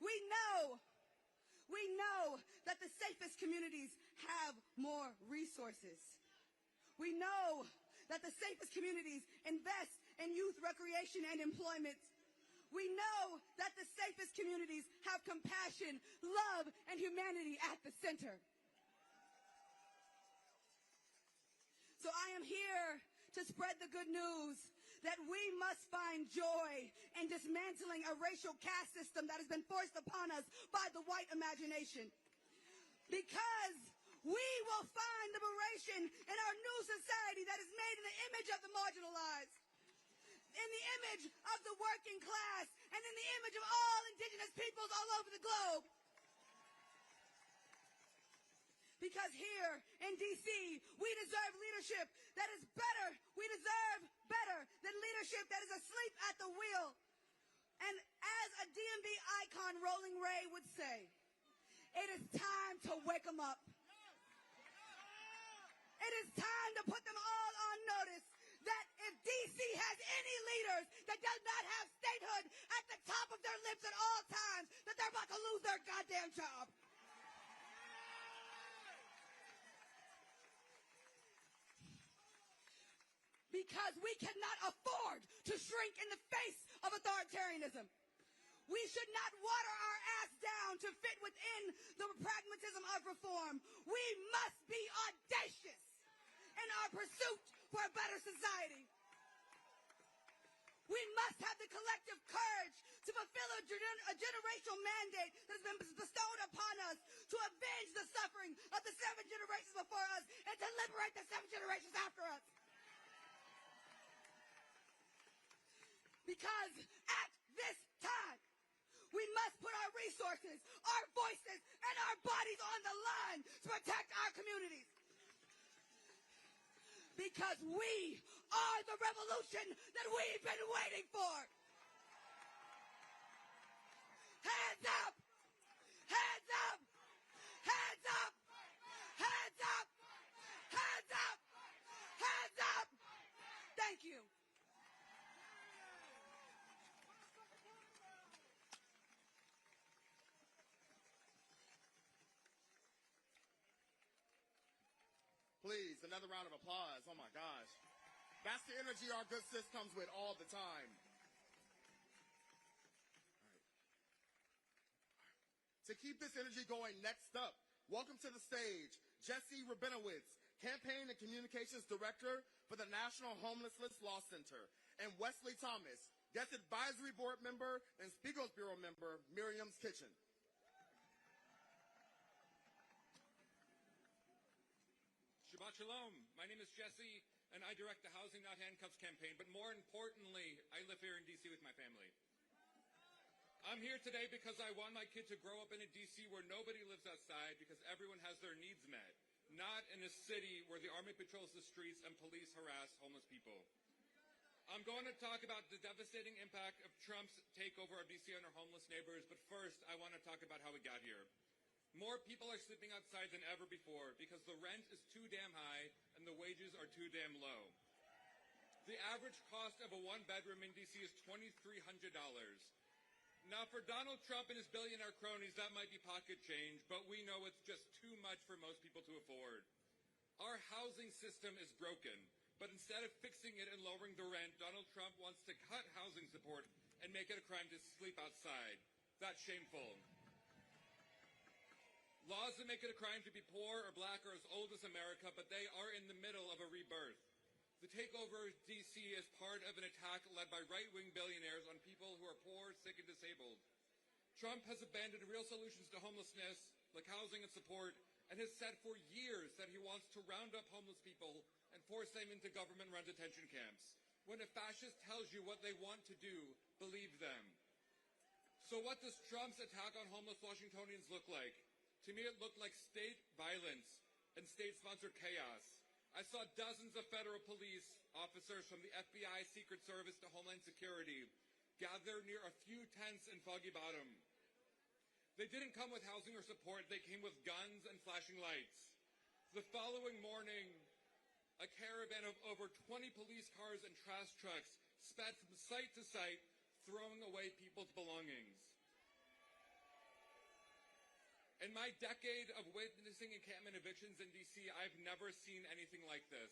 We know that the safest communities have more resources. We know that the safest communities invest in youth recreation and employment. We know that the safest communities have compassion, love, and humanity at the center. So I am here to spread the good news that we must find joy in dismantling a racial caste system that has been forced upon us by the white imagination. Because we will find liberation in our new society that is made in the image of the marginalized, in the image of the working class, and in the image of all indigenous peoples all over the globe. Because here in D.C., we deserve leadership that is better. We deserve better than leadership that is asleep at the wheel. And as a DMV icon, Rolling Ray, would say, it is time to wake them up. It is time to put them all on notice that if D.C. has any leaders that does not have statehood at the top of their lips at all times, that they're about to lose their goddamn job. Because we cannot afford to shrink in the face of authoritarianism. We should not water our ass down to fit within the pragmatism of reform. We must be audacious in our pursuit for a better society. We must have the collective courage to fulfill a generational mandate that has been bestowed upon us to avenge the suffering of the 7 generations before us and to liberate the 7 generations after us. Because at this time, we must put our resources, our voices, and our bodies on the line to protect our communities. Because we are the revolution that we've been waiting for. Hands up! Hands up! Hands up! Hands up! Hands up! Hands up! Thank you. Please, another round of applause. Oh my gosh. That's the energy our good sis comes with all the time. To keep this energy going, next up, welcome to the stage, Jesse Rabinowitz, Campaign and Communications Director for the National Homelessness Law Center, and Wesley Thomas, Guest Advisory Board Member and Speakers Bureau Member, Miriam's Kitchen. Shabbat Shalom. My name is Jesse, and I direct the Housing Not Handcuffs campaign, but more importantly, I live here in D.C. with my family. I'm here today because I want my kid to grow up in a D.C. where nobody lives outside because everyone has their needs met, not in a city where the Army patrols the streets and police harass homeless people. I'm going to talk about the devastating impact of Trump's takeover of D.C. on our homeless neighbors, but first I want to talk about how we got here. More people are sleeping outside than ever before because the rent is too damn high and the wages are too damn low. The average cost of a one-bedroom in D.C. is $2,300. Now, for Donald Trump and his billionaire cronies, that might be pocket change, but we know it's just too much for most people to afford. Our housing system is broken, but instead of fixing it and lowering the rent, Donald Trump wants to cut housing support and make it a crime to sleep outside. That's shameful. Laws that make it a crime to be poor or black are as old as America, but they are in the middle of a rebirth. The takeover of D.C. is part of an attack led by right-wing billionaires on people who are poor, sick, and disabled. Trump has abandoned real solutions to homelessness, like housing and support, and has said for years that he wants to round up homeless people and force them into government-run detention camps. When a fascist tells you what they want to do, believe them. So what does Trump's attack on homeless Washingtonians look like? To me, it looked like state violence and state-sponsored chaos. I saw dozens of federal police officers from the FBI, Secret Service to Homeland Security gather near a few tents in Foggy Bottom. They didn't come with housing or support. They came with guns and flashing lights. The following morning, a caravan of over 20 police cars and trash trucks sped from site to site, throwing away people's belongings. In my decade of witnessing encampment evictions in D.C., I've never seen anything like this.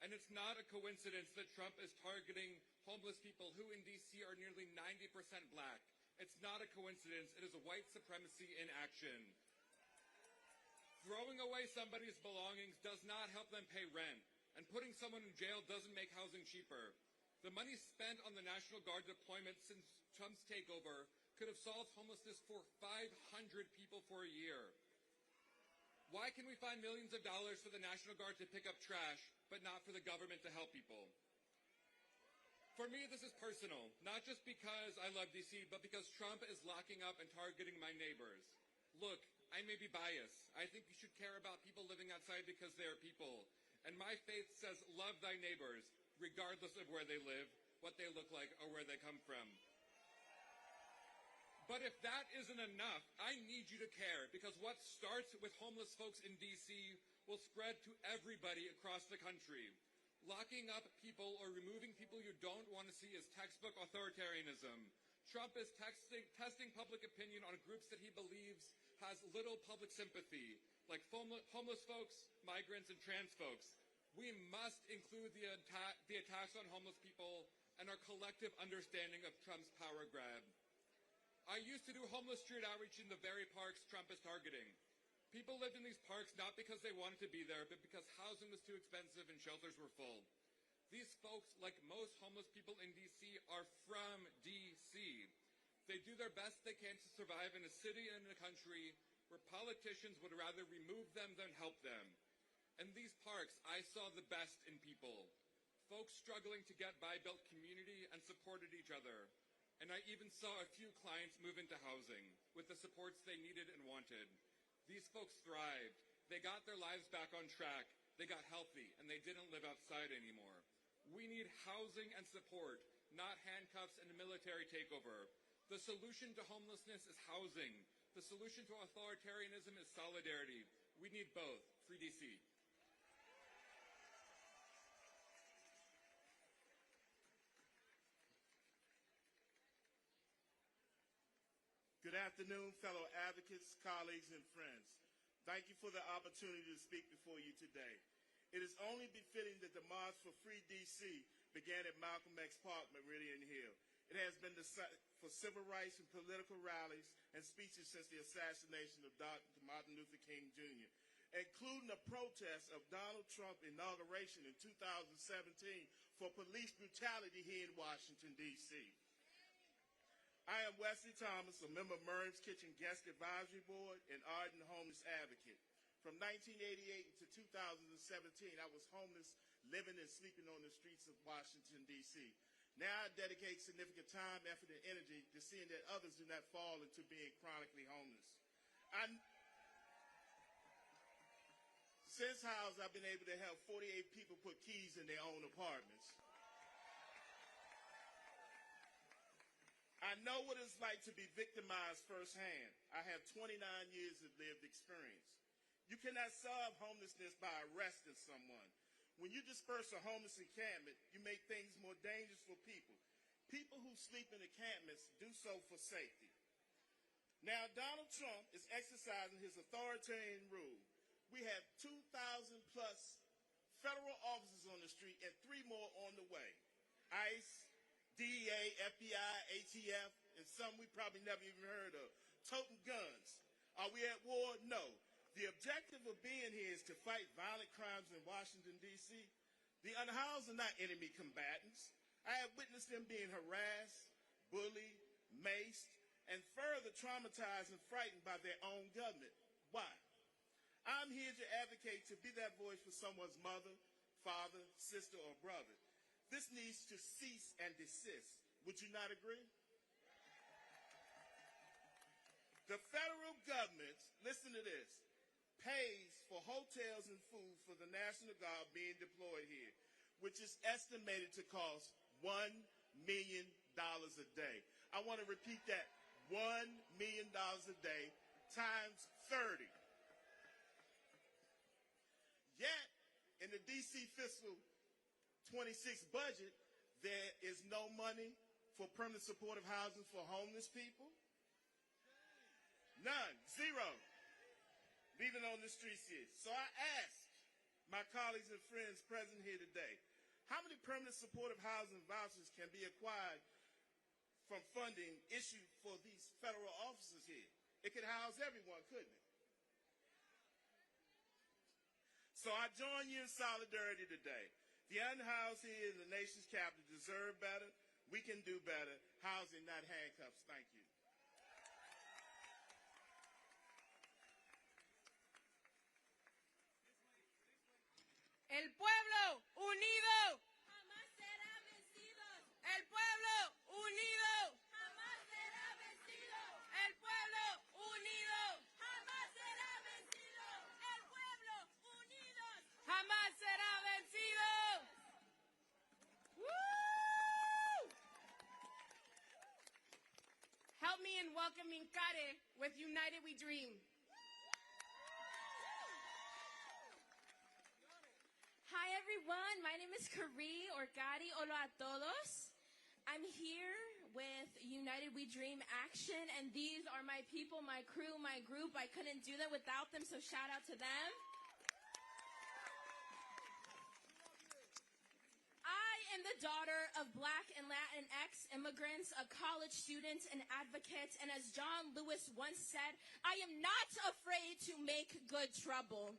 And it's not a coincidence that Trump is targeting homeless people who in D.C. are nearly 90% black. It's not a coincidence. It is white supremacy in action. Throwing away somebody's belongings does not help them pay rent. And putting someone in jail doesn't make housing cheaper. The money spent on the National Guard deployment since Trump's takeover could have solved homelessness for 500 people for a year. Why can we find millions of dollars for the National Guard to pick up trash, but not for the government to help people? For me, this is personal, not just because I love D.C., but because Trump is locking up and targeting my neighbors. Look, I may be biased. I think you should care about people living outside because they are people. And my faith says love thy neighbors, regardless of where they live, what they look like, or where they come from. But if that isn't enough, I need you to care, because what starts with homeless folks in D.C. will spread to everybody across the country. Locking up people or removing people you don't want to see is textbook authoritarianism. Trump is testing public opinion on groups that he believes has little public sympathy, like homeless folks, migrants, and trans folks. We must include the attacks on homeless people and our collective understanding of Trump's power grab. I used to do homeless street outreach in the very parks Trump is targeting. People lived in these parks not because they wanted to be there, but because housing was too expensive and shelters were full. These folks, like most homeless people in D.C., are from D.C. They do their best they can to survive in a city and in a country where politicians would rather remove them than help them. In these parks, I saw the best in people. Folks struggling to get by built community and supported each other. And I even saw a few clients move into housing with the supports they needed and wanted. These folks thrived. They got their lives back on track. They got healthy, and they didn't live outside anymore. We need housing and support, not handcuffs and a military takeover. The solution to homelessness is housing. The solution to authoritarianism is solidarity. We need both. Free D.C. Good afternoon, fellow advocates, colleagues, and friends. Thank you for the opportunity to speak before you today. It is only befitting that the March for Free D.C. began at Malcolm X Park, Meridian Hill. It has been the site for civil rights and political rallies and speeches since the assassination of Dr. Martin Luther King Jr., including a protest of Donald Trump's inauguration in 2017 for police brutality here in Washington, D.C. I am Wesley Thomas, a member of Murray's Kitchen Guest Advisory Board and ardent homeless advocate. From 1988 to 2017, I was homeless, living and sleeping on the streets of Washington, D.C. Now I dedicate significant time, effort, and energy to seeing that others do not fall into being chronically homeless. Since housed, I've been able to help 48 people put keys in their own apartments. I know what it's like to be victimized firsthand. I have 29 years of lived experience. You cannot solve homelessness by arresting someone. When you disperse a homeless encampment, you make things more dangerous for people. People who sleep in encampments do so for safety. Now, Donald Trump is exercising his authoritarian rule. We have 2,000 plus federal officers on the street and 3 more on the way. ICE, DEA, FBI, ATF, and some we probably never even heard of. Toting guns. Are we at war? No. The objective of being here is to fight violent crimes in Washington, D.C. The unhoused are not enemy combatants. I have witnessed them being harassed, bullied, maced, and further traumatized and frightened by their own government. Why? I'm here to advocate to be that voice for someone's mother, father, sister, or brother. This needs to cease and desist. Would you not agree? The federal government, listen to this, pays for hotels and food for the National Guard being deployed here, which is estimated to cost $1 million a day. I want to repeat that, $1 million a day times 30. Yet, in the D.C. fiscal 26 budget, there is no money for permanent supportive housing for homeless people. None. Zero. Leaving on the streets here. So I ask my colleagues and friends present here today, how many permanent supportive housing vouchers can be acquired from funding issued for these federal officers here? It could house everyone, couldn't it? So I join you in solidarity today. The unhoused here in the nation's capital deserve better. We can do better. Housing, not handcuffs. Thank you. El pueblo unido jamás será vencido. El pueblo unido Jamás será vencido. El pueblo unido Jamás será vencido. El pueblo unido. jamás será vencido. Woo! Help me in welcoming Kare with United We Dream. Hi everyone, my name is Kari or Gadi. Hola a todos. I'm here with United We Dream Action, and these are my people, my crew, my group. I couldn't do that without them, so shout out to them. I am the daughter of Black and Latinx immigrants, a college student, an advocate, and as John Lewis once said, I am not afraid to make good trouble.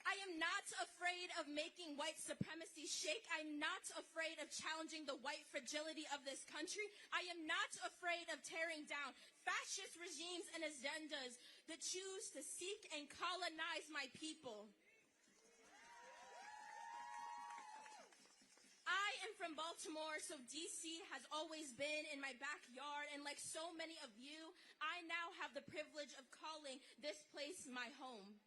I am not afraid of making white supremacy shake. I'm not afraid of challenging the white fragility of this country. I am not afraid of tearing down fascist regimes and agendas that choose to seek and colonize my people. I am from Baltimore, so D.C. has always been in my backyard, and like so many of you, I now have the privilege of calling this place my home.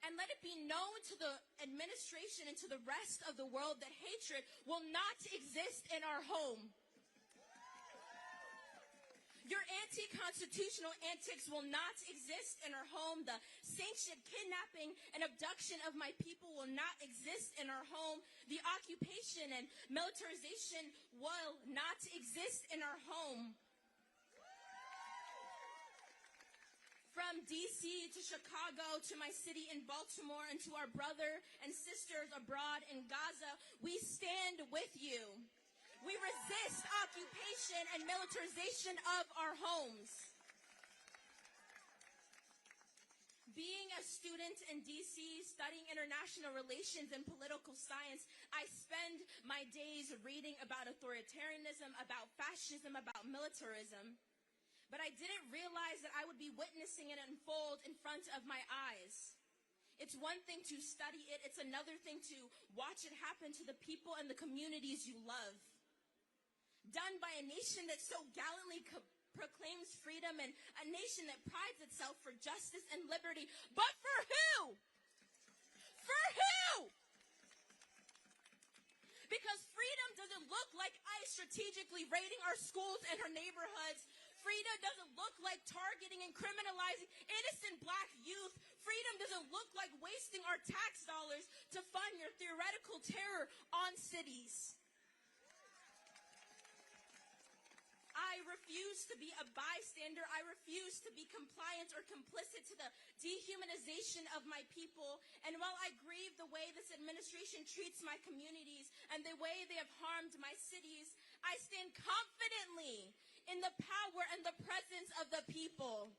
And let it be known to the administration and to the rest of the world that hatred will not exist in our home. Your anti-constitutional antics will not exist in our home. The sanctioned kidnapping and abduction of my people will not exist in our home. The occupation and militarization will not exist in our home. From D.C. to Chicago to my city in Baltimore and to our brother and sisters abroad in Gaza, we stand with you. We resist occupation and militarization of our homes. Being a student in D.C., studying international relations and political science, I spend my days reading about authoritarianism, about fascism, about militarism. But I didn't realize that I would be witnessing it unfold in front of my eyes. It's one thing to study it. It's another thing to watch it happen to the people and the communities you love. Done by a nation that so gallantly proclaims freedom and a nation that prides itself for justice and liberty. But for who? For who? Because freedom doesn't look like ICE strategically raiding our schools and our neighborhoods. Freedom doesn't look like targeting and criminalizing innocent black youth. Freedom doesn't look like wasting our tax dollars to fund your theoretical terror on cities. I refuse to be a bystander. I refuse to be compliant or complicit to the dehumanization of my people. And while I grieve the way this administration treats my communities and the way they have harmed my cities, I stand confidently in the power and the presence of the people.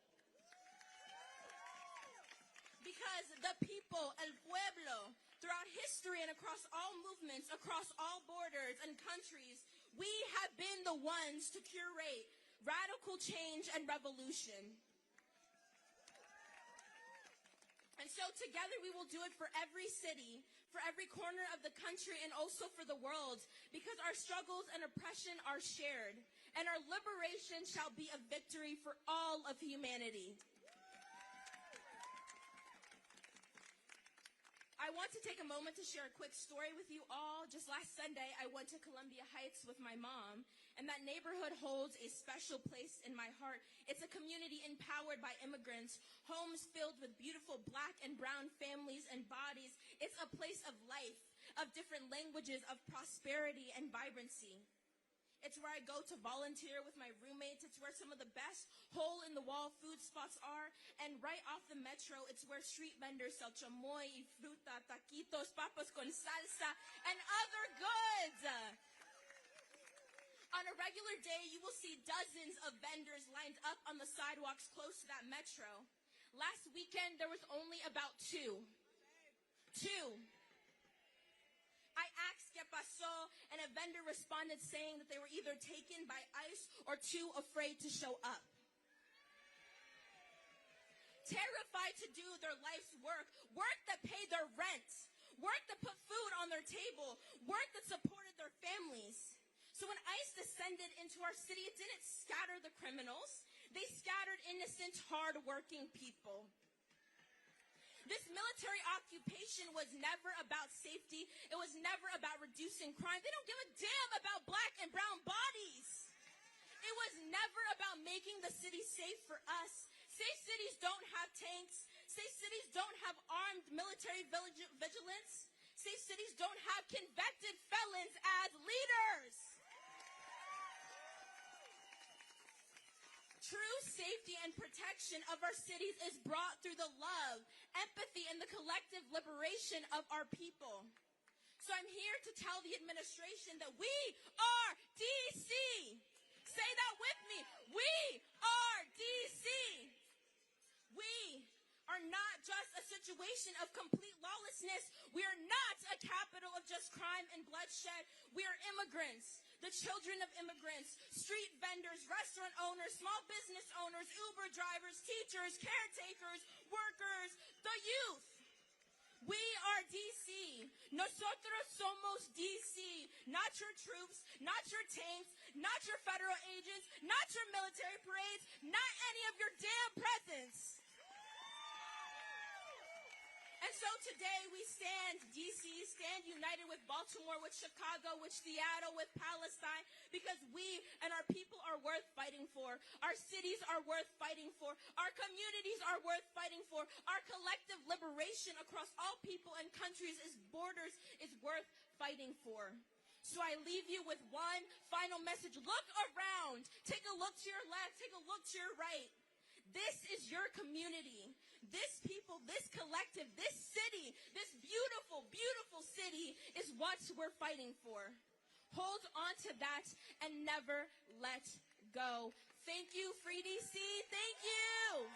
Because the people, el pueblo, throughout history and across all movements, across all borders and countries, we have been the ones to curate radical change and revolution. And so together we will do it for every city, for every corner of the country, and also for the world, because our struggles and oppression are shared, and our liberation shall be a victory for all of humanity. I want to take a moment to share a quick story with you all. Just last Sunday, I went to Columbia Heights with my mom, and that neighborhood holds a special place in my heart. It's a community empowered by immigrants, homes filled with beautiful black and brown families and bodies. It's a place of life, of different languages, of prosperity and vibrancy. It's where I go to volunteer with my roommates. It's where some of the best hole-in-the-wall food spots are. And right off the metro, it's where street vendors sell chamoy, fruta, taquitos, papas con salsa, and other goods. On a regular day, you will see dozens of vendors lined up on the sidewalks close to that metro. Last weekend, there was only about two. I asked ¿Qué pasó? And a vendor responded saying that they were either taken by ICE or too afraid to show up. Terrified to do their life's work that paid their rent, work that put food on their table, work that supported their families. So when ICE descended into our city, it didn't scatter the criminals. They scattered innocent, hard-working people. This military occupation was never about safety. It was never about reducing crime. They don't give a damn about black and brown bodies. It was never about making the city safe for us. Safe cities don't have tanks. Safe cities don't have armed military vigilance. Safe cities don't have convicted felons as leaders. True safety and protection of our cities is brought through the love, empathy, and the collective liberation of our people. So I'm here to tell the administration that we are D.C. Say that with me. We are D.C. We are not just a situation of complete lawlessness. We are not a capital of just crime and bloodshed. We are immigrants, the children of immigrants, street vendors, restaurant owners, small business owners, Uber drivers, teachers, caretakers, workers, the youth. We are D.C. Nosotros somos D.C. Not your troops, not your tanks, not your federal agents, not your military parades, not any of your damn presents. And so today we stand, D.C., stand united with Baltimore, with Chicago, with Seattle, with Palestine, because we and our people are worth fighting for. Our cities are worth fighting for. Our communities are worth fighting for. Our collective liberation across all people and countries is borders is worth fighting for. So I leave you with one final message. Look around. Take a look to your left. Take a look to your right. This is your community. This people, this collective, this city, this beautiful, beautiful city is what we're fighting for. Hold on to that and never let go. Thank you, Free DC. Thank you.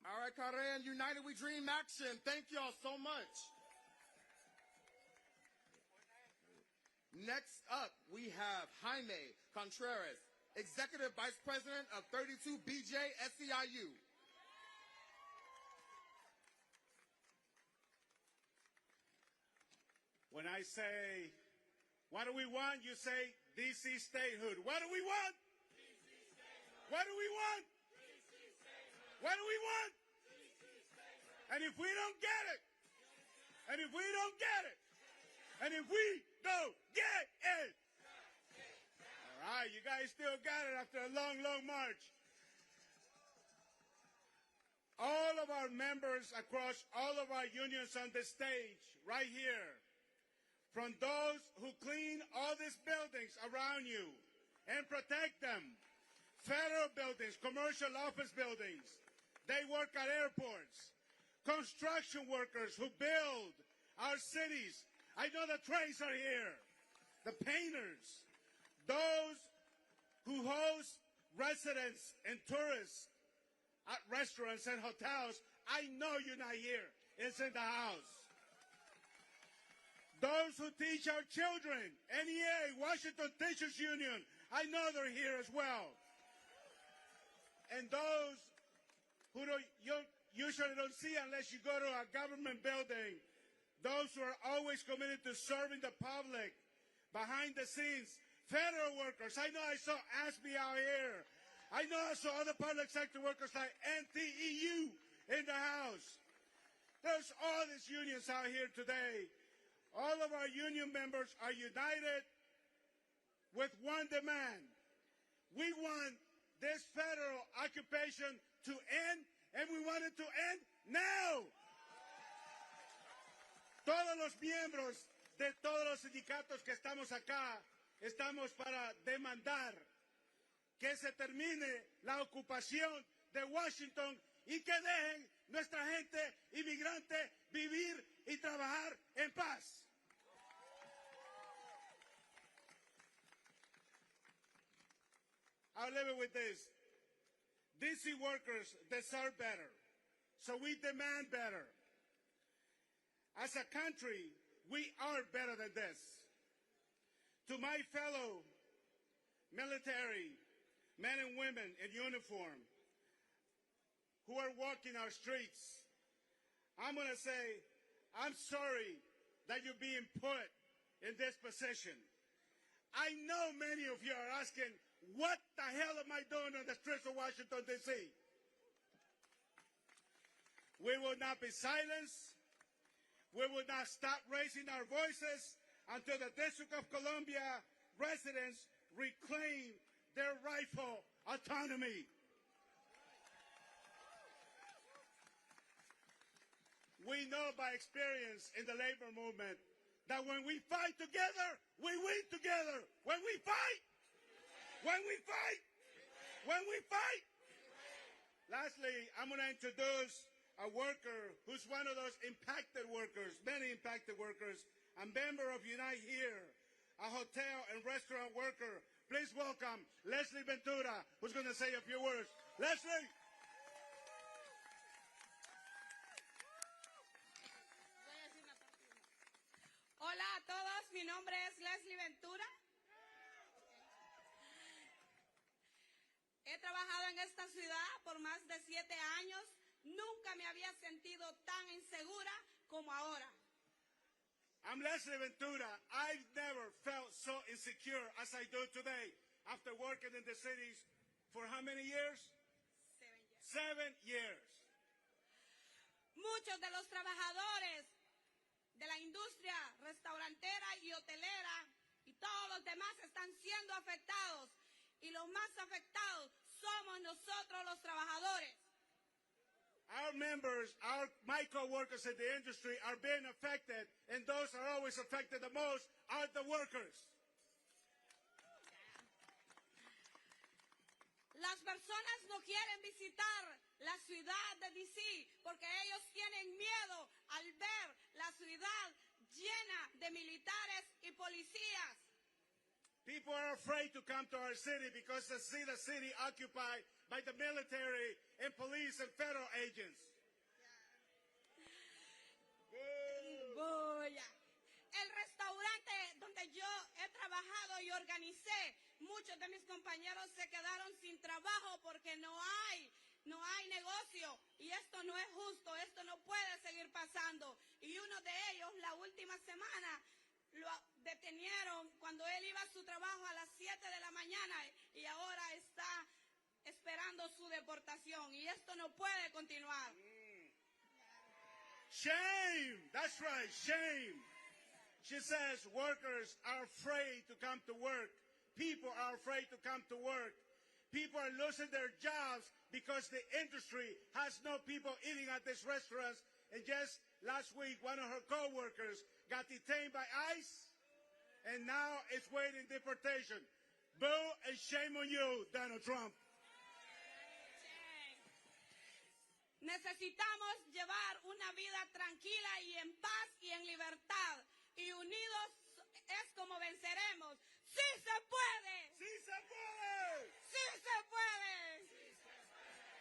All right, Karen, United We Dream Action. Thank y'all so much. Next up, we have Jaime Contreras, Executive Vice President of 32BJ SEIU. When I say, what do we want? You say, DC statehood. What do we want? What do we want? What do we want? And if we don't get it, and if we don't get it, and if we don't get it, all right, you guys still got it after a long, long march. All of our members across all of our unions on the stage, right here, from those who clean all these buildings around you and protect them, federal buildings, commercial office buildings, they work at airports, construction workers who build our cities. I know the trades are here, the painters, those who host residents and tourists at restaurants and hotels. I know you're not here. It's in the house. Those who teach our children, NEA, Washington Teachers Union, I know they're here as well. And those who you usually don't see unless you go to a government building, those who are always committed to serving the public behind the scenes, federal workers. I know I saw ASBE out here. I know I saw other public sector workers like NTEU in the house. There's all these unions out here today. All of our union members are united with one demand. We want this federal occupation to end, and we want it to end now. Todos los miembros de todos los sindicatos que estamos acá, estamos para demandar que se termine la ocupación de Washington y que dejen nuestra gente inmigrante vivir y trabajar en paz. I'll leave it with this. DC workers deserve better, so we demand better. As a country, we are better than this. To my fellow military men and women in uniform who are walking our streets, I'm going to say, I'm sorry that you're being put in this position. I know many of you are asking, what the hell am I doing on the streets of Washington, D.C.? We will not be silenced. We will not stop raising our voices until the District of Columbia residents reclaim their rightful autonomy. We know by experience in the labor movement that when we fight together, we win together. When we fight, Lastly, I'm going to introduce a worker who's one of those impacted workers, many impacted workers, a member of Unite Here, a hotel and restaurant worker. Please welcome Leslie Ventura, who's going to say a few words. Leslie. Hola a todos, mi nombre es Leslie Ventura. He trabajado en esta ciudad por más de 7 años. Nunca me había sentido tan insegura como ahora. I'm Leslie Ventura. I've never felt so insecure as I do today after working in the cities for how many years? 7 years. Muchos de los trabajadores de la industria restaurantera y hotelera y todos los demás están siendo afectados. Y los más afectados somos nosotros los trabajadores. Our members, my co-workers in the industry are being affected, and those are always affected the most are the workers. Las personas no quieren visitar la ciudad de D.C. porque ellos tienen miedo al ver la ciudad llena de militares y policías. People are afraid to come to our city because they see the city occupied by the military and police and federal agents. El restaurante donde yo he me organicé. Muchos de mis compañeros se quedaron sin trabajo porque no hay negocio y esto no es justo, esto no puede seguir pasando. Y uno de ellos la última semana lo detenieron cuando él iba a su trabajo a las 7 de la mañana y ahora está esperando su deportación y esto no puede continuar. Shame! That's right, shame. She says workers are afraid to come to work. People are afraid to come to work. People are losing their jobs because the industry has no people eating at these restaurants. And just last week, one of her co-workers got detained by ICE, and now it's waiting deportation. Boo and shame on you, Donald Trump. Necesitamos llevar una vida tranquila y en paz y en libertad. Y unidos es como venceremos. ¡Sí se puede! ¡Sí se puede! ¡Sí se puede!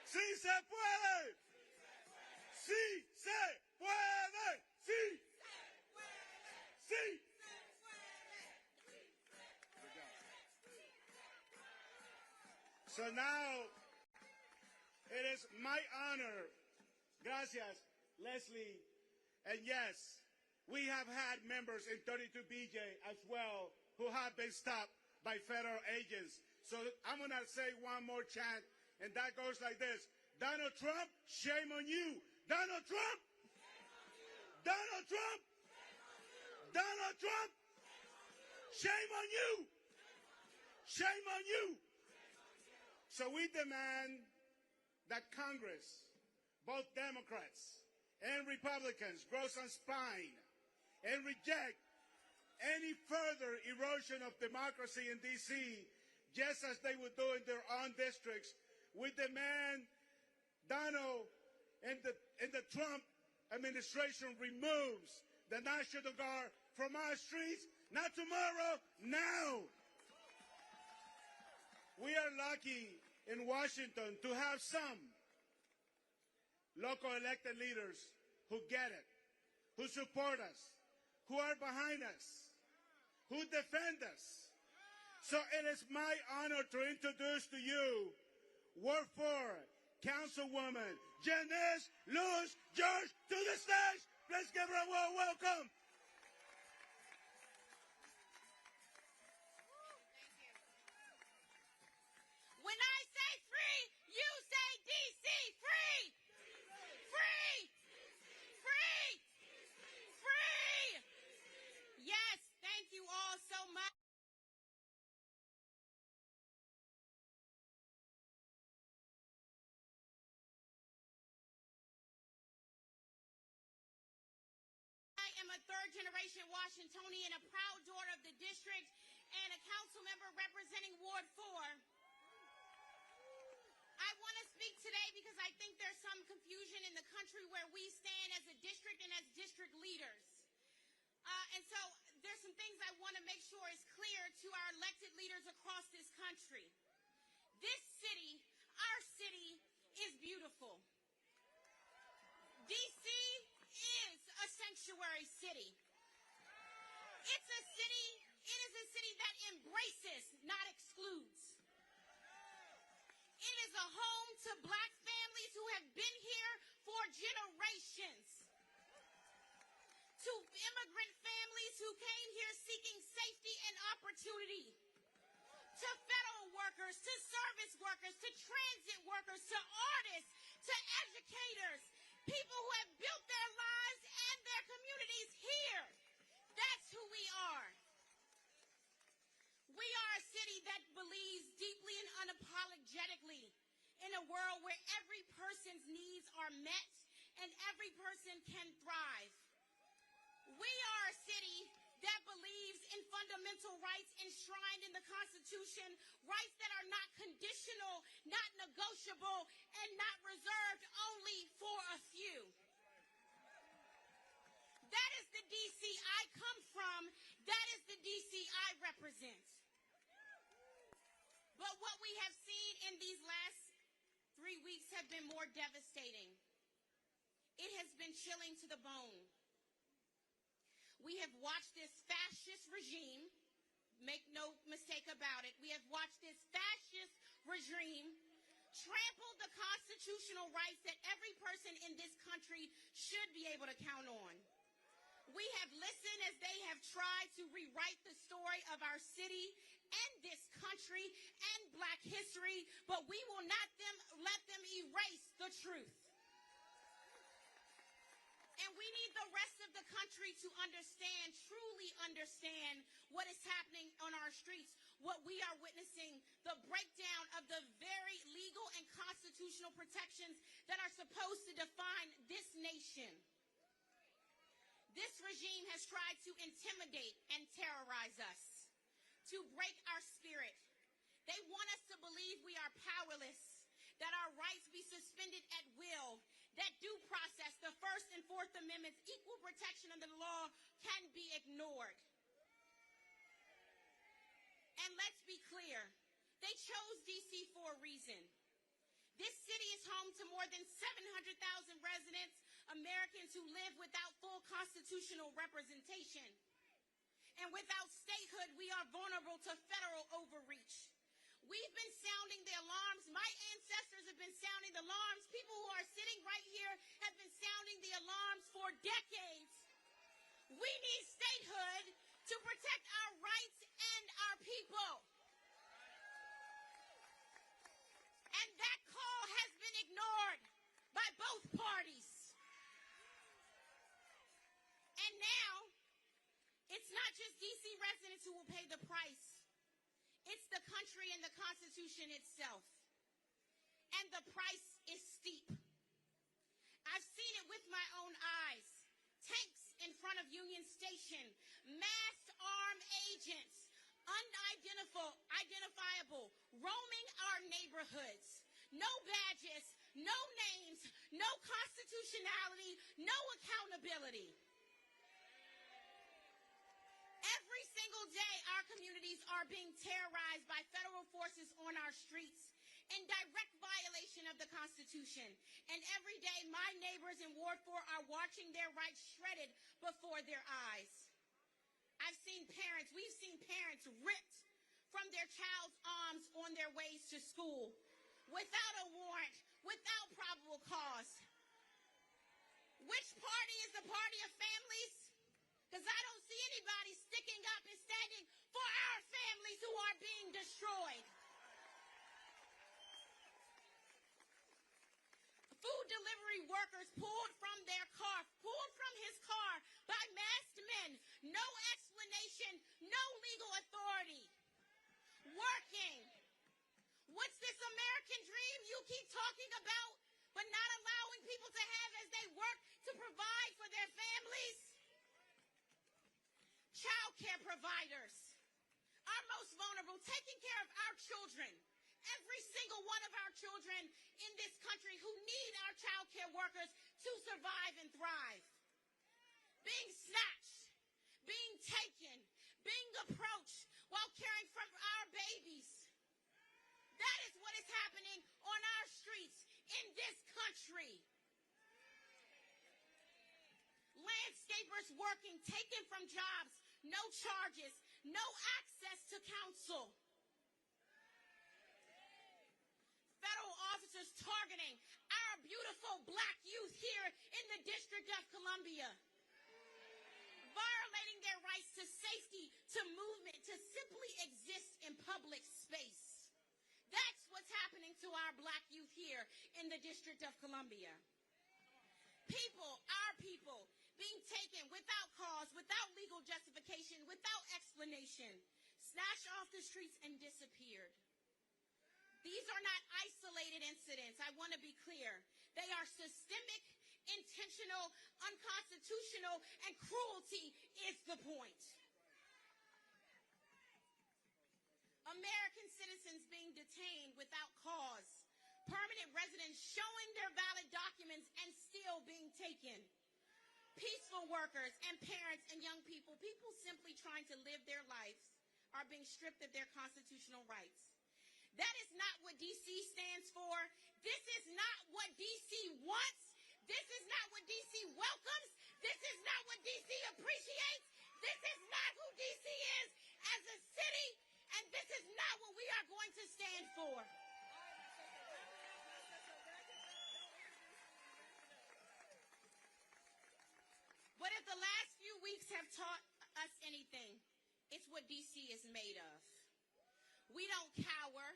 ¡Sí se puede! ¡Sí se puede! ¡Sí! ¡Sí! So now, it is my honor, gracias, Leslie, and yes, we have had members in 32BJ as well who have been stopped by federal agents. So I'm going to say one more chant, and that goes like this. Donald Trump, shame on you. Donald Trump, Donald Trump, Donald Trump, shame on you. Shame on you. So we demand that Congress, both Democrats and Republicans, grow some spine and reject any further erosion of democracy in D.C., just as they would do in their own districts. We demand Donald and the Trump administration removes the National Guard from our streets, not tomorrow, now. We are lucky in Washington to have some local elected leaders who get it, who support us, who are behind us, who defend us. So it is my honor to introduce to you Ward 4 Councilwoman Janice Lewis George to the stage. Let's give her a warm welcome. When I say free, you say DC free! Free! Free! Free! Yes, thank you all so much. I am a third-generation Washingtonian, a proud daughter of the district, and a council member representing Ward 4. I want to speak today because I think there's some confusion in the country where we stand as a district and as district leaders. And so there's some things I want to make sure is clear to our elected leaders across this country. This city, our city, is beautiful. D.C. is a sanctuary city. It is a city that embraces, not excludes. It is a home to black families who have been here for generations, to immigrant families who came here seeking safety and opportunity, to federal workers, to service workers, to transit workers, to artists, to educators, people who have built their lives and their communities here. That's who we are. We are a city that believes deeply and unapologetically in a world where every person's needs are met and every person can thrive. We are a city that believes in fundamental rights enshrined in the Constitution, rights that are not conditional, not negotiable, and not reserved only for a few. That is the D.C. I come from. That is the D.C. I represent. But what we have seen in these last 3 weeks have been more devastating. It has been chilling to the bone. We have watched this fascist regime, make no no mistake about it. We have watched this fascist regime trample the constitutional rights that every person in this country should be able to count on. We have listened as they have tried to rewrite the story of our city and this country and Black history, but we will not let them erase the truth. And we need the rest of the country to understand, truly understand what is happening on our streets, what we are witnessing, the breakdown of the very legal and constitutional protections that are supposed to define this nation. This regime has tried to intimidate and terrorize us, to break our spirit. They want us to believe we are powerless, that our rights be suspended at will, that due process, the First and Fourth Amendments, equal protection under the law can be ignored. And let's be clear, they chose D.C. for a reason. This city is home to more than 700,000 residents, Americans who live without full constitutional representation. And without statehood, we are vulnerable to federal overreach. We've been sounding the alarms. My ancestors have been sounding the alarms. People who are sitting right here have been sounding the alarms for decades. We need statehood to protect our rights and our people. And that call has been ignored by both parties. And now, it's not just D.C. residents who will pay the price. It's the country and the Constitution itself. And the price is steep. I've seen it with my own eyes. Tanks in front of Union Station, masked armed agents, unidentifiable, roaming our neighborhoods. No badges, no names, no constitutionality, no accountability. Every single day, our communities are being terrorized by federal forces on our streets in direct violation of the Constitution. And every day, my neighbors in Ward 4 are watching their rights shredded before their eyes. We've seen parents ripped from their child's arms on their ways to school without a warrant, without probable cause. Which party is the party of families? Because I don't see anybody sticking up and standing for our families who are being destroyed. Food delivery workers pulled from his car by masked men. No explanation, no legal authority. Working. What's this American dream you keep talking about, but not allowing people to have as they work to provide for their families? Child care providers, our most vulnerable, taking care of our children. Every single one of our children in this country who need our child care workers to survive and thrive. Being snatched, being taken, being approached while caring for our babies. That is what is happening on our streets in this country. Landscapers working, taken from jobs, no charges, no access to counsel. Federal officers targeting our beautiful Black youth here in the District of Columbia. Violating their rights to safety, to movement, to simply exist in public space. That's what's happening to our Black youth here in the District of Columbia. People, our people, being taken without cause, without legal justification, without explanation, snatched off the streets and disappeared. These are not isolated incidents, I want to be clear. They are systemic, intentional, unconstitutional, and cruelty is the point. American citizens being detained without cause. Permanent residents showing their valid documents and still being taken. Peaceful workers and parents and young people, people simply trying to live their lives, are being stripped of their constitutional rights. That is not what D.C. stands for. This is not what D.C. wants. This is not what D.C. welcomes. This is not what D.C. appreciates. This is not who D.C. is as a city D.C. is made of. We don't cower.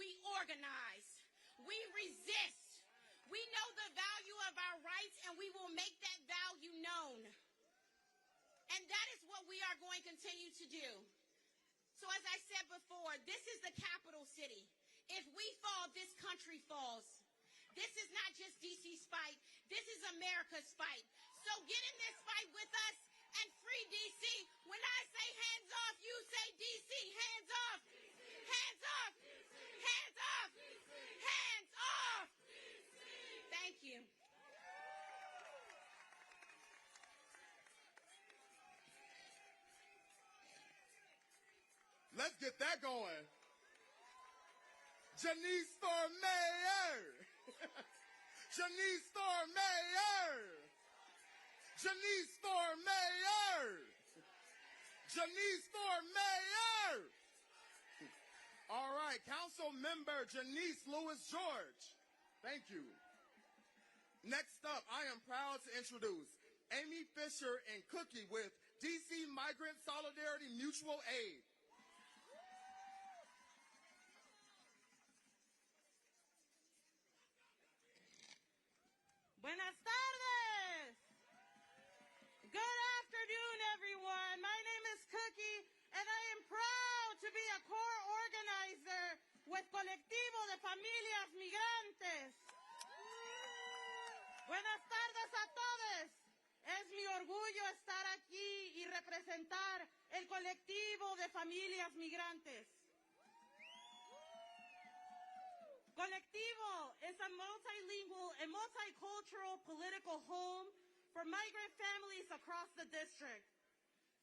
We organize. We resist. We know the value of our rights, and we will make that value known. And that is what we are going to continue to do. So as I said before, this is the capital city. If we fall, this country falls. This is not just DC's fight. This is America's fight. So get in this fight with us and free DC. When I say hands off, you say DC. Hands off. Hands off. Hands off. Hands off. Thank you. Let's get that going. Janice for mayor. Janice for mayor. Janice for mayor. Janice for mayor. All right, Council Member Janice Lewis George. Thank you. Next up, I am proud to introduce Amy Fisher and Cookie with DC Migrant Solidarity Mutual Aid. Buenas tardes. Good afternoon, everyone. My name is Cookie, and I am proud to be a core organizer with Colectivo de Familias Migrantes. Buenas tardes a todos. Es mi orgullo estar aquí y representar el Colectivo de Familias Migrantes. Colectivo is a multilingual and multicultural political home for migrant families across the district.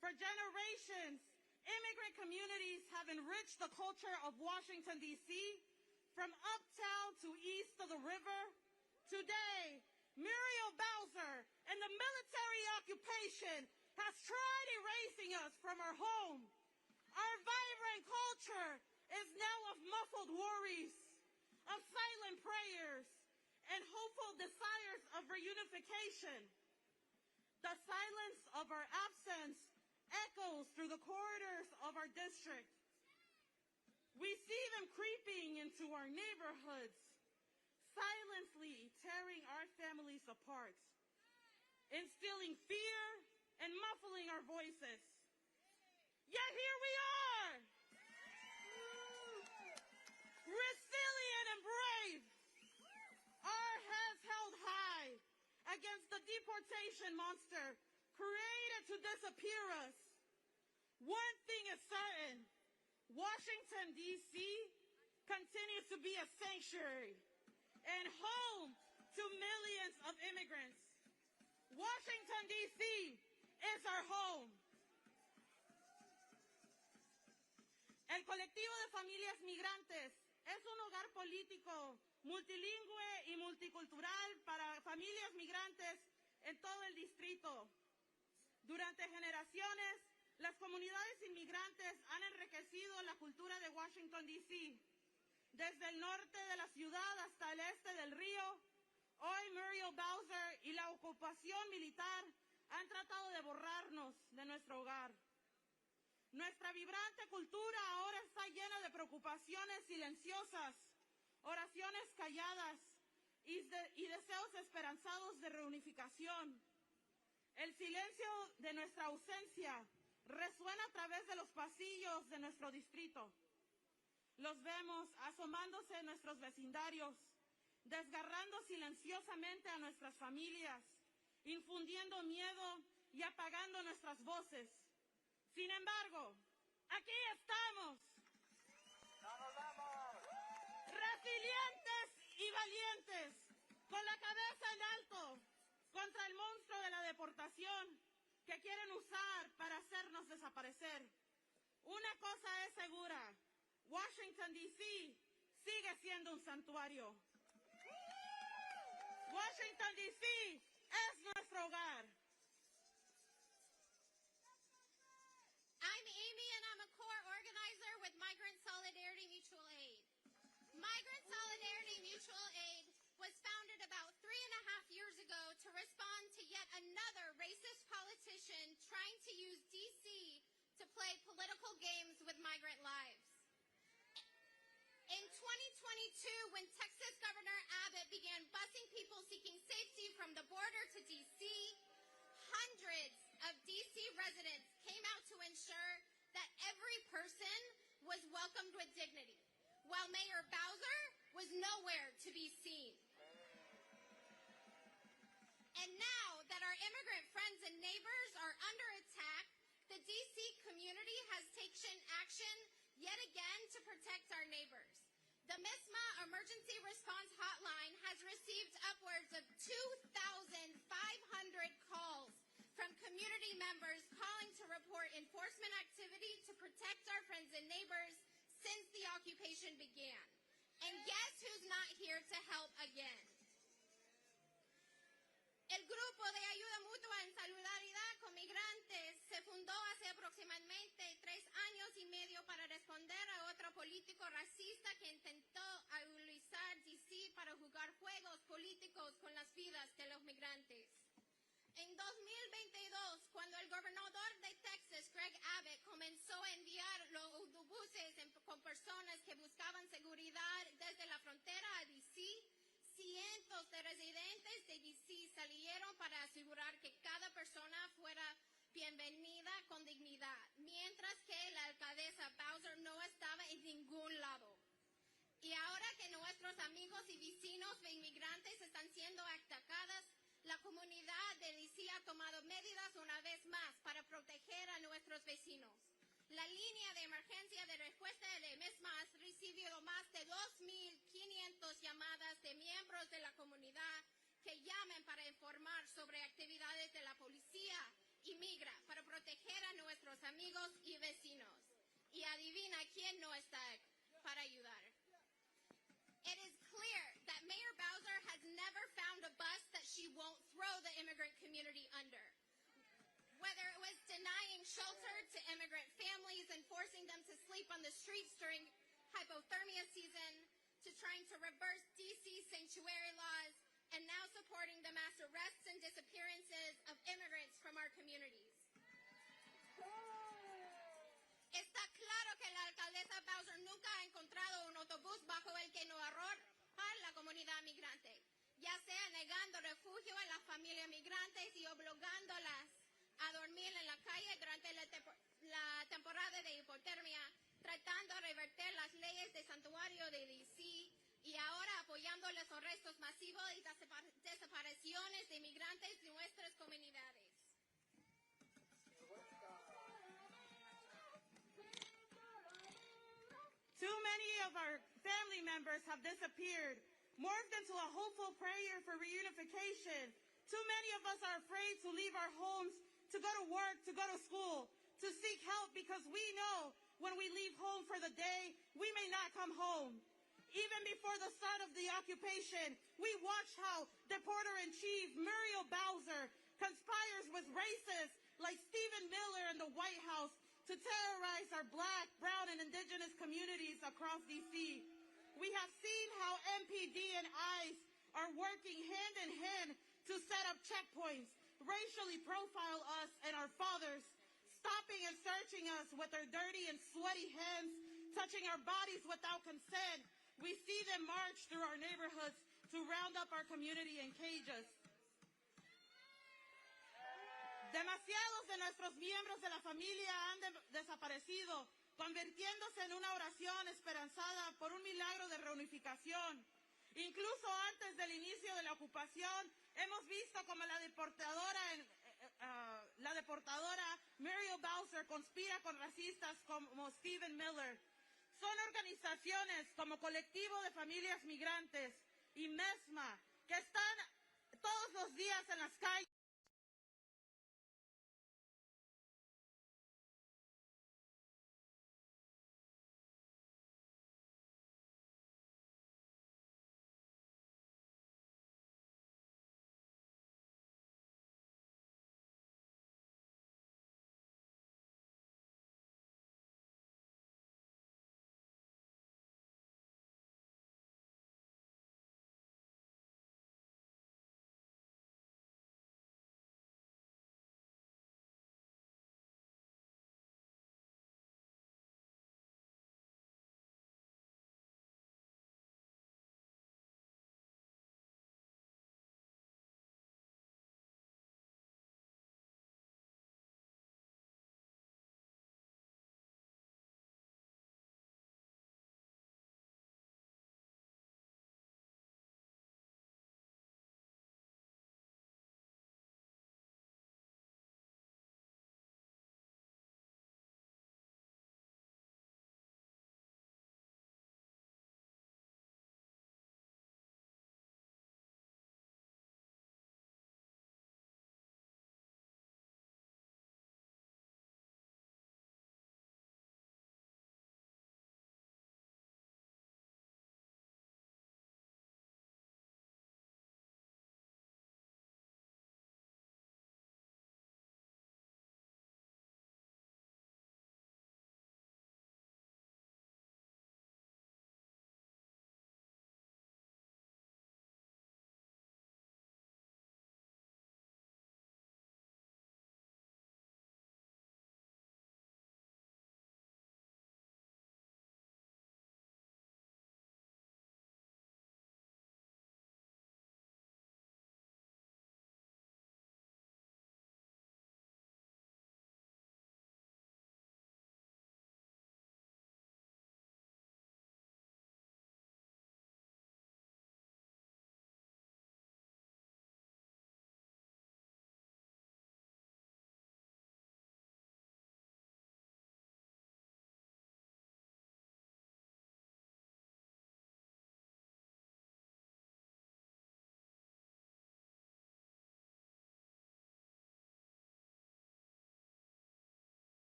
For generations, immigrant communities have enriched the culture of Washington, D.C., from uptown to east of the river. Today, Muriel Bowser and the military occupation has tried erasing us from our home. Our vibrant culture is now of muffled worries, of silent prayers, and hopeful desires of reunification. The silence of our absence echoes through the corridors of our district. We see them creeping into our neighborhoods, silently tearing our families apart, instilling fear and muffling our voices. Yet here we are, resilient and brave, our heads held high against the deportation monster created to disappear us. One thing is certain, Washington, D.C. continues to be a sanctuary and home to millions of immigrants. Washington, D.C. is our home. El Colectivo de Familias Migrantes es un hogar político, multilingüe y multicultural para familias migrantes en todo el distrito. Durante generaciones, las comunidades inmigrantes han enriquecido la cultura de Washington, D.C. Desde el norte de la ciudad hasta el este del río, hoy Muriel Bowser y la ocupación militar han tratado de borrarnos de nuestro hogar. Nuestra vibrante cultura ahora está llena de preocupaciones silenciosas, oraciones calladas y deseos esperanzados de reunificación. El silencio de nuestra ausencia resuena a través de los pasillos de nuestro distrito. Los vemos asomándose en nuestros vecindarios, desgarrando silenciosamente a nuestras familias, infundiendo miedo y apagando nuestras voces. Sin embargo, aquí estamos, resilientes y valientes, con la cabeza en alto, contra el monstruo de la deportación que quieren usar para hacernos desaparecer. Una cosa es segura, Washington, D.C. sigue siendo un santuario. Washington, D.C. es nuestro hogar. I'm Amy, and I'm a core organizer with Migrant Solidarity Mutual Aid. Migrant Solidarity Mutual Aid was founded about 3.5 years ago to respond to yet another racist politician trying to use D.C. to play political when Texas Governor Abbott began busing people seeking safety from the border to D.C., hundreds of D.C. residents came out to ensure that every person was welcomed with dignity, while Mayor Bowser was nowhere to be seen. And now that our immigrant friends and neighbors are under attack, the D.C. community has taken action yet again to protect our neighbors. The MISMA Emergency Response Hotline has received upwards of 2,500 calls from community members calling to report enforcement activity to protect our friends and neighbors since the occupation began. And guess who's not here to help again? El Grupo de Ayuda Mutua en Solidaridad con Migrantes se fundó hace aproximadamente 3 años y medio para responder a otro político racista que intentó utilizar D.C. para jugar juegos políticos con las vidas de los migrantes. En 2022, cuando el gobernador de Texas, Greg Abbott, comenzó a enviar los autobuses con personas que buscaban seguridad desde la frontera a D.C., cientos de residentes de D.C. salieron para asegurar que cada persona fuera bienvenida con dignidad, mientras que la alcaldesa Bowser no estaba en ningún lado. Y ahora que nuestros amigos y vecinos de inmigrantes están siendo atacadas, la comunidad de D.C. ha tomado medidas una vez más para proteger a nuestros vecinos. La línea de emergencia de respuesta de MISMA ha recibido más de 2,500 llamadas de miembros de la comunidad que llaman para informar sobre actividades de la policía y migra para proteger a nuestros amigos y vecinos. Y adivina quién no está para ayudar. It is clear that Mayor Bowser has never found a bus that she won't throw the immigrant community under. Whether it was denying shelter to immigrant families and forcing them to sleep on the streets during hypothermia season, to trying to reverse D.C. sanctuary laws, and now supporting the mass arrests and disappearances of immigrants from our communities. Está claro que la alcaldesa Bowser nunca ha encontrado un autobús bajo el que no arrojar la comunidad migrante, ya sea negando refugio a las familias migrantes y obligándolas a dormir en la calle durante la temporada de hipotermia, tratando de revertir las leyes de santuario de D.C. y ahora apoyando los arrestos masivos y desapariciones de inmigrantes de nuestras comunidades. Too many of our family members have disappeared, morphed into a hopeful prayer for reunification. Too many of us are afraid to leave our homes, to go to work, to go to school, to seek help because we know when we leave home for the day, we may not come home. Even before the start of the occupation, we watched how Deporter-in-Chief Muriel Bowser conspires with racists like Stephen Miller in the White House to terrorize our Black, brown, and indigenous communities across D.C. We have seen how MPD and ICE are working hand in hand to set up checkpoints, racially profile us and our fathers, stopping and searching us with their dirty and sweaty hands, touching our bodies without consent. We see them march through our neighborhoods to round up our community in cages. Demasiados de nuestros miembros de la familia han desaparecido, convirtiéndose en una oración esperanzada por un milagro de reunificación. Incluso antes del inicio de la ocupación, hemos visto como la deportadora Muriel Bowser conspira con racistas como Stephen Miller. Son organizaciones como Colectivo de Familias Migrantes y MESMA que están todos los días en las calles.